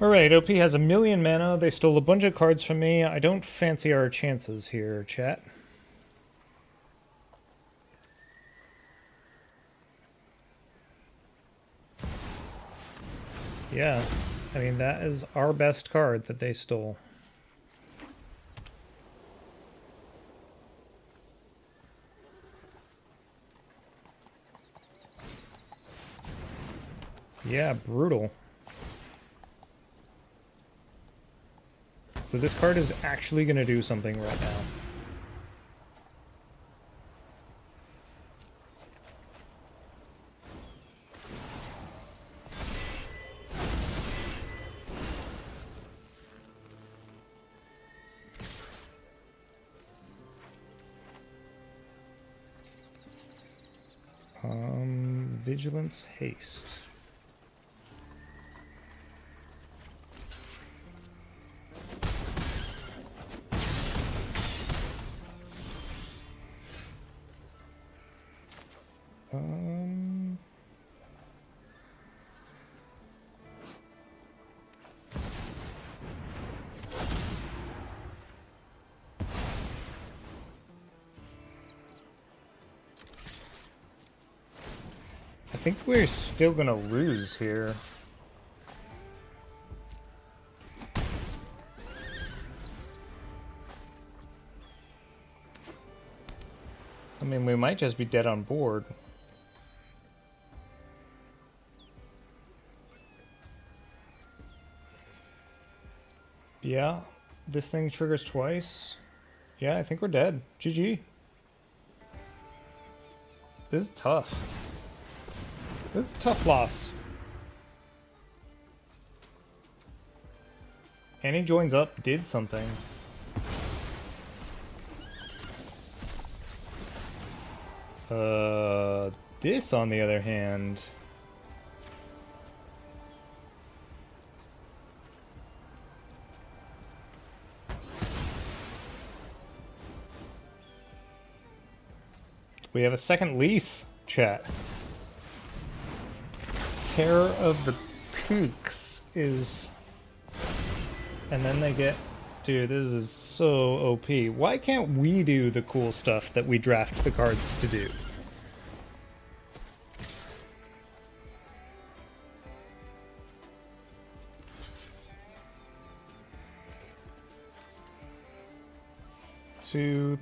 Alright, OP has 1,000,000 mana. They stole a bunch of cards from me. I don't fancy our chances here, chat. Yeah, I mean, that is our best card that they stole. Yeah, brutal. So this card is actually going to do something right now. Vigilance, haste. I think we're still gonna lose here. I mean, we might just be dead on board. Yeah, this thing triggers twice. Yeah, I think we're dead. GG. This is tough. This is a tough loss. Annie joins up, did something. This on the other hand. We have a second lease, chat. Terror of the Peaks is... And then they get... Dude, this is so OP. Why can't we do the cool stuff that we draft the cards to do? Two,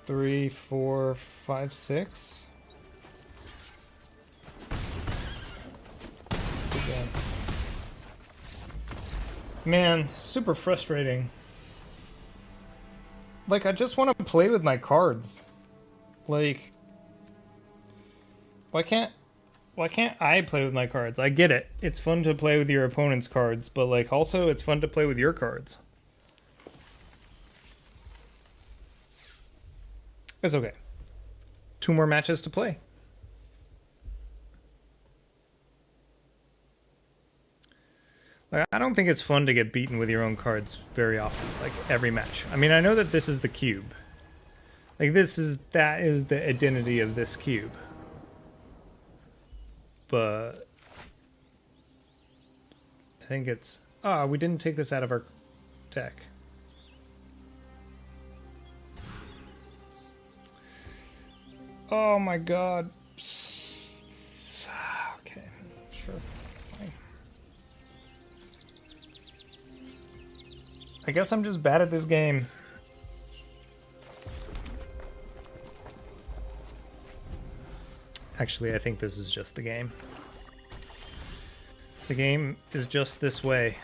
3, 4, 5, 6. Again. Man, super frustrating. Like, I just want to play with my cards. Like, why can't I play with my cards? I get it. It's fun to play with your opponent's cards, but like also it's fun to play with your cards. It's okay. 2 more matches to play. Like, I don't think it's fun to get beaten with your own cards very often, like every match. I mean, I know that this is the cube. Like, that is the identity of this cube. But I think it's... Ah, we didn't take this out of our deck. Oh my god. Okay, sure. Fine. I guess I'm just bad at this game. Actually, I think this is just the game. The game is just this way.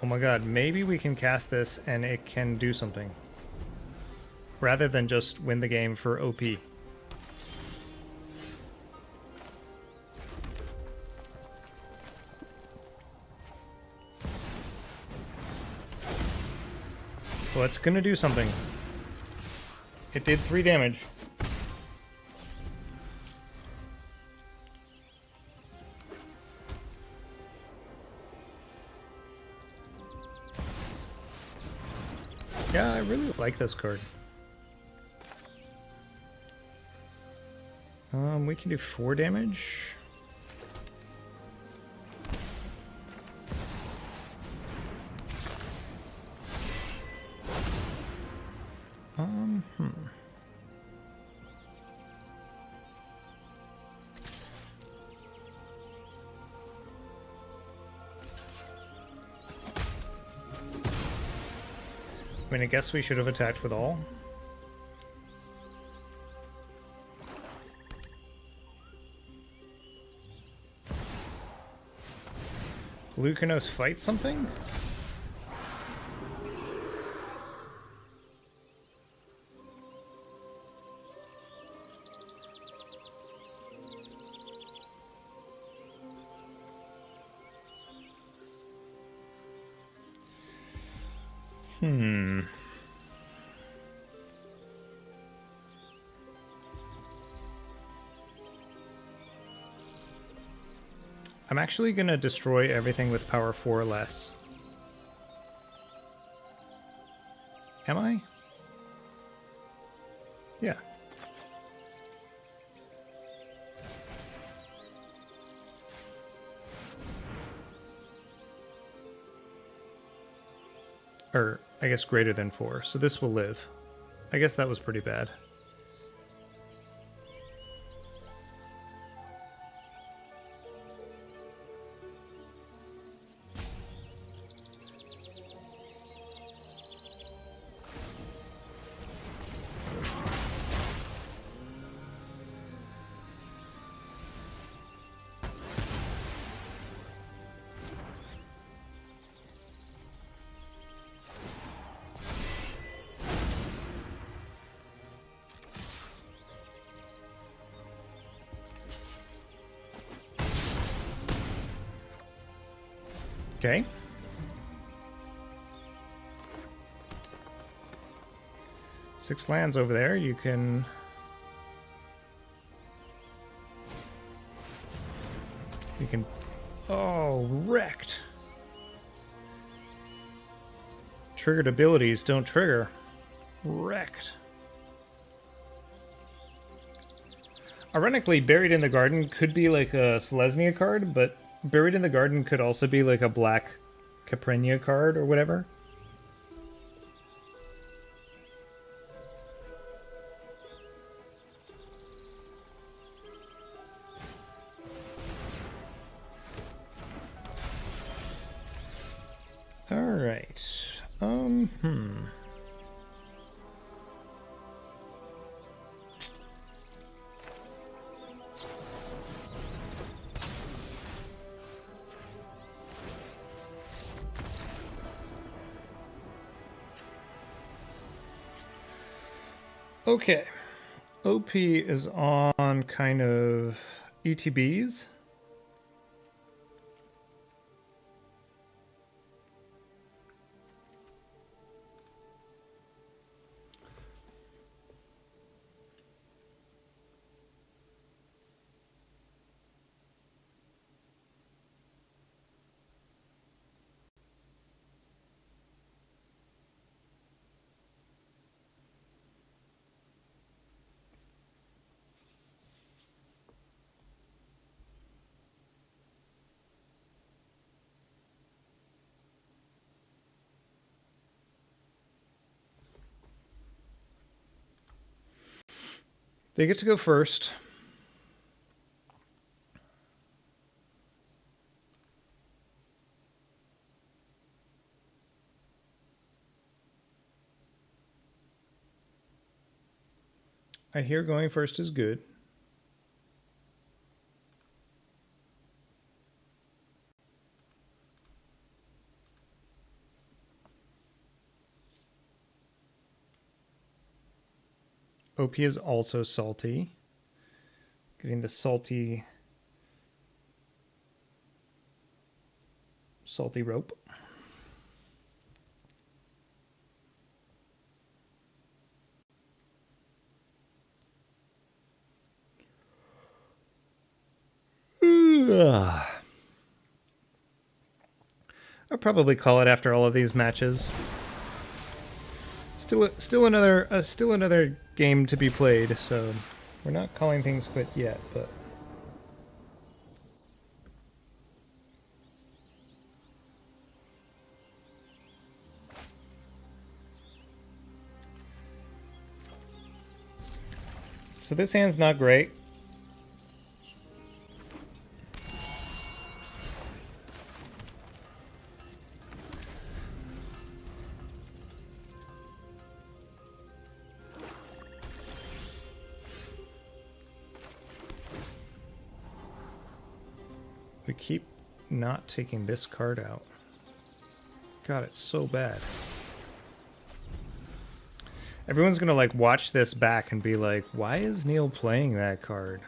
Oh my god, maybe we can cast this and it can do something. Rather than just win the game for OP. Well, it's gonna do something. It did 3 damage. Yeah, I really like this card. We can do 4 damage. I mean, I guess we should have attacked with all. Lucanos fight something? I'm actually gonna destroy everything with power 4 or less. Am I? Yeah. Or, I guess greater than 4, so this will live. I guess that was pretty bad. Okay. Six lands over there. You can... Oh, wrecked. Triggered abilities don't trigger. Wrecked. Ironically, Buried in the Garden could be like a Selesnya card, but Buried in the Garden could also be like a black Caprina card or whatever. All right. Okay. OP is on kind of ETBs. They get to go first. I hear going first is good. OP is also salty. Getting the salty rope. I'll probably call it after all of these matches. Still another game to be played, so We're not calling things quit yet, but... So this hand's not great. We keep not taking this card out. God, it's so bad. Everyone's gonna like watch this back and be like, why is Neil playing that card?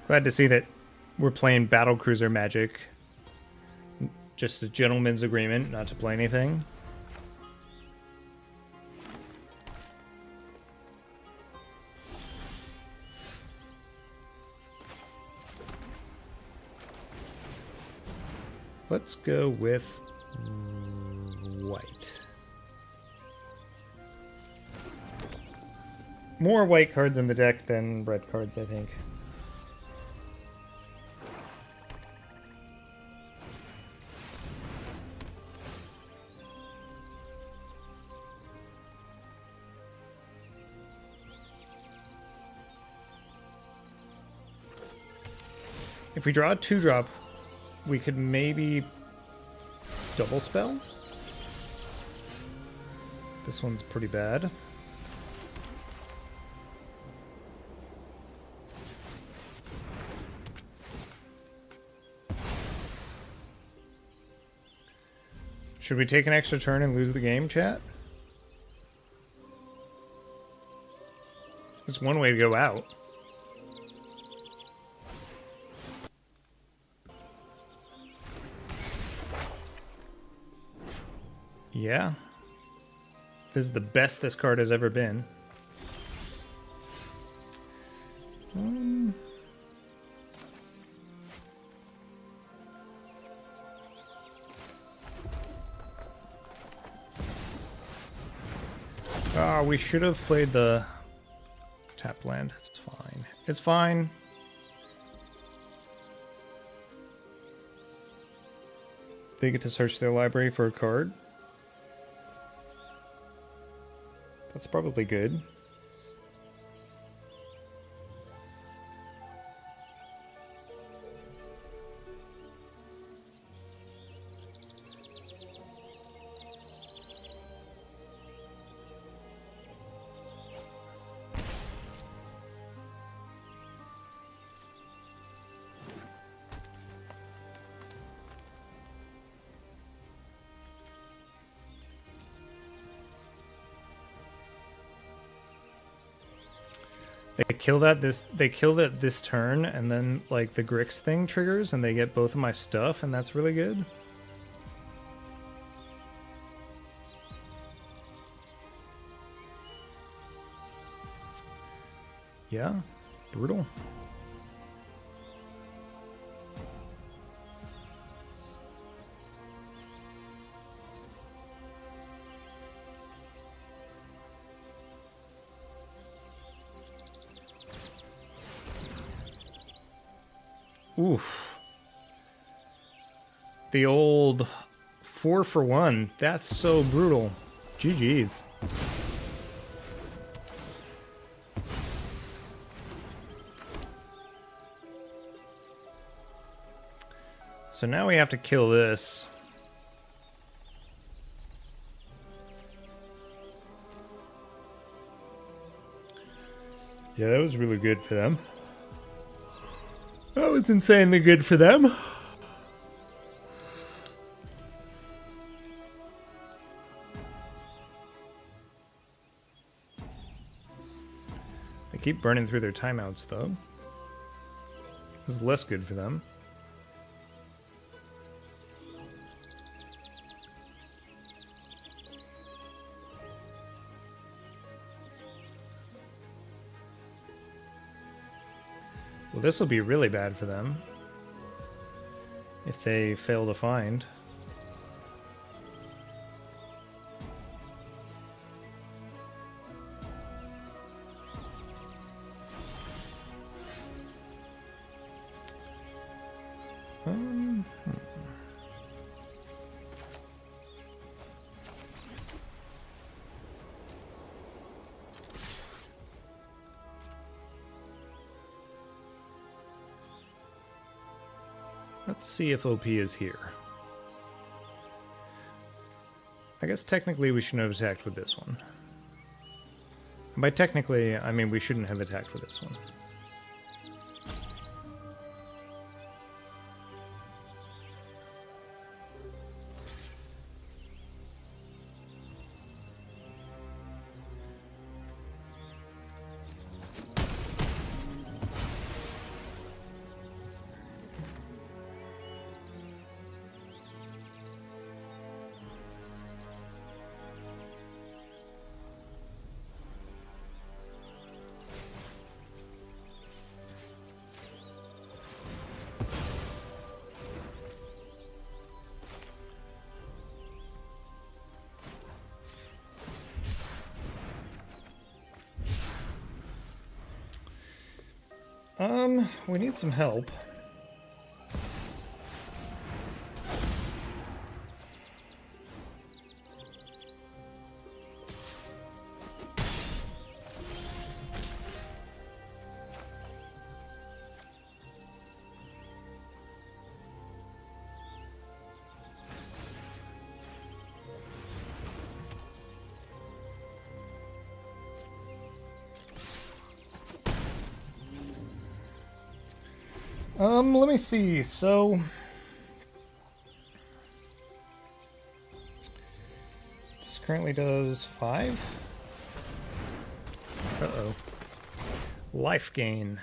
Glad to see that we're playing Battlecruiser Magic. Just a gentleman's agreement not to play anything. Let's go with white. More white cards in the deck than red cards, I think. If we draw a 2-drop, we could maybe double spell. This one's pretty bad. Should we take an extra turn and lose the game, chat? There's one way to go out. Yeah. This is the best this card has ever been. We should have played the tap land. It's fine. It's fine. They get to search their library for a card. That's probably good. They kill that this turn, and then like the Grix thing triggers and they get both of my stuff, and that's really good. Yeah, brutal. Oof. The old 4-for-1. That's so brutal. GG's. So now we have to kill this. Yeah, that was really good for them. That was insanely good for them. They keep burning through their timeouts, though. This is less good for them. Well, this will be really bad for them if they fail to find. Let's see if OP is here. I guess technically we shouldn't have attacked with this one. And by technically, I mean we shouldn't have attacked with this one. We need some help. Let me see. So this currently does 5. Uh-oh. Life gain.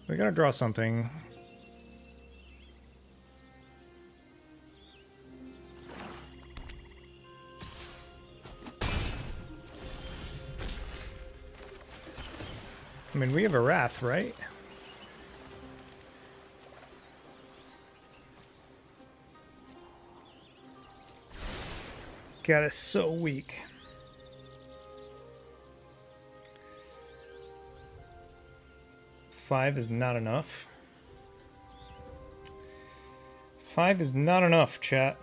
We gotta draw something. I mean, we have a Wrath, right? God, it's so weak. Five is not enough. 5 is not enough, chat.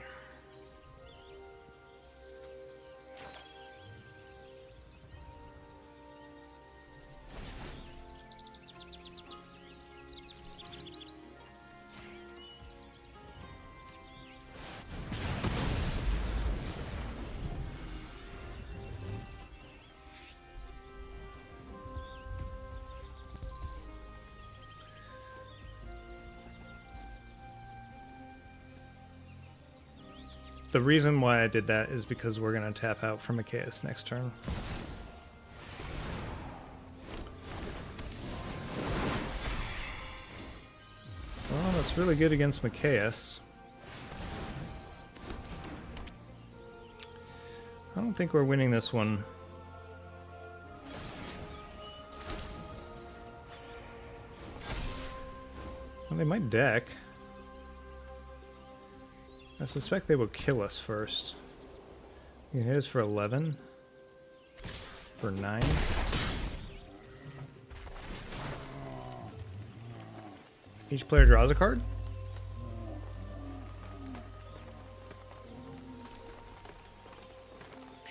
The reason why I did that is because we're going to tap out for Mikaeus next turn. Well, that's really good against Mikaeus. I don't think we're winning this one. Well, they might deck. I suspect they will kill us first. You can hit us for 11. For 9. Each player draws a card?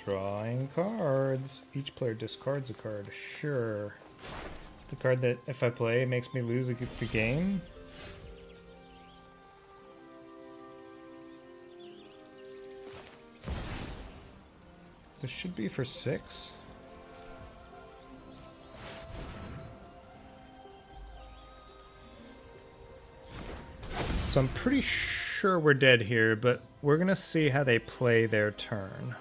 Drawing cards. Each player discards a card. Sure. The card that, if I play, makes me lose the game? This should be for 6. So I'm pretty sure we're dead here, but we're gonna see how they play their turn.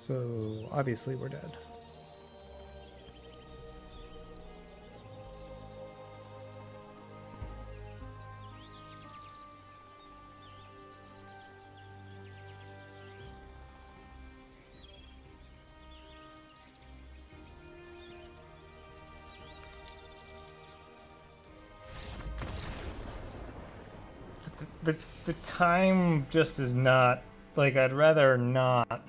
So, obviously we're dead. The time just is not, like, I'd rather not.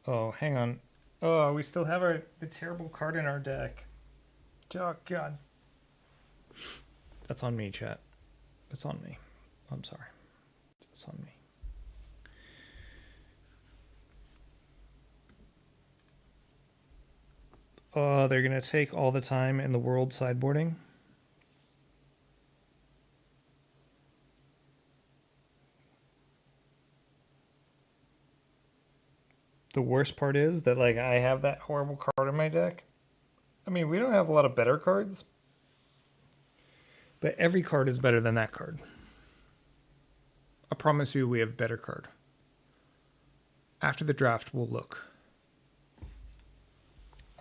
Oh, hang on. Oh, we still have the terrible card in our deck. Oh, God. That's on me, chat. It's on me. I'm sorry. It's on me. Oh, they're going to take all the time in the world sideboarding. The worst part is that, like, I have that horrible card in my deck. I mean, we don't have a lot of better cards, but every card is better than that card. I promise you we have a better card. After the draft, we'll look.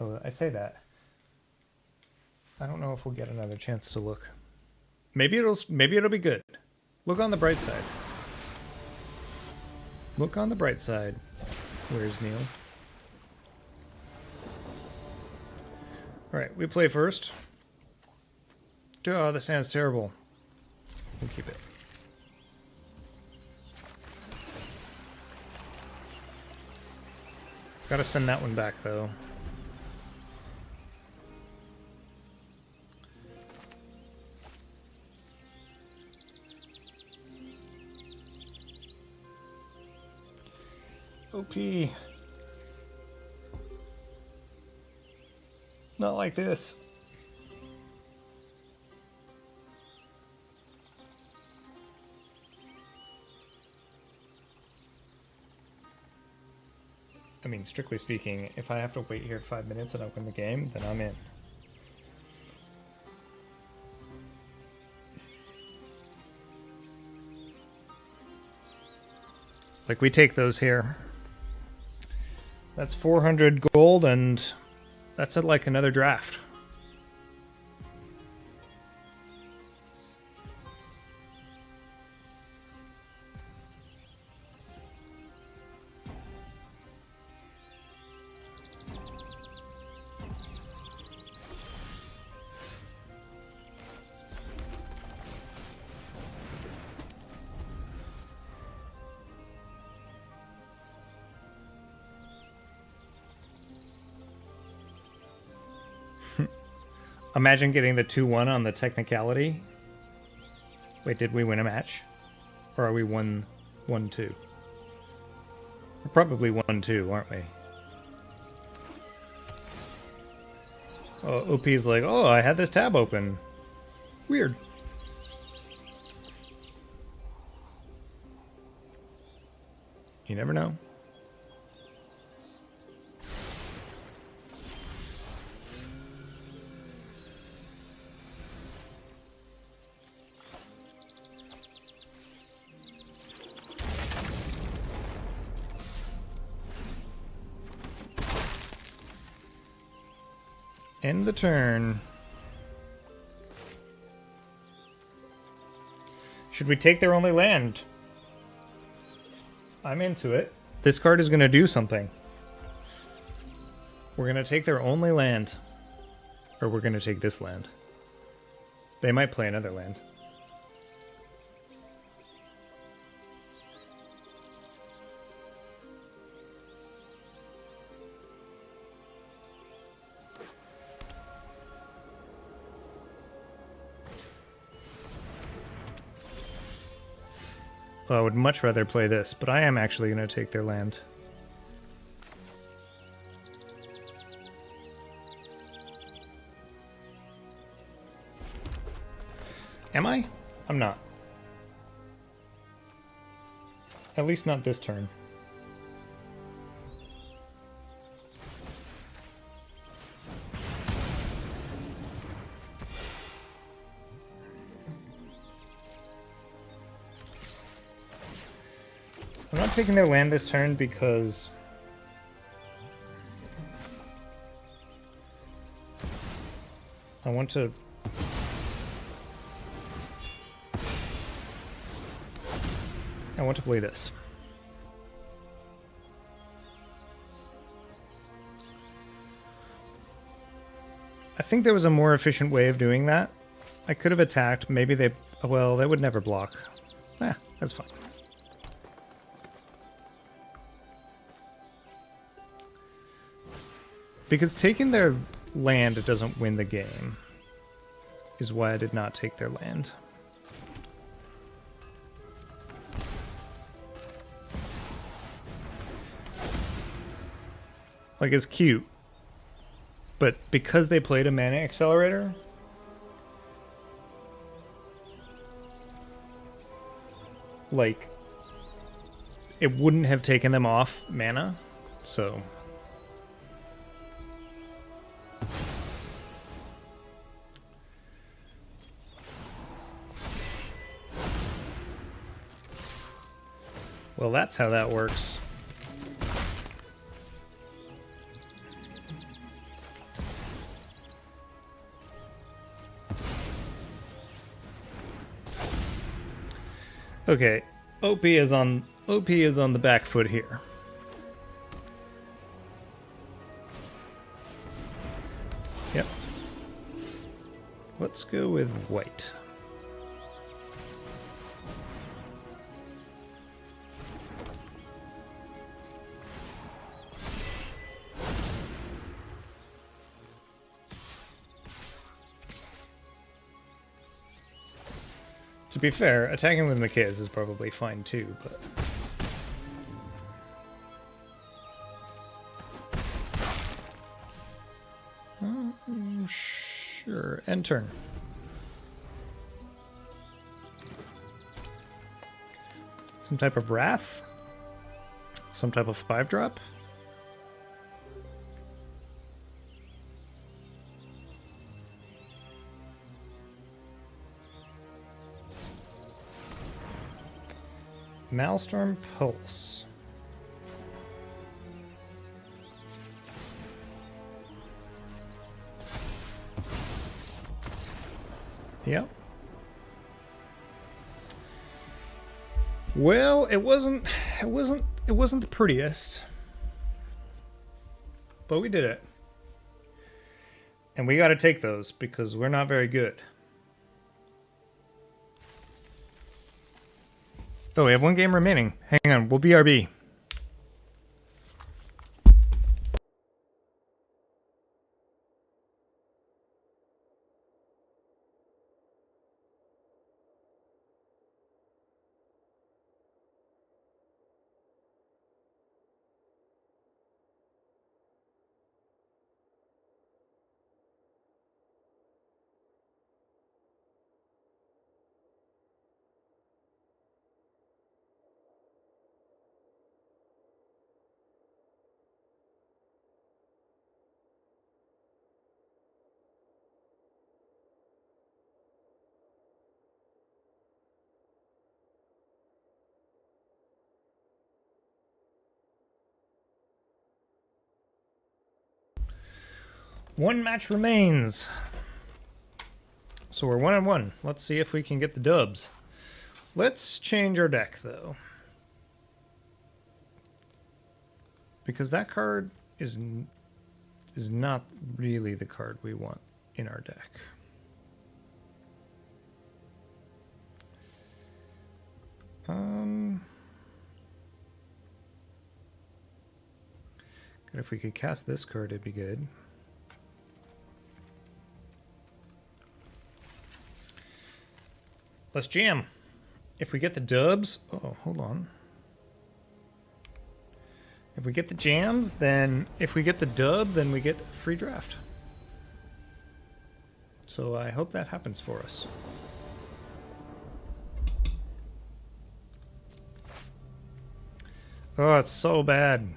Oh, I say that. I don't know if we'll get another chance to look. Maybe it'll be good. Look on the bright side. Look on the bright side. Where's Neil? Alright, we play first. Oh, this sounds terrible. We'll keep it. Gotta send that one back, though. OP. Not like this. I mean, strictly speaking, if I have to wait here 5 minutes and open the game, then I'm in. Like, we take those here. That's 400 gold, and that's at like another draft. Imagine getting the 2-1 on the technicality. Wait, did we win a match? Or are we 1-2? We're probably 1-2, aren't we? Oh, OP's like, oh, I had this tab open. Weird. You never know. End the turn. Should we take their only land? I'm into it. This card is going to do something. We're going to take their only land. Or we're going to take this land. They might play another land. Well, I would much rather play this, but I am actually going to take their land. Am I? I'm not. At least not this turn. I'm not taking their land this turn because I want to play this. I think there was a more efficient way of doing that. I could have attacked. Maybe they... Well, they would never block. That's fine. Because taking their land doesn't win the game, is why I did not take their land. Like, it's cute. But because they played a mana accelerator, like, it wouldn't have taken them off mana, so... Well, that's how that works. Okay, OP is on the back foot here. Yep. Let's go with white. To be fair, attacking with Machias is probably fine too, but... Sure, end turn. Some type of Wrath? Some type of 5-drop? Maelstrom Pulse. Yep. Well, it wasn't the prettiest. But we did it. And we got to take those because we're not very good. Oh, we have one game remaining. Hang on, we'll BRB. One match remains. So we're 1-1. Let's see if we can get the dubs. Let's change our deck, though. Because that card is not really the card we want in our deck. If we could cast this card, it'd be good. Let's jam. If we get the dubs... Oh, hold on. If we get the jams, then... If we get the dub, then we get free draft. So I hope that happens for us. Oh, it's so bad.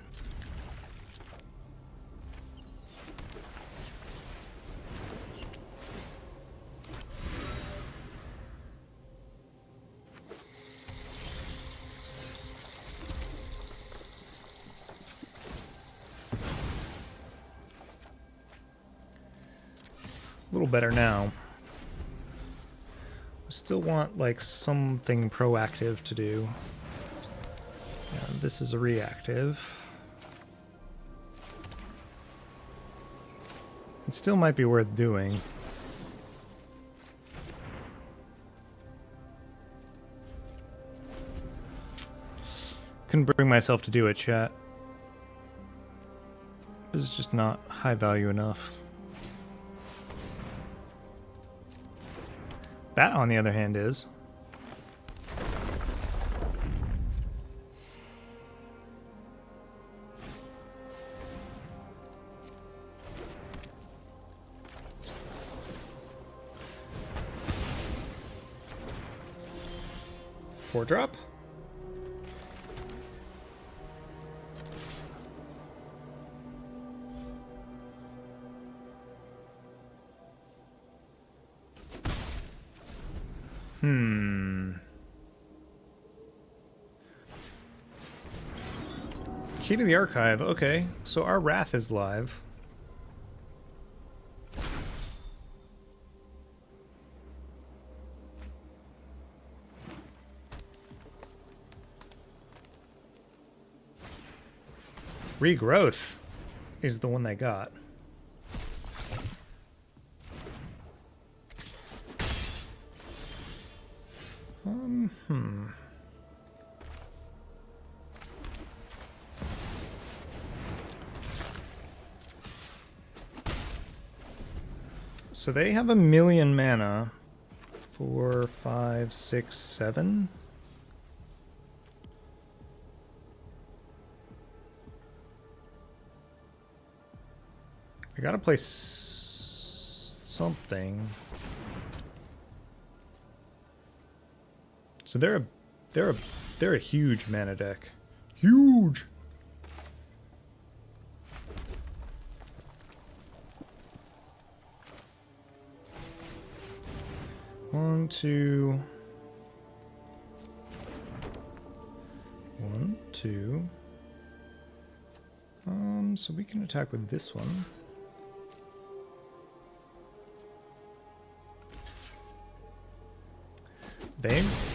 A little better now. We still want like something proactive to do. Yeah, this is a reactive. It still might be worth doing. Couldn't bring myself to do it, chat. It's just not high value enough. That, on the other hand, is. Four drop. Key to the archive. Okay, so our Wrath is live. Regrowth is the one they got. So they have 1,000,000 mana. 4, 5, 6, 7. I gotta play something. So they're a huge mana deck. Huge. One, two. 1, 2. So we can attack with this one.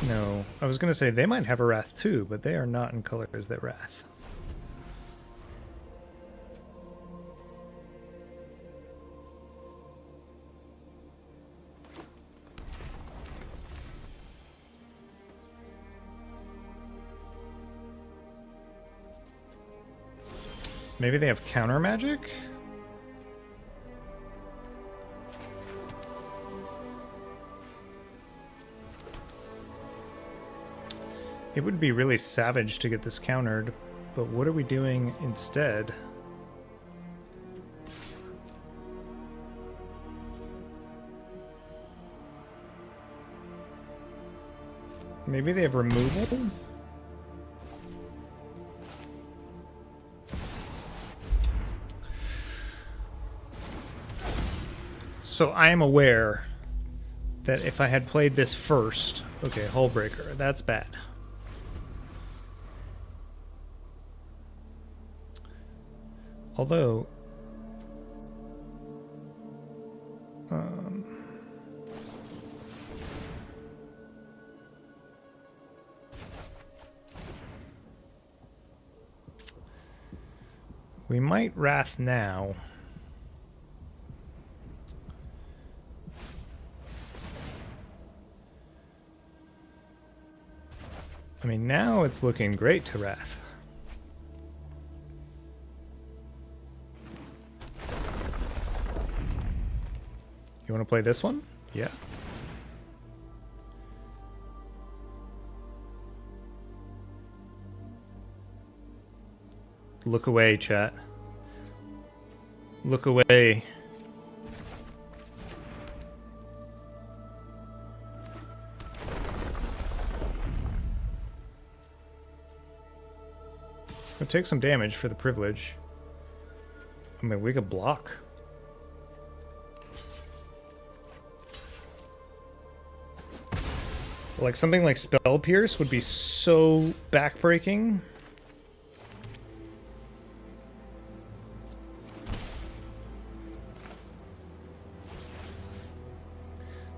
No. I was going to say they might have a Wrath too, but they are not in colors that Wrath. Maybe they have counter magic? It would be really savage to get this countered, but what are we doing instead? Maybe they have removal? So I am aware that if I had played this first... Okay, Hullbreaker, that's bad. Although, we might Wrath now. I mean, now it's looking great to Wrath. You want to play this one? Yeah. Look away, chat. Look away. It'll take some damage for the privilege. I mean, we could block. Like, something like Spell Pierce would be so backbreaking.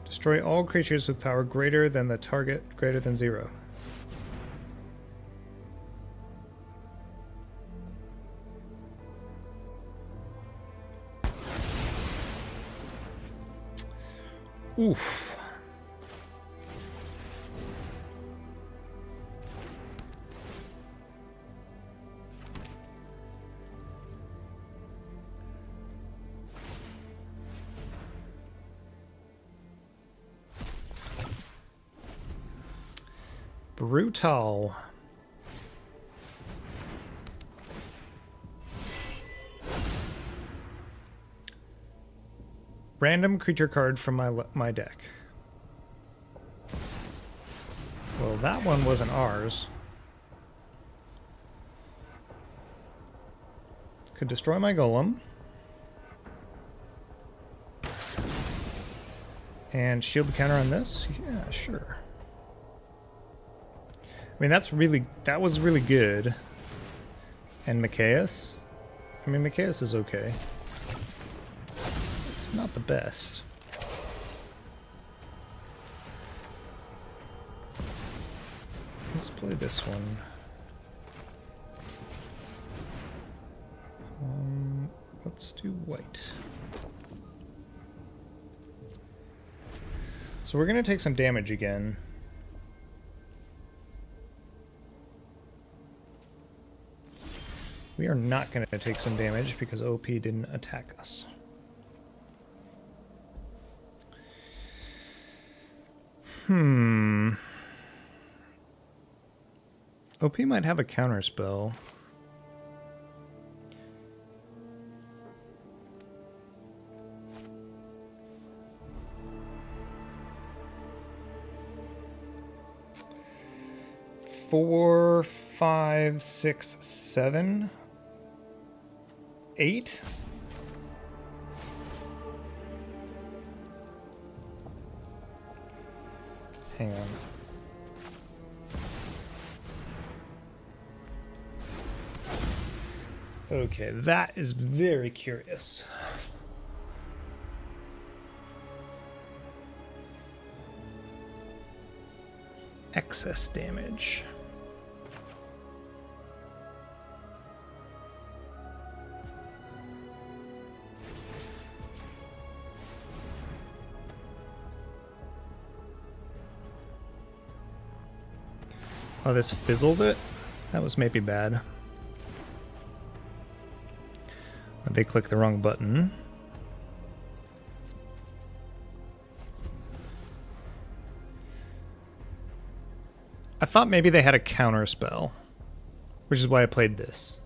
Destroy all creatures with power greater than the target, greater than 0. Oof. Brutal. Random creature card from my deck. Well, that one wasn't ours. Could destroy my golem. And shield the counter on this? Yeah, sure. I mean, that was really good. And Mikaeus? I mean, Mikaeus is okay. It's not the best. Let's play this one. Let's do white. So we're going to take some damage again. We are not going to take some damage because OP didn't attack us. OP might have a counter spell. Four, 5, 6, 7, 8. Hang on. Okay, that is very curious. Excess damage. Oh, this fizzles it? That was maybe bad. Or they clicked the wrong button. I thought maybe they had a counter spell, which is why I played this.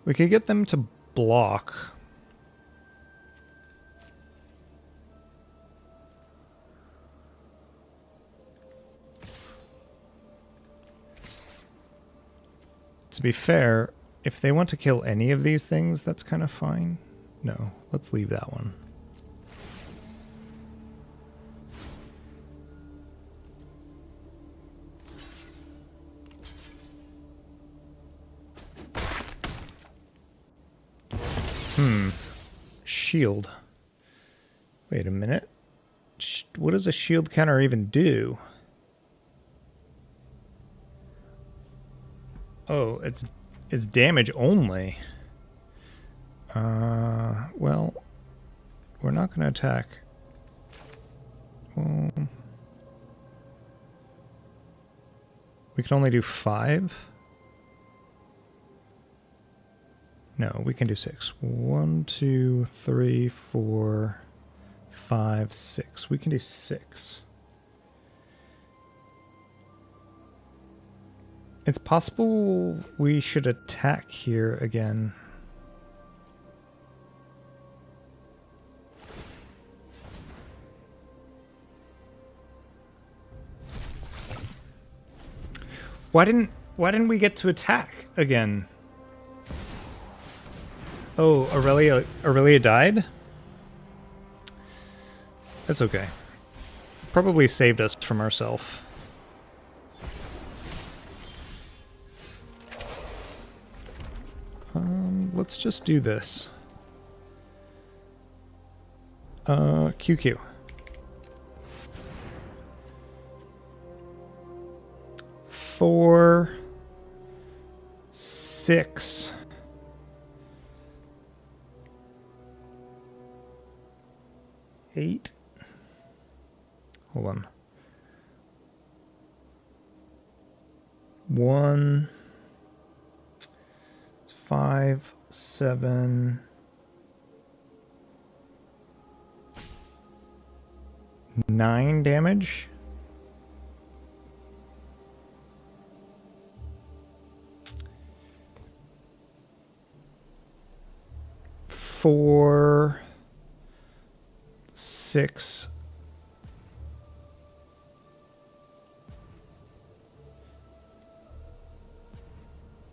We could get them to block. To be fair, if they want to kill any of these things, that's kind of fine. No, let's leave that one. Shield. Wait a minute. What does a shield counter even do? Oh, it's damage only. Well, we're not going to attack. We can only do 5? No, we can do 6. 1, 2, 3, 4, 5, 6. We can do 6. It's possible we should attack here again. Why didn't we get to attack again? Oh, Aurelia died? That's okay. Probably saved us from ourselves. Let's just do this. QQ. 4, 6. Eight. Hold on. 1, 5, 7, 9 damage. Four, 6.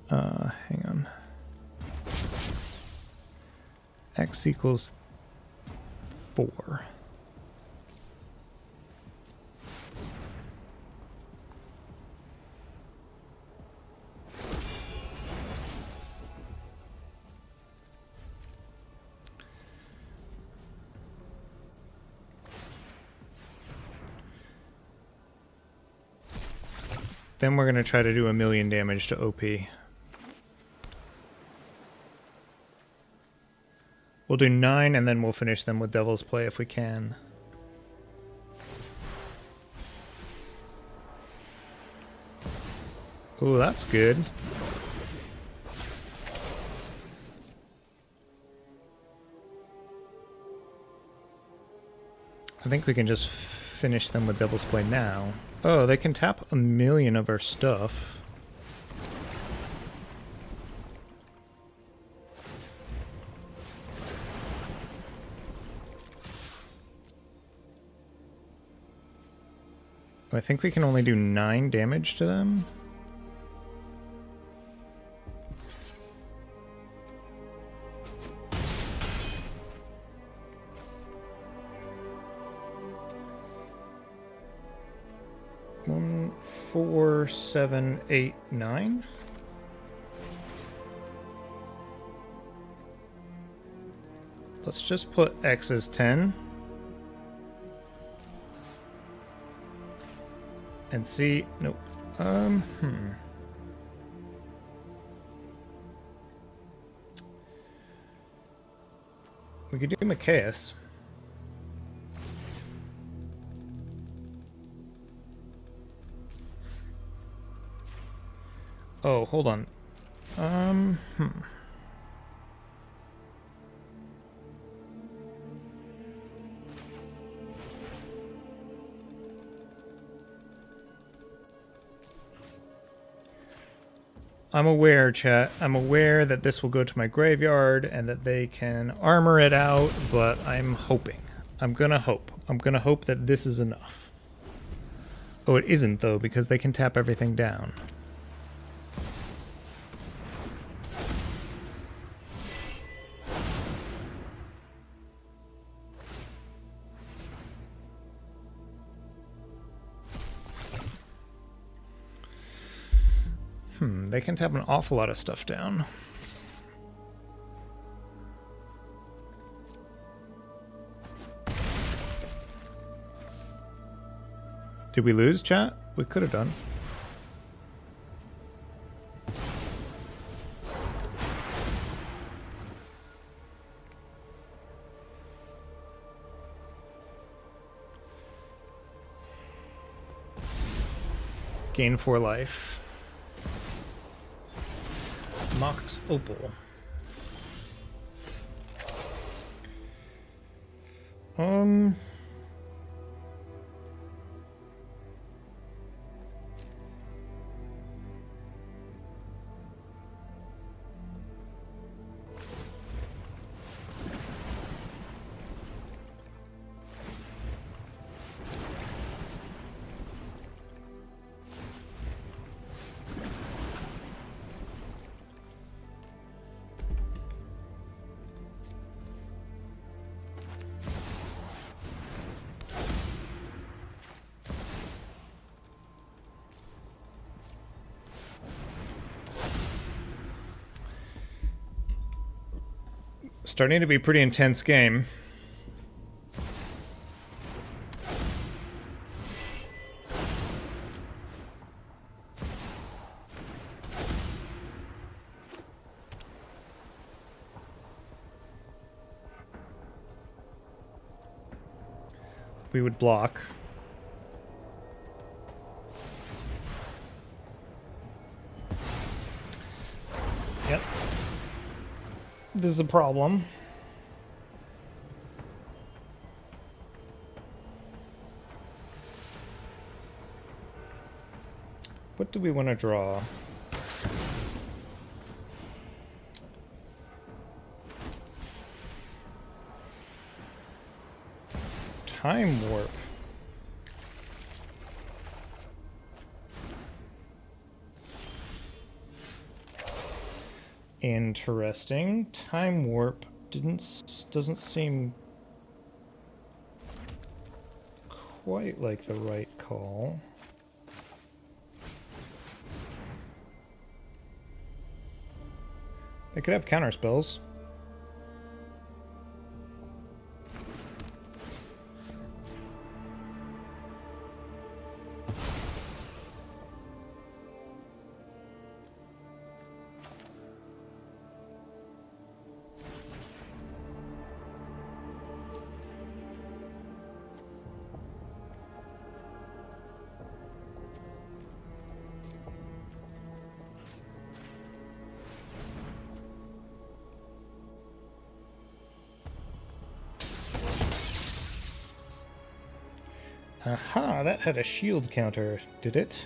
Hang on. X equals 4. Then we're going to try to do 1,000,000 damage to OP. We'll do 9 and then we'll finish them with Devil's Play if we can. Ooh, that's good. I think we can just finish them with Devil's Play now. Oh, they can tap 1,000,000 of our stuff. I think we can only do 9 damage to them. One, 4, 7, 8, 9. Let's just put X as 10. And see, nope. We could do Macias. Oh, hold on. I'm aware, chat. I'm aware that this will go to my graveyard and that they can armor it out, but I'm hoping. I'm gonna hope. I'm gonna hope that this is enough. Oh, it isn't, though, because they can tap everything down. They can tap an awful lot of stuff down. Did we lose, chat? We could have done. Gain 4 life. Mox Opal. Starting to be a pretty intense game. we would block. Yep. This is a problem. What do we want to draw? Time warp. Interesting. Time warp doesn't seem quite like the right call. They could have counter spells. Aha, that had a shield counter, did it?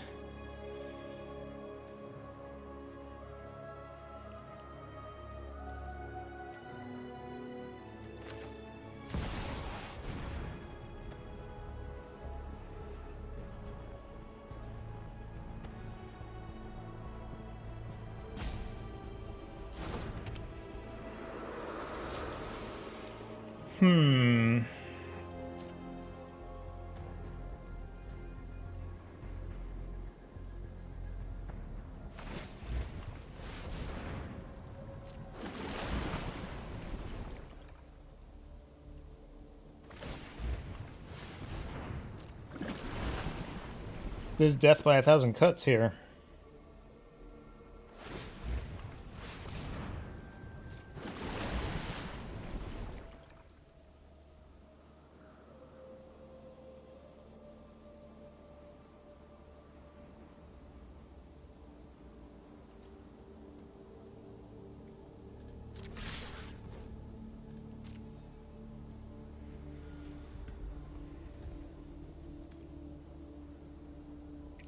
There's death by 1,000 cuts here.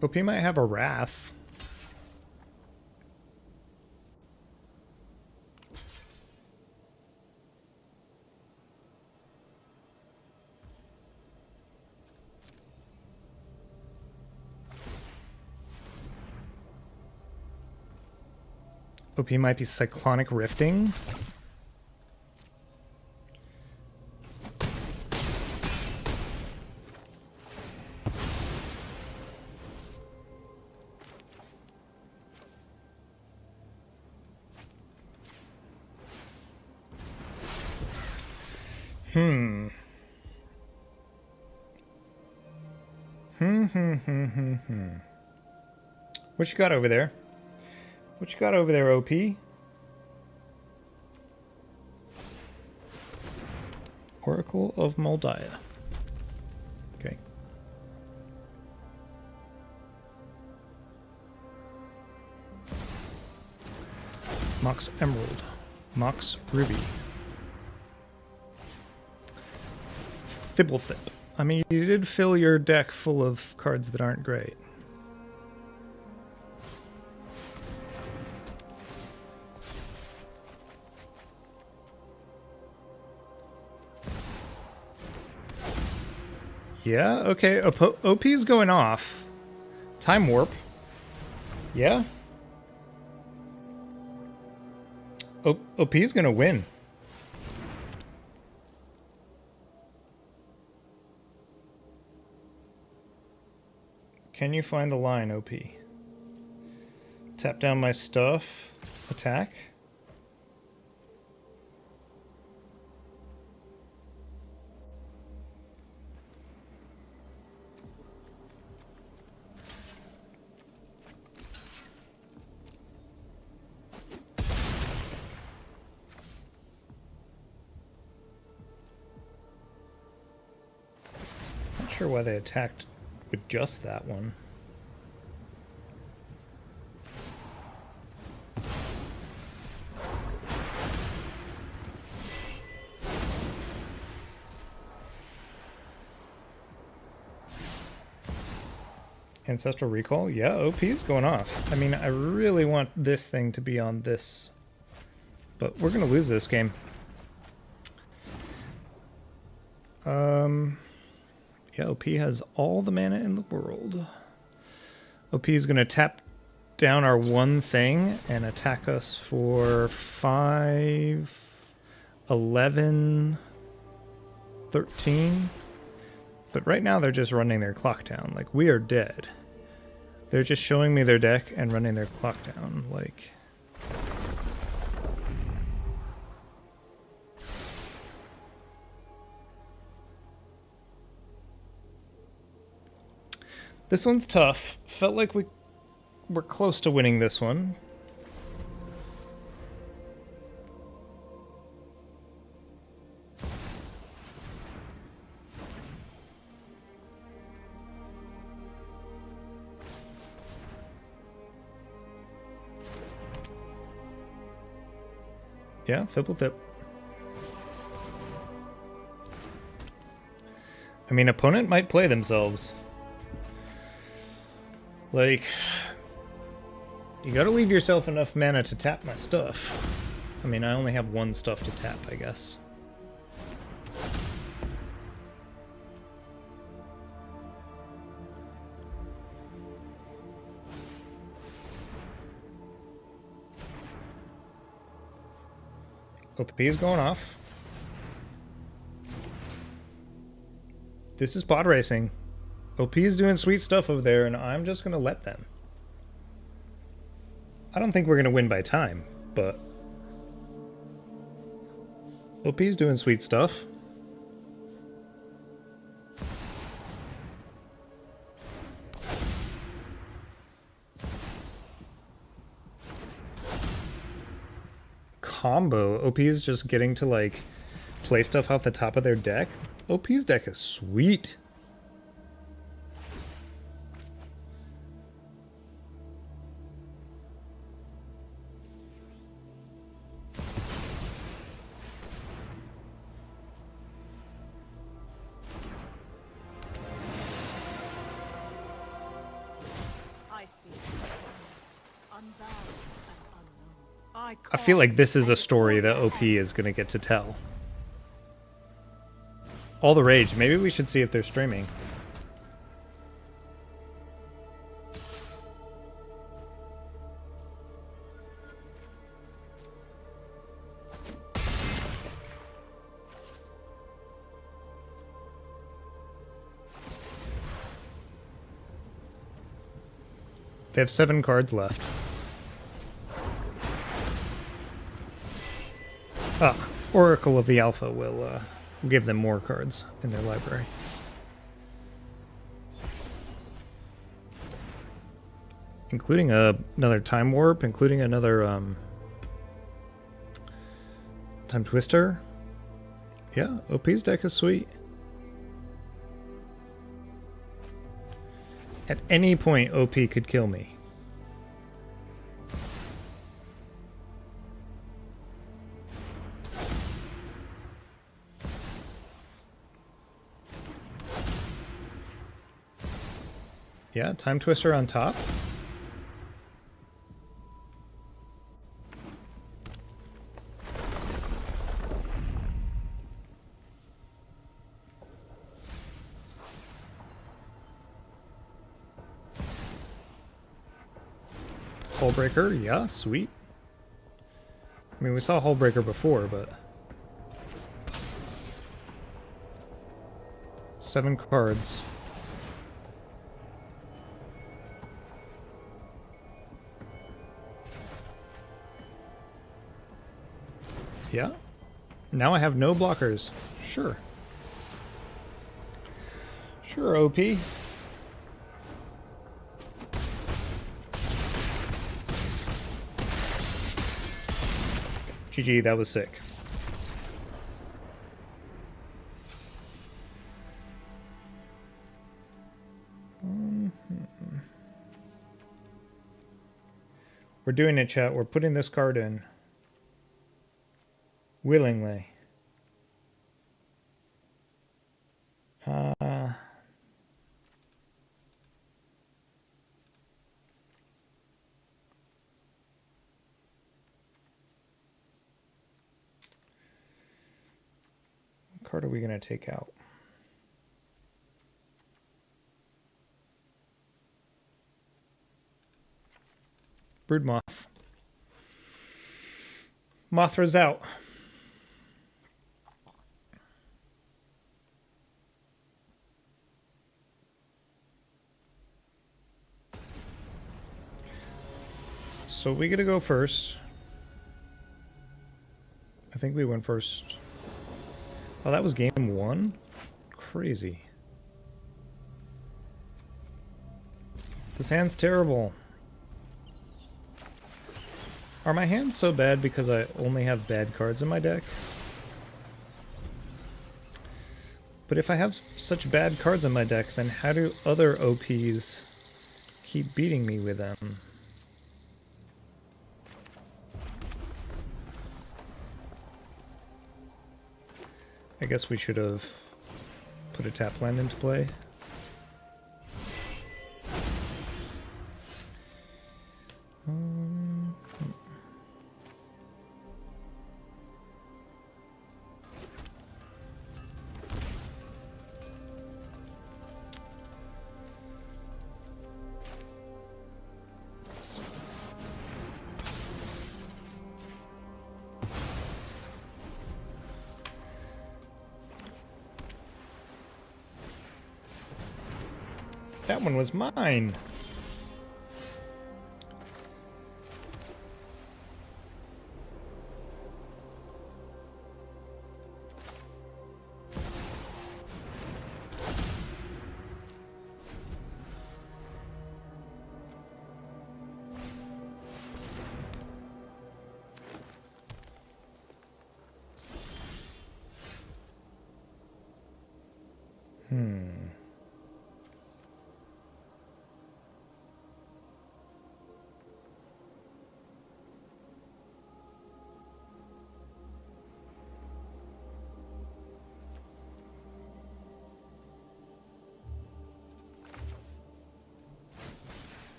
OP might have a Wrath. OP might be Cyclonic Rifting. What you got over there? What you got over there, OP? Oracle of Moldiah. Okay. Mox Emerald. Mox Ruby. Thibblethip. I mean, you did fill your deck full of cards that aren't great. Yeah, okay. OP's going off. Time warp. Yeah. OP's gonna win. Can you find the line, OP? Tap down my stuff. Attack. sure why they attacked with just that one. Ancestral Recall? Yeah, OP is going off. I mean, I really want this thing to be on this, but we're going to lose this game. Yeah, OP has all the mana in the world. OP is going to tap down our one thing and attack us for 5, 11, 13. But right now they're just running their clock down. Like, we are dead. They're just showing me their deck and running their clock down. Like... This one's tough. Felt like we were close to winning this one. Yeah, Fibble Thip. I mean, opponent might play themselves. Like, you gotta leave yourself enough mana to tap my stuff. I mean, I only have one stuff to tap, I guess. OP is going off. This is pod racing. OP is doing sweet stuff over there, and I'm just going to let them. I don't think we're going to win by time, but... OP is doing sweet stuff. Combo. OP is just getting to, like, play stuff off the top of their deck. OP's deck is sweet. I feel like this is a story that OP is going to get to tell. All the Rage. Maybe we should see if they're streaming. They have 7 cards left. Ah, Oracle of the Alpha will give them more cards in their library. Including another Time Warp, including another Time Twister. Yeah, OP's deck is sweet. At any point, OP could kill me. Yeah, Time Twister on top. Hullbreaker, yeah, sweet. I mean, we saw Hullbreaker before, but... 7 cards. Yeah. Now I have no blockers. Sure. Sure, OP. GG, that was sick. We're doing it, chat. We're putting this card in. Willingly. What card are we going to take out? Broodmoth. Mothra's out. So we get to go first. I think we went first. Oh, that was game 1? Crazy. This hand's terrible. Are my hands so bad because I only have bad cards in my deck? But if I have such bad cards in my deck, then how do other OPs keep beating me with them? I guess we should have put a tap land into play. That one was mine.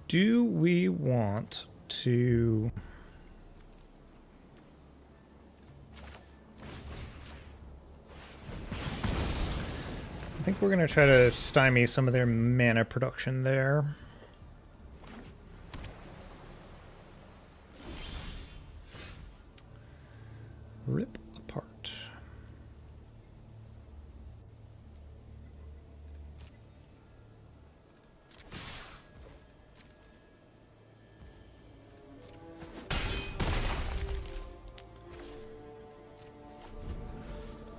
Do we want to... I think we're going to try to stymie some of their mana production there. Rip apart.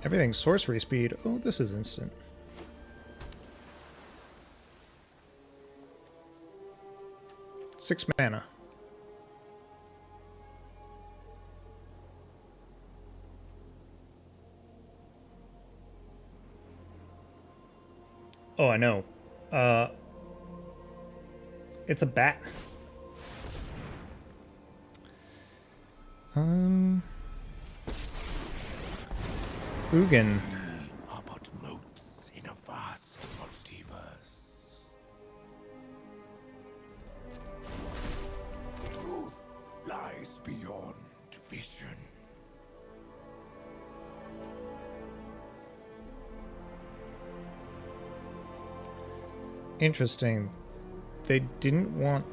Everything's sorcery speed. Oh, this is instant. Six mana. Oh, I know. It's a bat. Ugin. Are but motes in a vast multiverse. Truth lies beyond vision. Interesting. They didn't want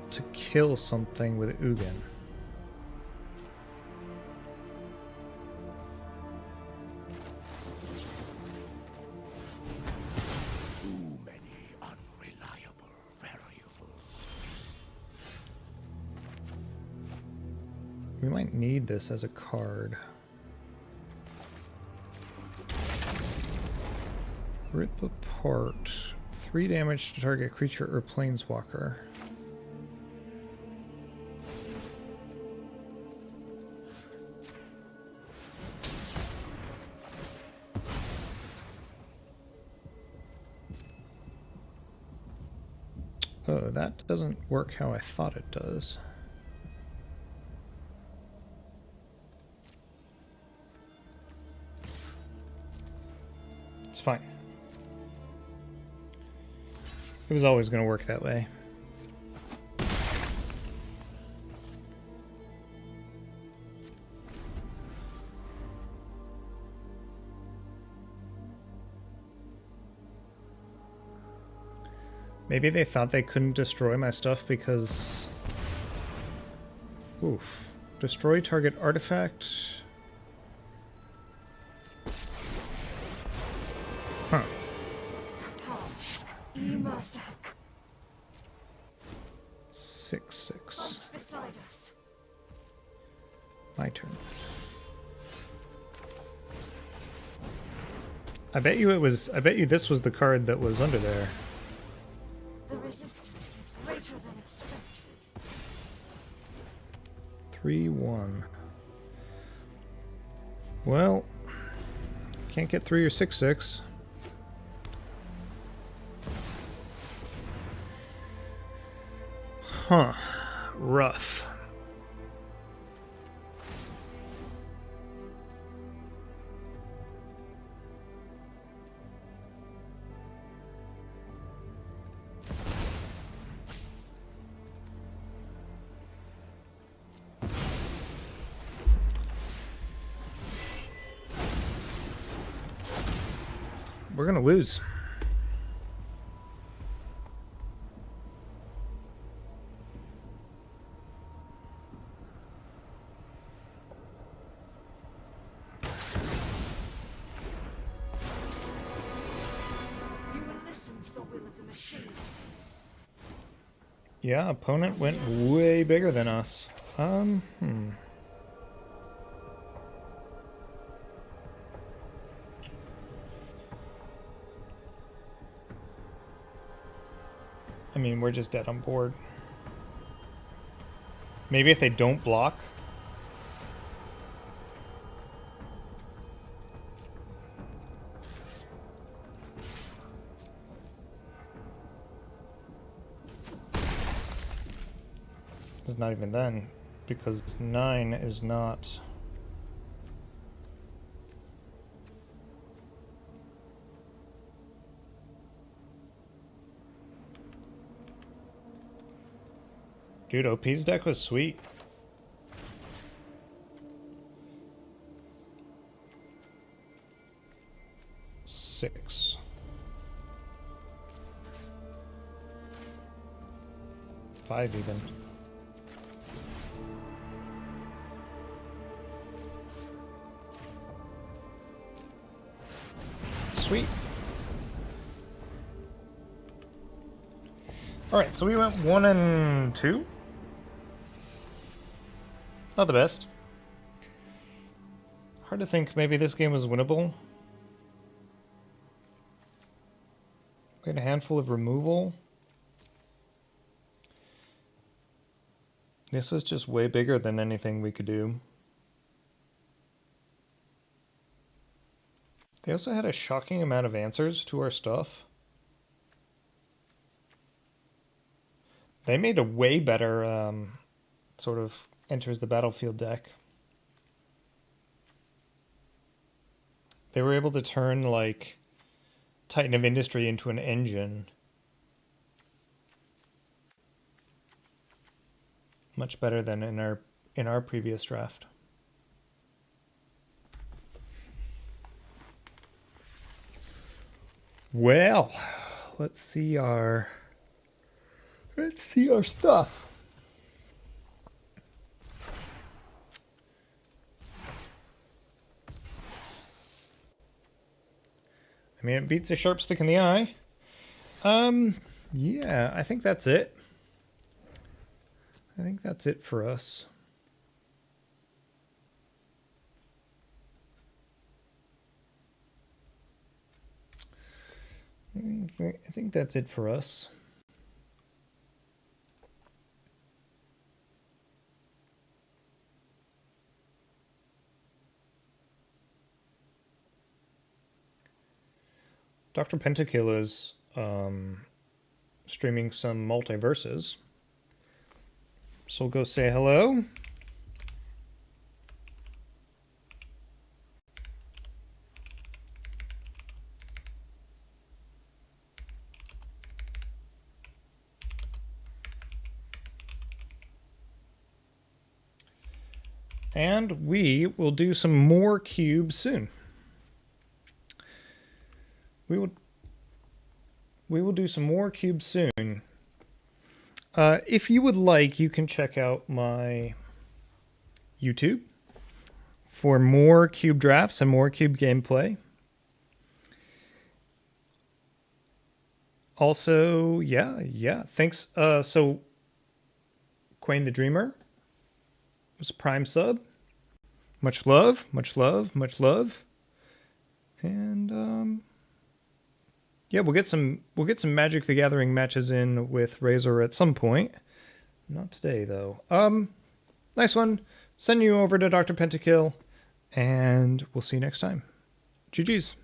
to kill something with Ugin. Too many unreliable variables. We might need this as a card. Rip apart. 3 damage to target creature or planeswalker. Oh, that doesn't work how I thought it does. It's fine. It was always going to work that way. Maybe they thought they couldn't destroy my stuff because... Oof. Destroy target artifact. Huh. 6/6. My turn. I bet you this was the card that was under there. The resistance is greater than expected. 3/1. Well, can't get 3 or 6/6. Huh. Rough. We're gonna lose. You will listen to the will of the machine. Yeah, opponent went way bigger than us. I mean, we're just dead on board. Maybe if they don't block. It's not even then, because 9 is not... Dude, OP's deck was sweet. Six. 5 even. Sweet. Alright, so we went 1 and 2. Not the best. Hard to think maybe this game was winnable. We had a handful of removal. This is just way bigger than anything we could do. They also had a shocking amount of answers to our stuff. They made a way better sort of enters the battlefield deck. They were able to turn like Titan of Industry into an engine. Much better than in our previous draft. Well, let's see our stuff. I mean, it beats a sharp stick in the eye. Yeah, I think that's it. I think that's it for us. I think I think that's it for us. Dr. Pentakill is streaming some multiverses. So we'll go say hello. And we will do some more cubes soon. We will do some more cubes soon. If you would like, you can check out my YouTube for more cube drafts and more cube gameplay. Also, yeah. Thanks. So, Quayne the Dreamer was a Prime sub. Much love, much love, much love. And yeah, we'll get some Magic the Gathering matches in with Razor at some point. Not today though. Nice one. Send you over to Dr. Pentakill, and we'll see you next time. GG's.